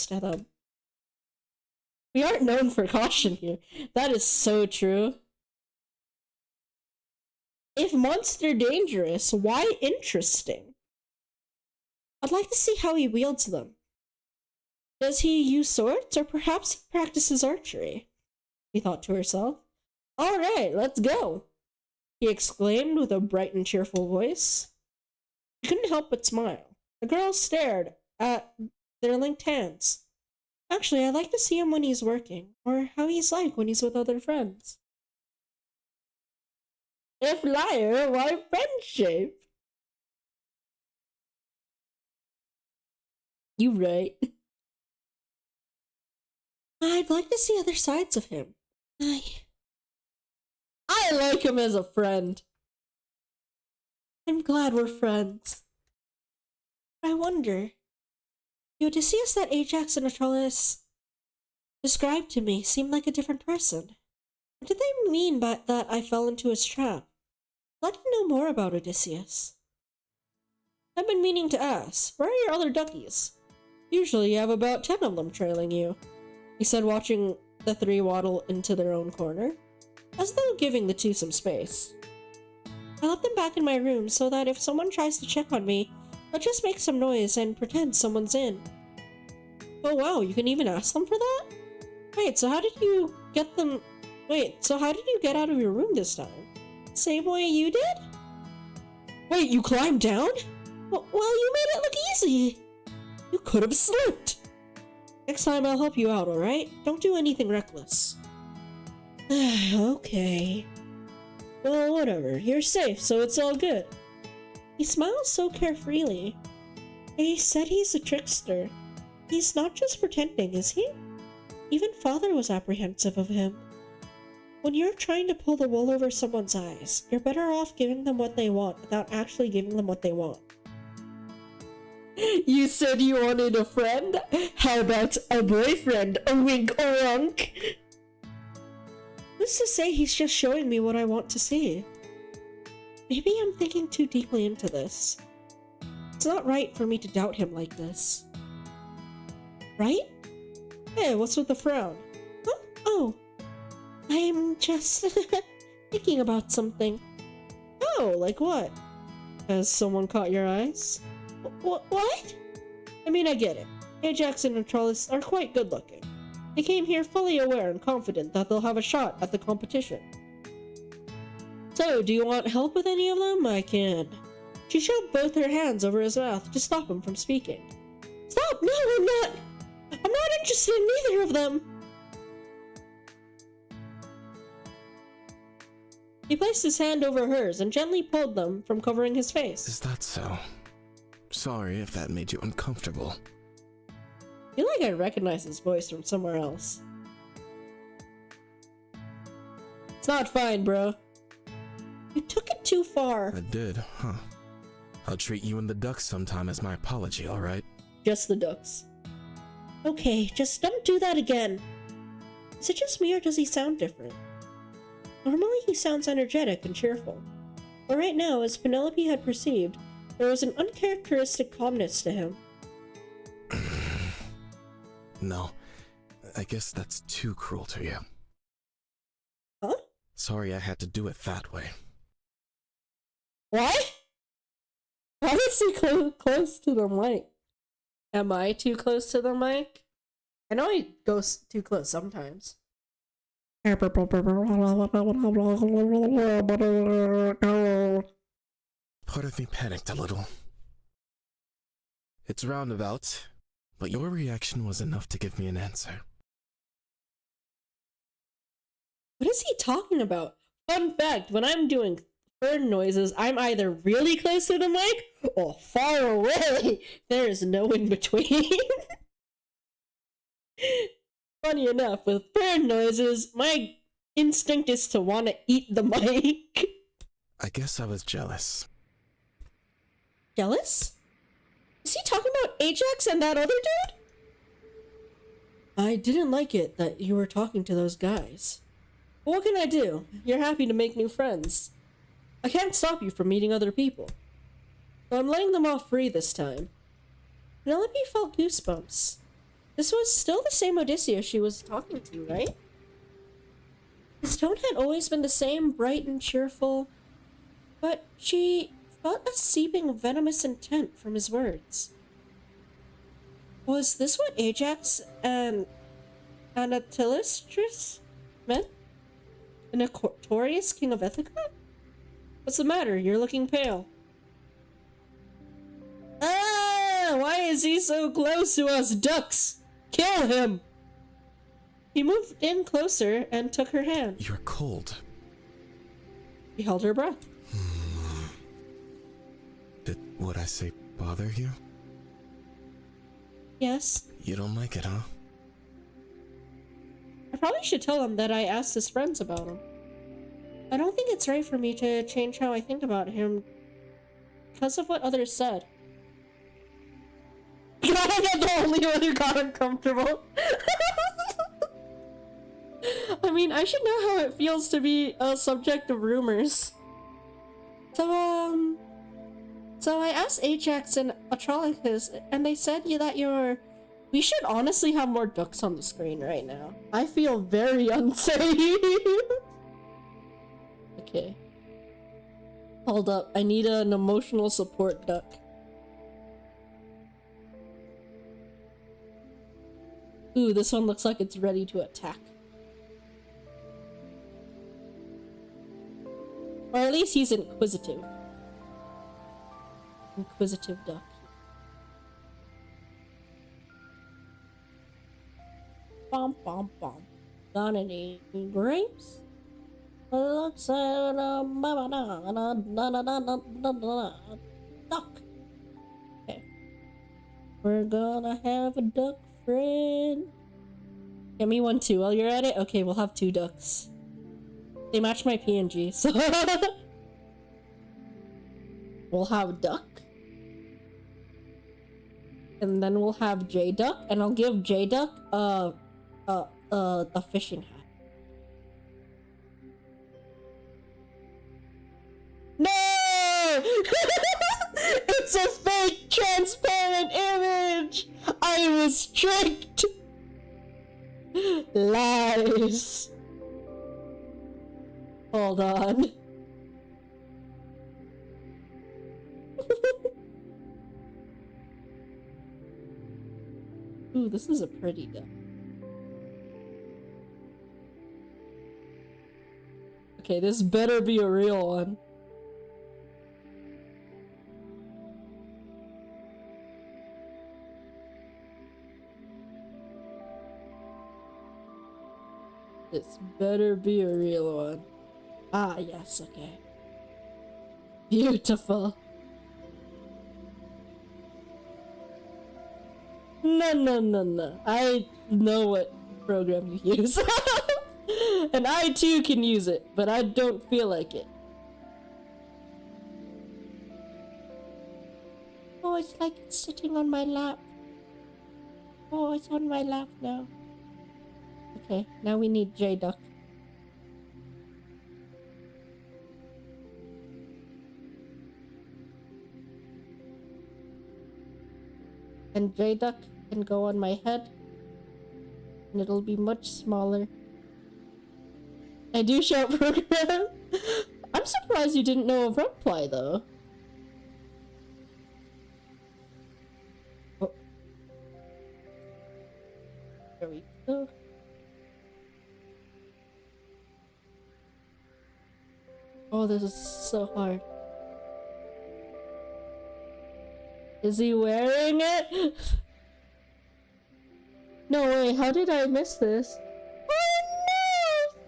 to them. We aren't known for caution here. That is so true. If monster dangerous, why interesting? I'd like to see how he wields them. Does he use swords, or perhaps he practices archery? She thought to herself. All right, let's go, he exclaimed with a bright and cheerful voice. She couldn't help but smile. The girls stared at their linked hands. Actually, I'd like to see him when he's working, or how he's like when he's with other friends. If liar, why friendship? You right. I'd like to see other sides of him. I like him as a friend. I'm glad we're friends. I wonder, the Odysseus that Ajax and Atreus described to me seemed like a different person. What did they mean by that I fell into his trap? I'd like to know more about Odysseus. I've been meaning to ask, where are your other duckies? Usually you have about 10 of them trailing you, he said, watching the three waddle into their own corner, as though giving the two some space. I left them back in my room so that if someone tries to check on me, I'll just make some noise and pretend someone's in. Oh wow, you can even ask them for that? Wait, so how did you get out of your room this time? Same way you did? Wait, you climbed down? Well, you made it look easy. You could have slipped. Next time I'll help you out, alright? Don't do anything reckless. Okay. Well, whatever. You're safe, so it's all good. He smiles so carefreely. He said he's a trickster. He's not just pretending, is he? Even Father was apprehensive of him. When you're trying to pull the wool over someone's eyes, you're better off giving them what they want without actually giving them what they want. You said you wanted a friend? How about a boyfriend? A wink or wunk? Who's to say he's just showing me what I want to see? Maybe I'm thinking too deeply into this. It's not right for me to doubt him like this. Right? Hey, what's with the frown? Huh? Oh, I'm just thinking about something. Oh, like what? Has someone caught your eyes? What? I mean, I get it. Ajax and Atreus are quite good looking. They came here fully aware and confident that they'll have a shot at the competition. So, do you want help with any of them? I can. She shoved both her hands over his mouth to stop him from speaking. Stop! No, I'm not! I'm not interested in either of them! He placed his hand over hers and gently pulled them from covering his face. Is that so? Sorry if that made you uncomfortable. I feel like I recognize his voice from somewhere else. It's not fine, bro. You took it too far. I did, huh? I'll treat you and the ducks sometime as my apology, alright? Just the ducks. Okay, just don't do that again. Is it just me or does he sound different? Normally he sounds energetic and cheerful. But right now, as Penelope had perceived, there was an uncharacteristic calmness to him. No, I guess that's too cruel to you. Huh? Sorry I had to do it that way. What? Why is he close to the mic? Am I too close to the mic? I know he goes too close sometimes. Part of me panicked a little. It's roundabout, but your reaction was enough to give me an answer. What is he talking about? Fun fact, when I'm doing bird noises, I'm either really close to the mic or far away. There is no in between. Funny enough, with bird noises, my instinct is to want to eat the mic. I guess I was jealous. Jealous? Is he talking about Ajax and that other dude? I didn't like it that you were talking to those guys. What can I do? You're happy to make new friends. I can't stop you from meeting other people. So I'm letting them off free this time. Penelope felt goosebumps. This was still the same Odysseus she was talking to, right? His tone had always been the same, bright and cheerful, but she felt a seeping venomous intent from his words. Was this what Ajax and Anatylistris meant? A notorious king of Ithaca? What's the matter? You're looking pale. Ah! Why is he so close to us ducks? Kill him! He moved in closer and took her hand. You're cold. He held her breath. Did what I say bother you? Yes. You don't like it, huh? I probably should tell him that I asked his friends about him. I don't think it's right for me to change how I think about him because of what others said. I'm not the only one who got uncomfortable. I mean, I should know how it feels to be a subject of rumors. So I asked Ajax and Atrolicus, and they said that you're... We should honestly have more ducks on the screen right now. I feel very unsafe. Okay. Hold up, I need an emotional support duck. Ooh, this one looks like it's ready to attack. Or at least he's inquisitive. Inquisitive duck. Bom bom bom. Got any grapes? Looks like duck. Okay. We're gonna have a duck friend. Get me one too while you're at it. Okay, we'll have 2 ducks. They match my PNG, so we'll have duck. And then we'll have J-Duck, and I'll give J-Duck a fishing hat. No! It's a fake transparent image! I was tricked! Lies. Hold on. Ooh, this is a pretty duck. Okay, this better be a real one. This better be a real one. Ah, yes, okay. Beautiful. No. I know what program you use. And I too can use it, but I don't feel like it. Oh, it's like it's sitting on my lap. Oh, it's on my lap now. Okay, now we need J-Duck. And J-Duck can go on my head. And it'll be much smaller. I do shout program. I'm surprised you didn't know of Reply though. Oh. Oh, this is so hard. Is he wearing it? No way, how did I miss this? Oh no!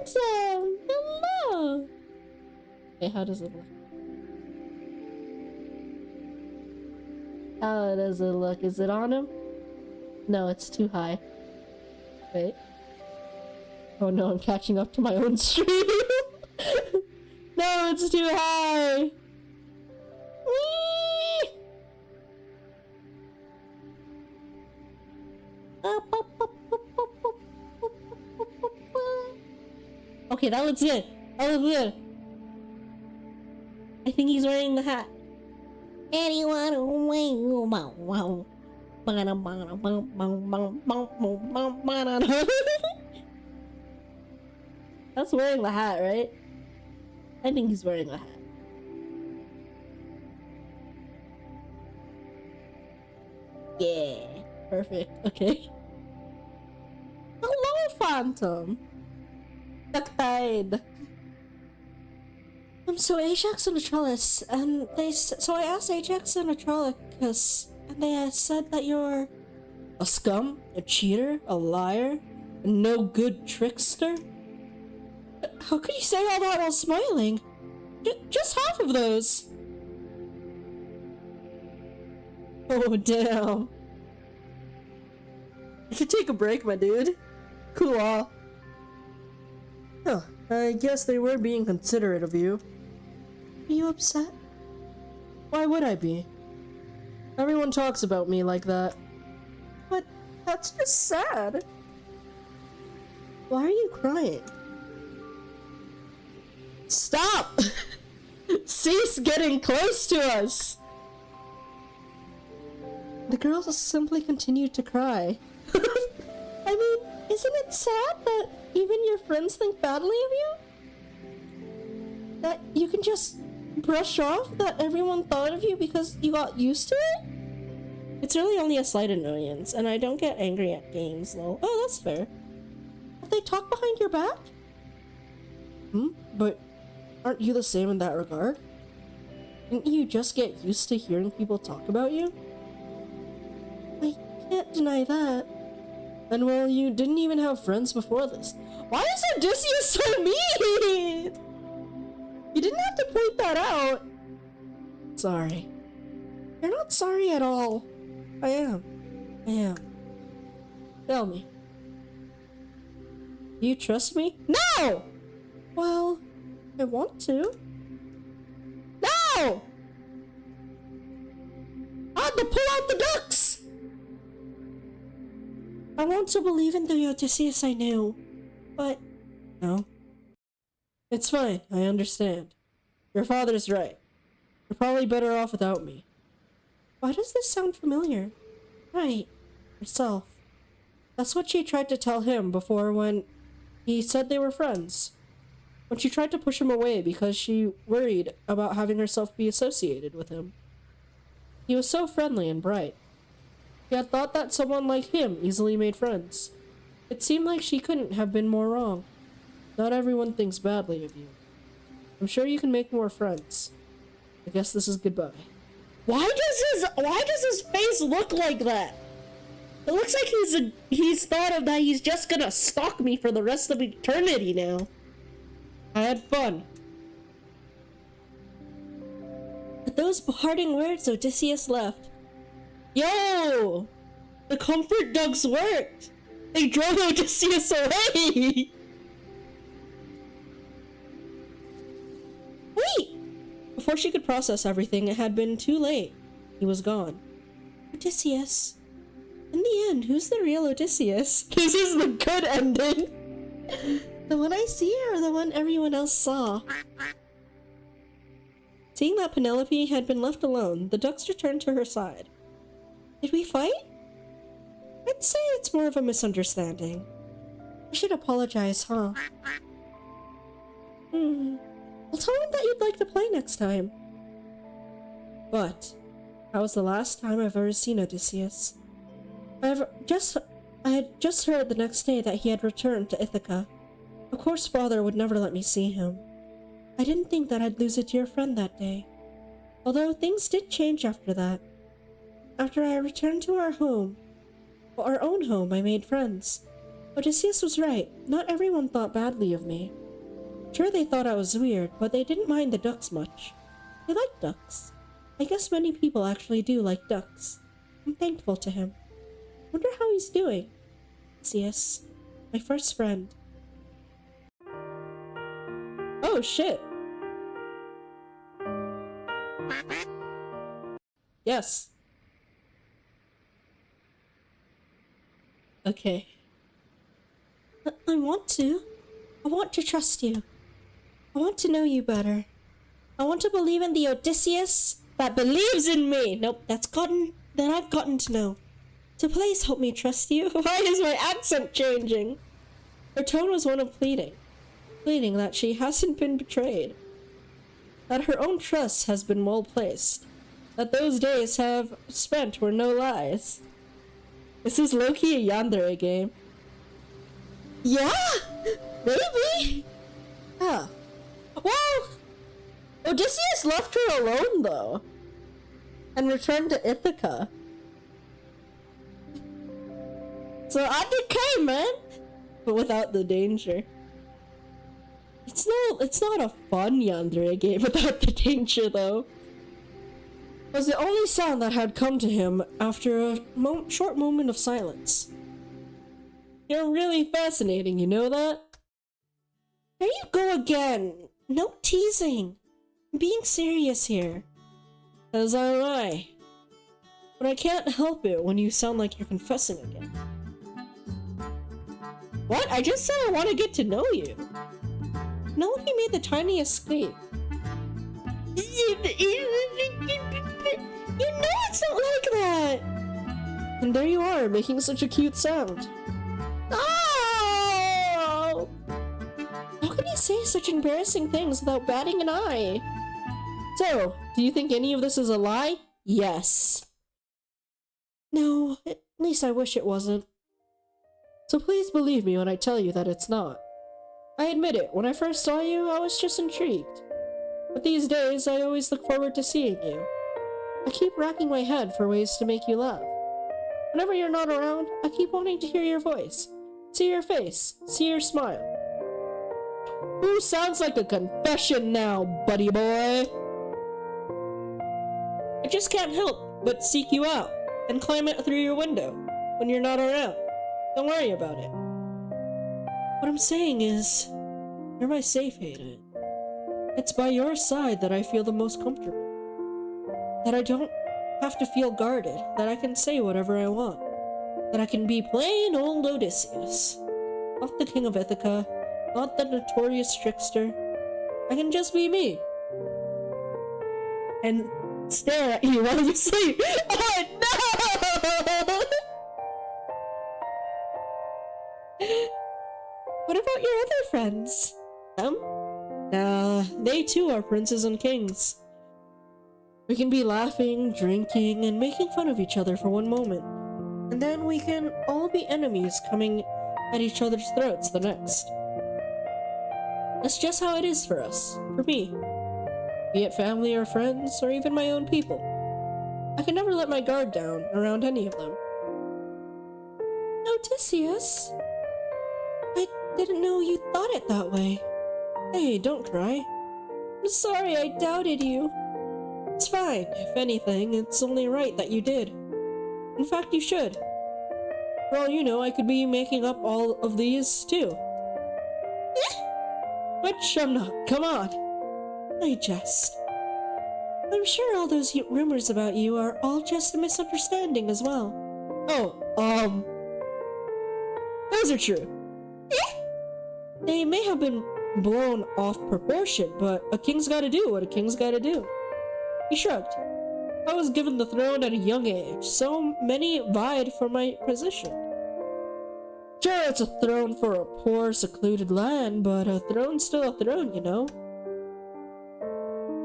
Phantom! Hello! Okay, how does it look? How does it look? Is it on him? No, it's too high. Wait. Oh no, I'm catching up to my own stream! No, it's too high! Whee! Okay, that looks good. That looks good. I think he's wearing the hat. Anyone wow. That's wearing the hat, right? I think he's wearing the hat. Yeah, perfect. Okay. Hello, Phantom. So Ajax and Atrellus, and so I asked Ajax and Atrellus, and they said that you're a scum, a cheater, a liar, a no good trickster. How could you say all that while smiling? Just half of those. Oh damn. You should take a break, my dude. Cool off. Huh, I guess they were being considerate of you. Are you upset? Why would I be? Everyone talks about me like that. But that's just sad. Why are you crying? Stop! Cease getting close to us! The girls simply continued to cry. I mean, isn't it sad that even your friends think badly of you? That you can just brush off that everyone thought of you because you got used to it? It's really only a slight annoyance, and I don't get angry at games, though. Oh, that's fair. Have they talked behind your back? But aren't you the same in that regard? Didn't you just get used to hearing people talk about you? I can't deny that. And well, you didn't even have friends before this. Why is Odysseus so mean? You didn't have to point that out. Sorry. You're not sorry at all. I am. Tell me. Do you trust me? No! Well, I want to. No! I had to pull out the ducks! I want to believe in the Odysseus I knew, but no. It's fine, I understand. Your father's right. You're probably better off without me. Why does this sound familiar? Right, herself. That's what she tried to tell him before when he said they were friends. When she tried to push him away because she worried about having herself be associated with him. He was so friendly and bright. She had thought that someone like him easily made friends. It seemed like she couldn't have been more wrong. Not everyone thinks badly of you. I'm sure you can make more friends. I guess this is goodbye. Why does his face look like that? It looks like he's thought of that he's just gonna stalk me for the rest of eternity now. I had fun. With those parting words, Odysseus left. Yo! The comfort dugs worked! They drove Odysseus away! Wait! Before she could process everything, it had been too late. He was gone. Odysseus. In the end, who's the real Odysseus? This is the good ending! The one I see or the one everyone else saw? Seeing that Penelope had been left alone, the ducks returned to her side. Did we fight? I'd say it's more of a misunderstanding. I should apologize, huh? I'll tell him that you'd like to play next time. But that was the last time I've ever seen Odysseus. I I had just heard the next day that he had returned to Ithaca. Of course, father would never let me see him. I didn't think that I'd lose a dear friend that day. Although things did change after that. After I returned to our own home, I made friends. Odysseus was right. Not everyone thought badly of me. Sure, they thought I was weird, but they didn't mind the ducks much. They liked ducks. I guess many people actually do like ducks. I'm thankful to him. Wonder how he's doing. Odysseus, my first friend. Oh shit. Yes. Okay. I want to. I want to trust you. I want to know you better. I want to believe in the Odysseus that believes in me. Nope, that I've gotten to know. So please help me trust you. Why is my accent changing? Her tone was one of pleading. Pleading that she hasn't been betrayed. That her own trust has been well placed. That those days have spent were no lies. This is low-key a yandere game. Yeah! Maybe! Huh. Well, Odysseus left her alone, though. And returned to Ithaca. So I decay, man! But without the danger. It's not a fun yandere game without the danger, though. Was the only sound that had come to him after a short moment of silence. You're really fascinating, you know that? There you go again! No teasing! I'm being serious here. As am I. But I can't help it when you sound like you're confessing again. What? I just said I want to get to know you. Know if you made the tiniest squeak. You know it's not like that! And there you are, making such a cute sound. Oh! How can you say such embarrassing things without batting an eye? So, do you think any of this is a lie? Yes. No, at least I wish it wasn't. So please believe me when I tell you that it's not. I admit it, when I first saw you, I was just intrigued. But these days, I always look forward to seeing you. I keep racking my head for ways to make you laugh. Whenever you're not around, I keep wanting to hear your voice, see your face, see your smile. Ooh, sounds like a confession now, buddy boy. I just can't help but seek you out and climb it through your window when you're not around. Don't worry about it. What I'm saying is, you're my safe haven. It's by your side that I feel the most comfortable. That I don't have to feel guarded, that I can say whatever I want. That I can be plain old Odysseus. Not the king of Ithaca, not the notorious trickster. I can just be me. And stare at you while you sleep. Oh no! What about your other friends? Them? Nah, they too are princes and kings. We can be laughing, drinking, and making fun of each other for one moment. And then we can all be enemies coming at each other's throats the next. That's just how it is for us, for me. Be it family or friends, or even my own people. I can never let my guard down around any of them. Odysseus? I didn't know you thought it that way. Hey, don't cry. I'm sorry I doubted you. It's fine. If anything, it's only right that you did. In fact, you should. For all you know, I could be making up all of these, too. Which I'm not. Come on. I jest. I'm sure all those rumors about you are all just a misunderstanding as well. Oh, those are true. They may have been blown off proportion, but a king's gotta do what a king's gotta do. He shrugged. I was given the throne at a young age. So many vied for my position. Sure, it's a throne for a poor, secluded land, but a throne's still a throne, you know?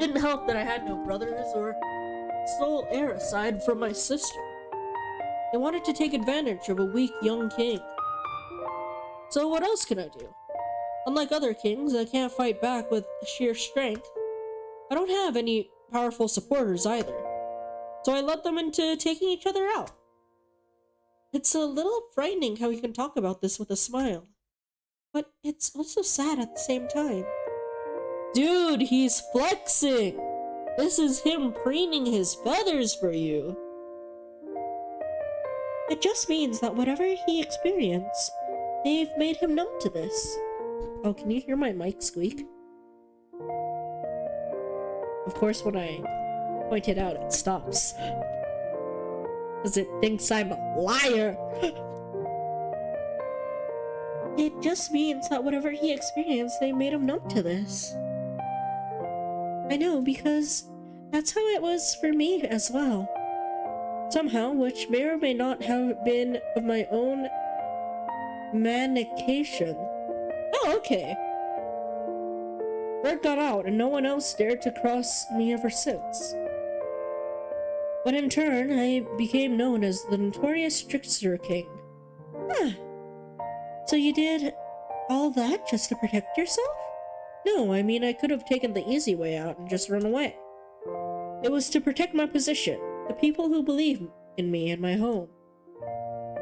Didn't help that I had no brothers or sole heir aside from my sister. They wanted to take advantage of a weak young king. So what else can I do? Unlike other kings, I can't fight back with sheer strength. I don't have any powerful supporters either. So I led them into taking each other out. It's a little frightening how he can talk about this with a smile. But it's also sad at the same time. Dude, he's flexing! This is him preening his feathers for you. It just means that whatever he experienced, they've made him numb to this. Oh, can you hear my mic squeak? Of course, when I point it out, it stops. Because it thinks I'm a liar. It just means that whatever he experienced, they made him numb to this. I know, because that's how it was for me as well. Somehow, which may or may not have been of my own manication. Oh, okay. Word got out, and no one else dared to cross me ever since. But in turn, I became known as the notorious Trickster King. Huh. So you did all that just to protect yourself? No, I mean, I could have taken the easy way out and just run away. It was to protect my position, the people who believe in me and my home.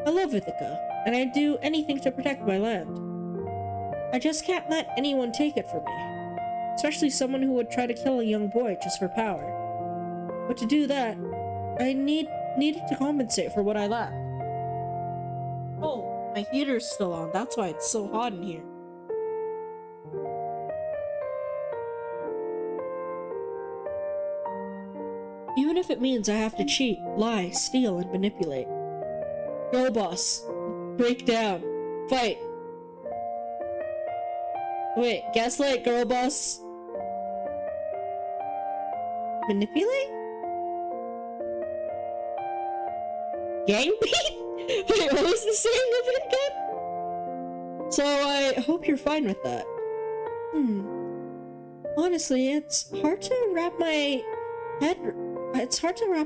I love Ithaca, and I'd do anything to protect my land. I just can't let anyone take it from me, especially someone who would try to kill a young boy just for power. But to do that, I needed to compensate for what I lacked. Oh, my heater's still on. That's why it's so hot in here. Even if it means I have to cheat, lie, steal, and manipulate. Girl boss. Break down. Fight. Wait, gaslight, girl boss? Manipulate? Gang beat? Wait, what was the saying of it again? So I hope you're fine with that. Honestly, it's hard to wrap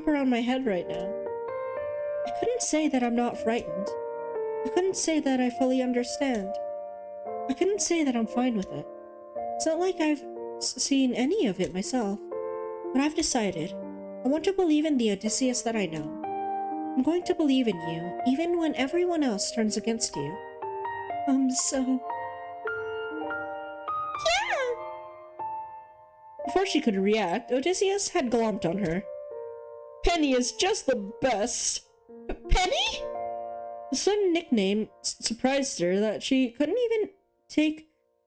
around my head right now. I couldn't say that I'm not frightened. I couldn't say that I fully understand. I couldn't say that I'm fine with it. It's not like I've seen any of it myself. But I've decided, I want to believe in the Odysseus that I know. I'm going to believe in you, even when everyone else turns against you. Yeah! Before she could react, Odysseus had glomped on her. Penny is just the best. Penny? The sudden nickname surprised her that she couldn't even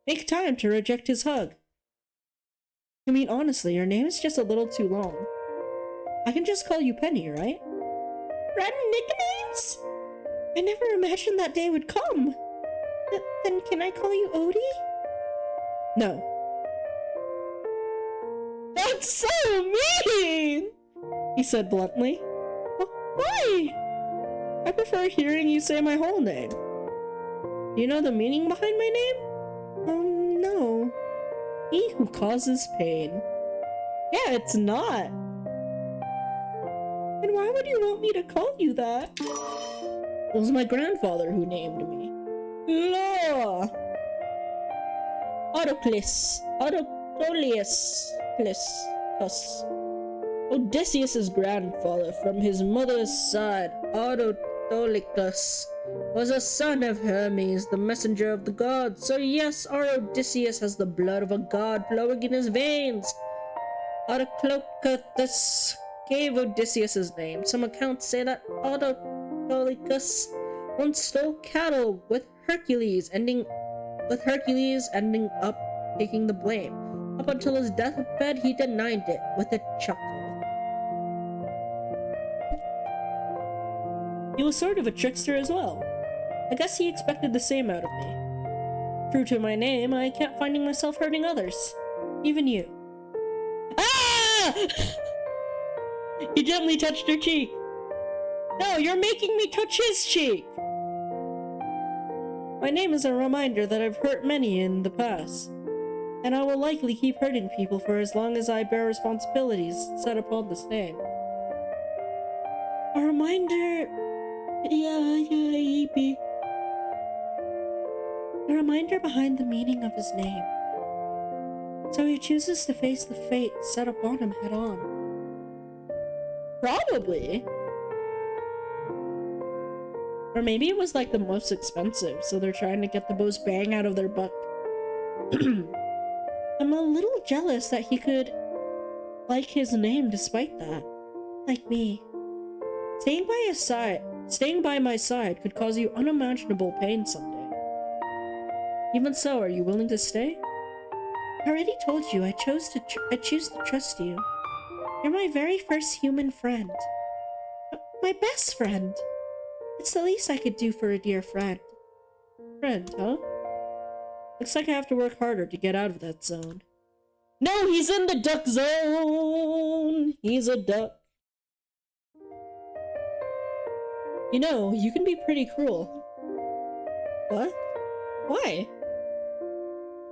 make time to reject his hug. I mean, honestly, your name is just a little too long. I can just call you Penny, right? Random nicknames? I never imagined that day would come. Then can I call you Odie? No. That's so mean! He said bluntly. Why? I prefer hearing you say my whole name. Do you know the meaning behind my name? No. He who causes pain. Yeah, it's not. And why would you want me to call you that? It was my grandfather who named me. Law! Autoclus. Odysseus' grandfather from his mother's side, Autolycus, was a son of Hermes, the messenger of the gods. So yes, our Odysseus has the blood of a god flowing in his veins. Autolycus gave Odysseus his name. Some accounts say that Autolycus once stole cattle with Hercules ending up taking the blame. Up until his deathbed, he denied it with a chuckle. He was sort of a trickster as well. I guess he expected the same out of me. True to my name, I kept finding myself hurting others. Even you. Ah! He gently touched her cheek. No, you're making me touch his cheek! My name is a reminder that I've hurt many in the past. And I will likely keep hurting people for as long as I bear responsibilities set upon this name. A reminder Yeah, maybe. A reminder behind the meaning of his name. So he chooses to face the fate set upon him head on. Probably. Or maybe it was like the most expensive, so they're trying to get the most bang out of their buck. I'm a little jealous that he could like his name despite that. Like me. Staying by my side could cause you unimaginable pain someday. Even so, are you willing to stay? I already told you I choose to trust you. You're my very first human friend. My best friend. It's the least I could do for a dear friend. Friend, huh? Looks like I have to work harder to get out of that zone. No, he's in the duck zone! He's a duck. You know, you can be pretty cruel. What? Why?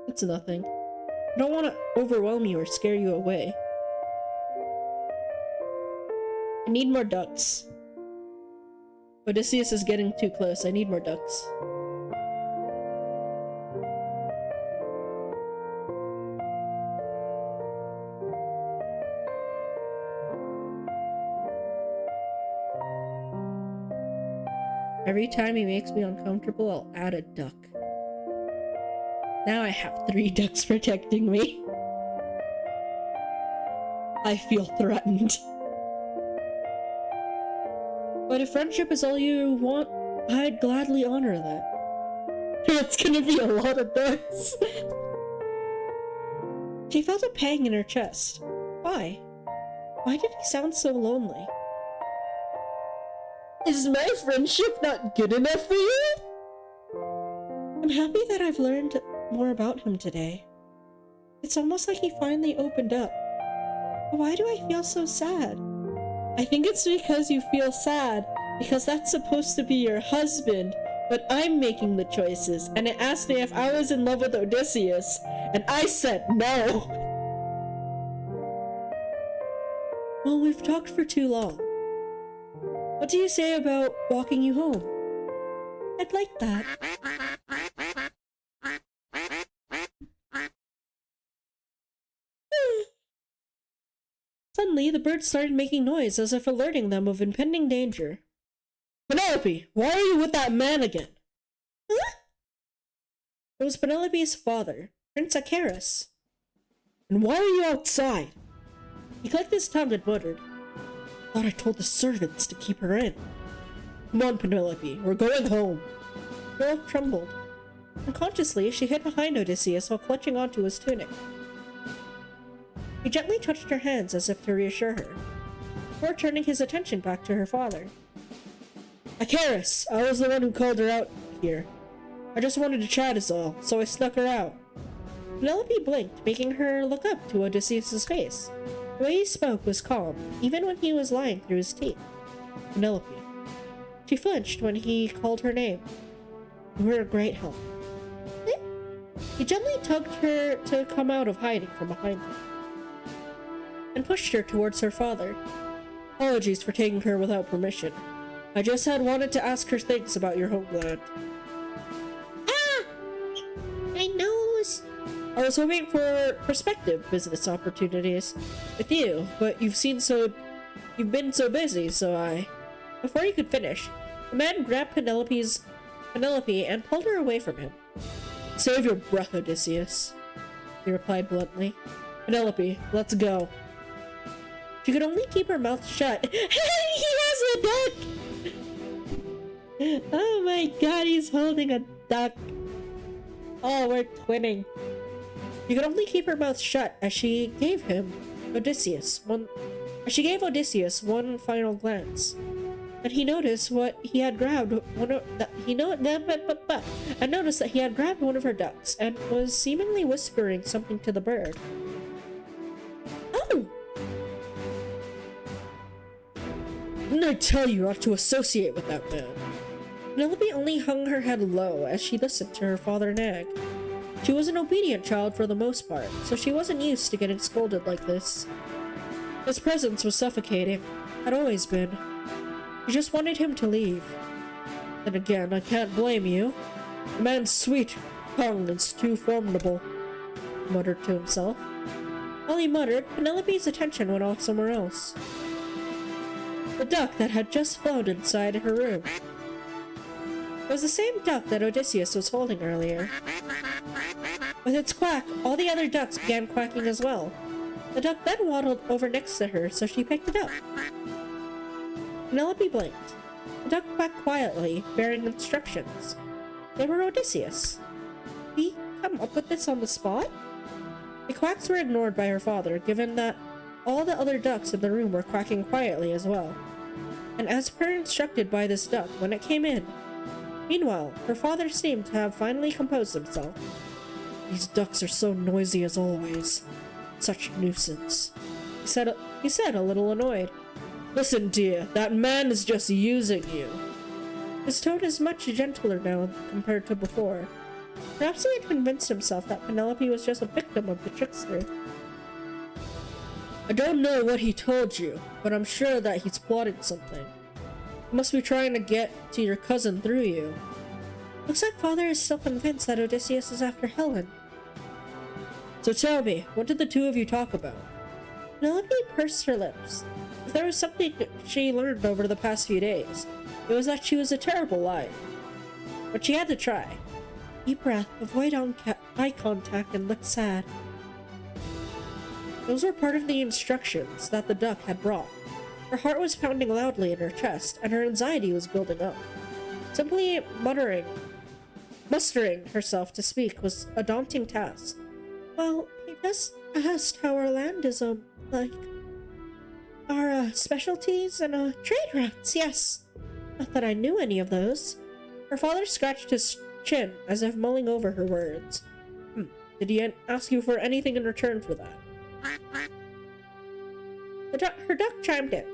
It's nothing. I don't want to overwhelm you or scare you away. I need more ducks. Odysseus is getting too close. I need more ducks. Every time he makes me uncomfortable, I'll add a duck. Now I have 3 ducks protecting me. I feel threatened. But if friendship is all you want, I'd gladly honor that. It's gonna be a lot of ducks. She felt a pang in her chest. Why? Why did he sound so lonely? Is my friendship not good enough for you? I'm happy that I've learned more about him today. It's almost like he finally opened up. But why do I feel so sad? I think it's because you feel sad, because that's supposed to be your husband, but I'm making the choices, and it asked me if I was in love with Odysseus, and I said no. Well, we've talked for too long. What do you say about walking you home? I'd like that. Suddenly, the birds started making noise as if alerting them of impending danger. Penelope, why are you with that man again? Huh? It was Penelope's father, Prince Acharis. And why are you outside? He clicked his tongue and muttered. Thought I told the servants to keep her in. Come on, Penelope, we're going home. The girl trembled. Unconsciously, she hid behind Odysseus while clutching onto his tunic. He gently touched her hands as if to reassure her, before turning his attention back to her father. Acharis, I was the one who called her out here. I just wanted to chat is all, so I snuck her out. Penelope blinked, making her look up to Odysseus' face. The way he spoke was calm, even when he was lying through his teeth. Penelope. She flinched when he called her name. You were a great help. He gently tugged her to come out of hiding from behind him, and pushed her towards her father. Apologies for taking her without permission. I just had wanted to ask her things about your homeland. Ah! My nose! I was hoping for prospective business opportunities with you, but you've been so busy, so I... Before he could finish, the man grabbed Penelope and pulled her away from him. Save your breath, Odysseus, he replied bluntly. Penelope, let's go. She could only keep her mouth shut. He has a duck! Oh my god, he's holding a duck. Oh, we're twinning. She could only keep her mouth shut as she gave Odysseus one final glance. And he noticed he had grabbed one of her ducks and was seemingly whispering something to the bird. Oh! Didn't I tell you not to associate with that man? Penelope only hung her head low as she listened to her father nag. She was an obedient child for the most part, so she wasn't used to getting scolded like this. His presence was suffocating. Had always been. She just wanted him to leave. Then again, I can't blame you. A man's sweet tongue is too formidable, he muttered to himself. While he muttered, Penelope's attention went off somewhere else. The duck that had just flown inside her room. It was the same duck that Odysseus was holding earlier. With its quack, all the other ducks began quacking as well. The duck then waddled over next to her, so she picked it up. Penelope blinked. The duck quacked quietly, bearing instructions. They were Odysseus. Did he come up with this on the spot? The quacks were ignored by her father, given that all the other ducks in the room were quacking quietly as well. And as per instructed by this duck when it came in. Meanwhile, her father seemed to have finally composed himself. These ducks are so noisy as always. Such nuisance. He said a little annoyed. Listen, dear, that man is just using you. His tone is much gentler now compared to before. Perhaps he had convinced himself that Penelope was just a victim of the trickster. I don't know what he told you, but I'm sure that he's plotting something. He must be trying to get to your cousin through you. Looks like father is still convinced that Odysseus is after Helen. So tell me, what did the two of you talk about? Penelope pursed her lips. If there was something she learned over the past few days, it was that she was a terrible liar. But she had to try. Deep breath, avoid eye contact, and look sad. Those were part of the instructions that the duck had brought. Her heart was pounding loudly in her chest, and her anxiety was building up. Simply mustering herself to speak was a daunting task. Well, he just asked how our land is, like, our, specialties and, trade routes, yes. Not that I knew any of those. Her father scratched his chin, as if mulling over her words. Did he ask you for anything in return for that? Her duck chimed in.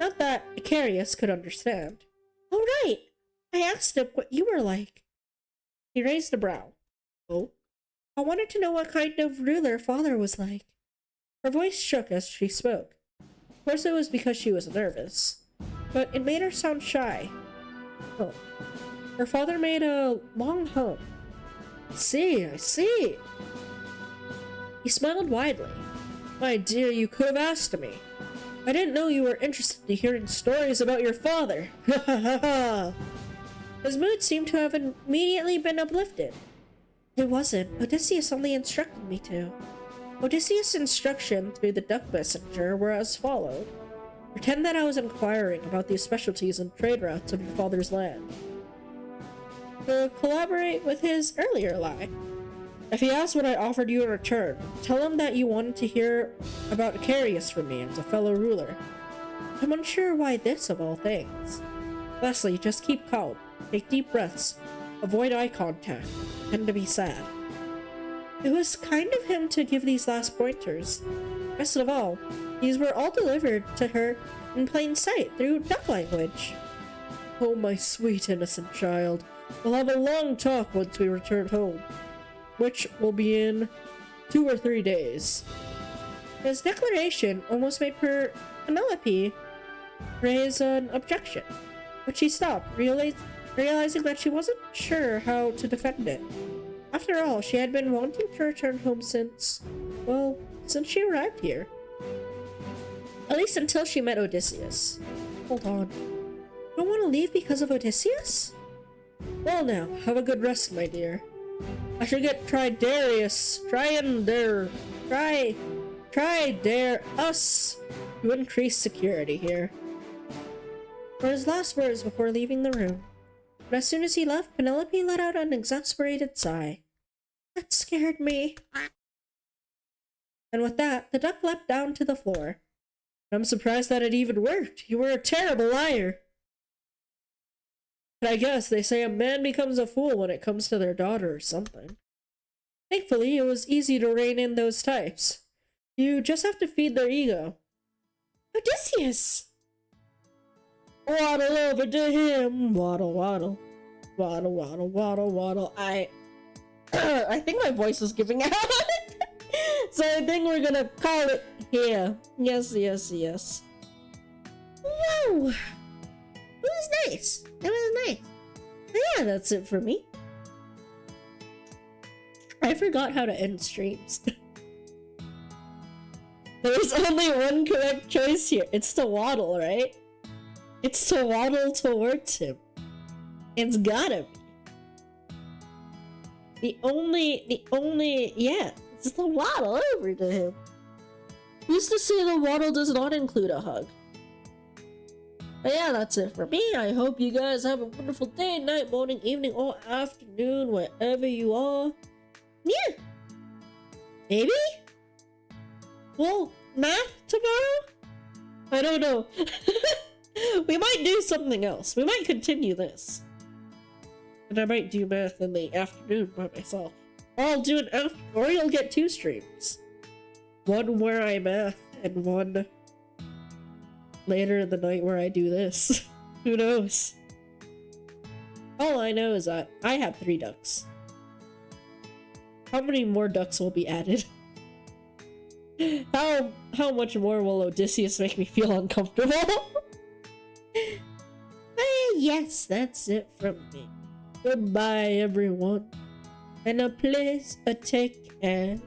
Not that Icarius could understand. Oh, right! I asked him what you were like. He raised a brow. Oh? I wanted to know what kind of ruler father was like. Her voice shook as she spoke. Of course it was because she was nervous. But it made her sound shy. Oh. Her father made a long hum. I see. He smiled widely. My dear, you could have asked me. I didn't know you were interested in hearing stories about your father. Ha ha ha ha. His mood seemed to have immediately been uplifted. It wasn't. Odysseus only instructed me to. Odysseus' instructions through the duck messenger were as followed. Pretend that I was inquiring about the specialties and trade routes of your father's land. To collaborate with his earlier lie. If he asks what I offered you in return, tell him that you wanted to hear about Icarius from me as a fellow ruler. I'm unsure why this, of all things. Lastly, just keep calm. Take deep breaths. Avoid eye contact. Tend to be sad. It was kind of him to give these last pointers. Best of all, these were all delivered to her in plain sight through duck language. Oh, my sweet innocent child. We'll have a long talk once we return home, which will be in 2 or 3 days. His declaration almost made Penelope raise an objection, but she stopped, realizing that she wasn't sure how to defend it. After all, she had been wanting to return home since she arrived here. At least until she met Odysseus. Hold on. You don't want to leave because of Odysseus? Well now, have a good rest, my dear. I should get Tridarius to increase security here. Were his last words before leaving the room. But as soon as he left, Penelope let out an exasperated sigh. That scared me. And with that, the duck leapt down to the floor. I'm surprised that it even worked. You were a terrible liar. But I guess they say a man becomes a fool when it comes to their daughter or something. Thankfully, it was easy to rein in those types. You just have to feed their ego. Odysseus! Waddle over to him. Waddle, waddle. Waddle, waddle, waddle, waddle. I think my voice is giving out. So I think we're gonna call it here. Yes. Whoa! It was nice. It was nice. Yeah, that's it for me. I forgot how to end streams. There's only one correct choice here. It's to waddle, right? It's to waddle towards him. It's gotta be. Yeah, it's to waddle over to him. Used to say the waddle does not include a hug. But yeah, that's it for me. I hope you guys have a wonderful day, night, morning, evening, or afternoon, wherever you are. Yeah. Maybe? Well, math tomorrow? I don't know. We might do something else. We might continue this. And I might do math in the afternoon by myself. Or I'll do an after, or you'll get 2 streams. One where I math, and one later in the night where I do this. Who knows? All I know is that I have 3 ducks. How many more ducks will be added? How much more will Odysseus make me feel uncomfortable? Yes, that's it from me. Goodbye, everyone. And please take care.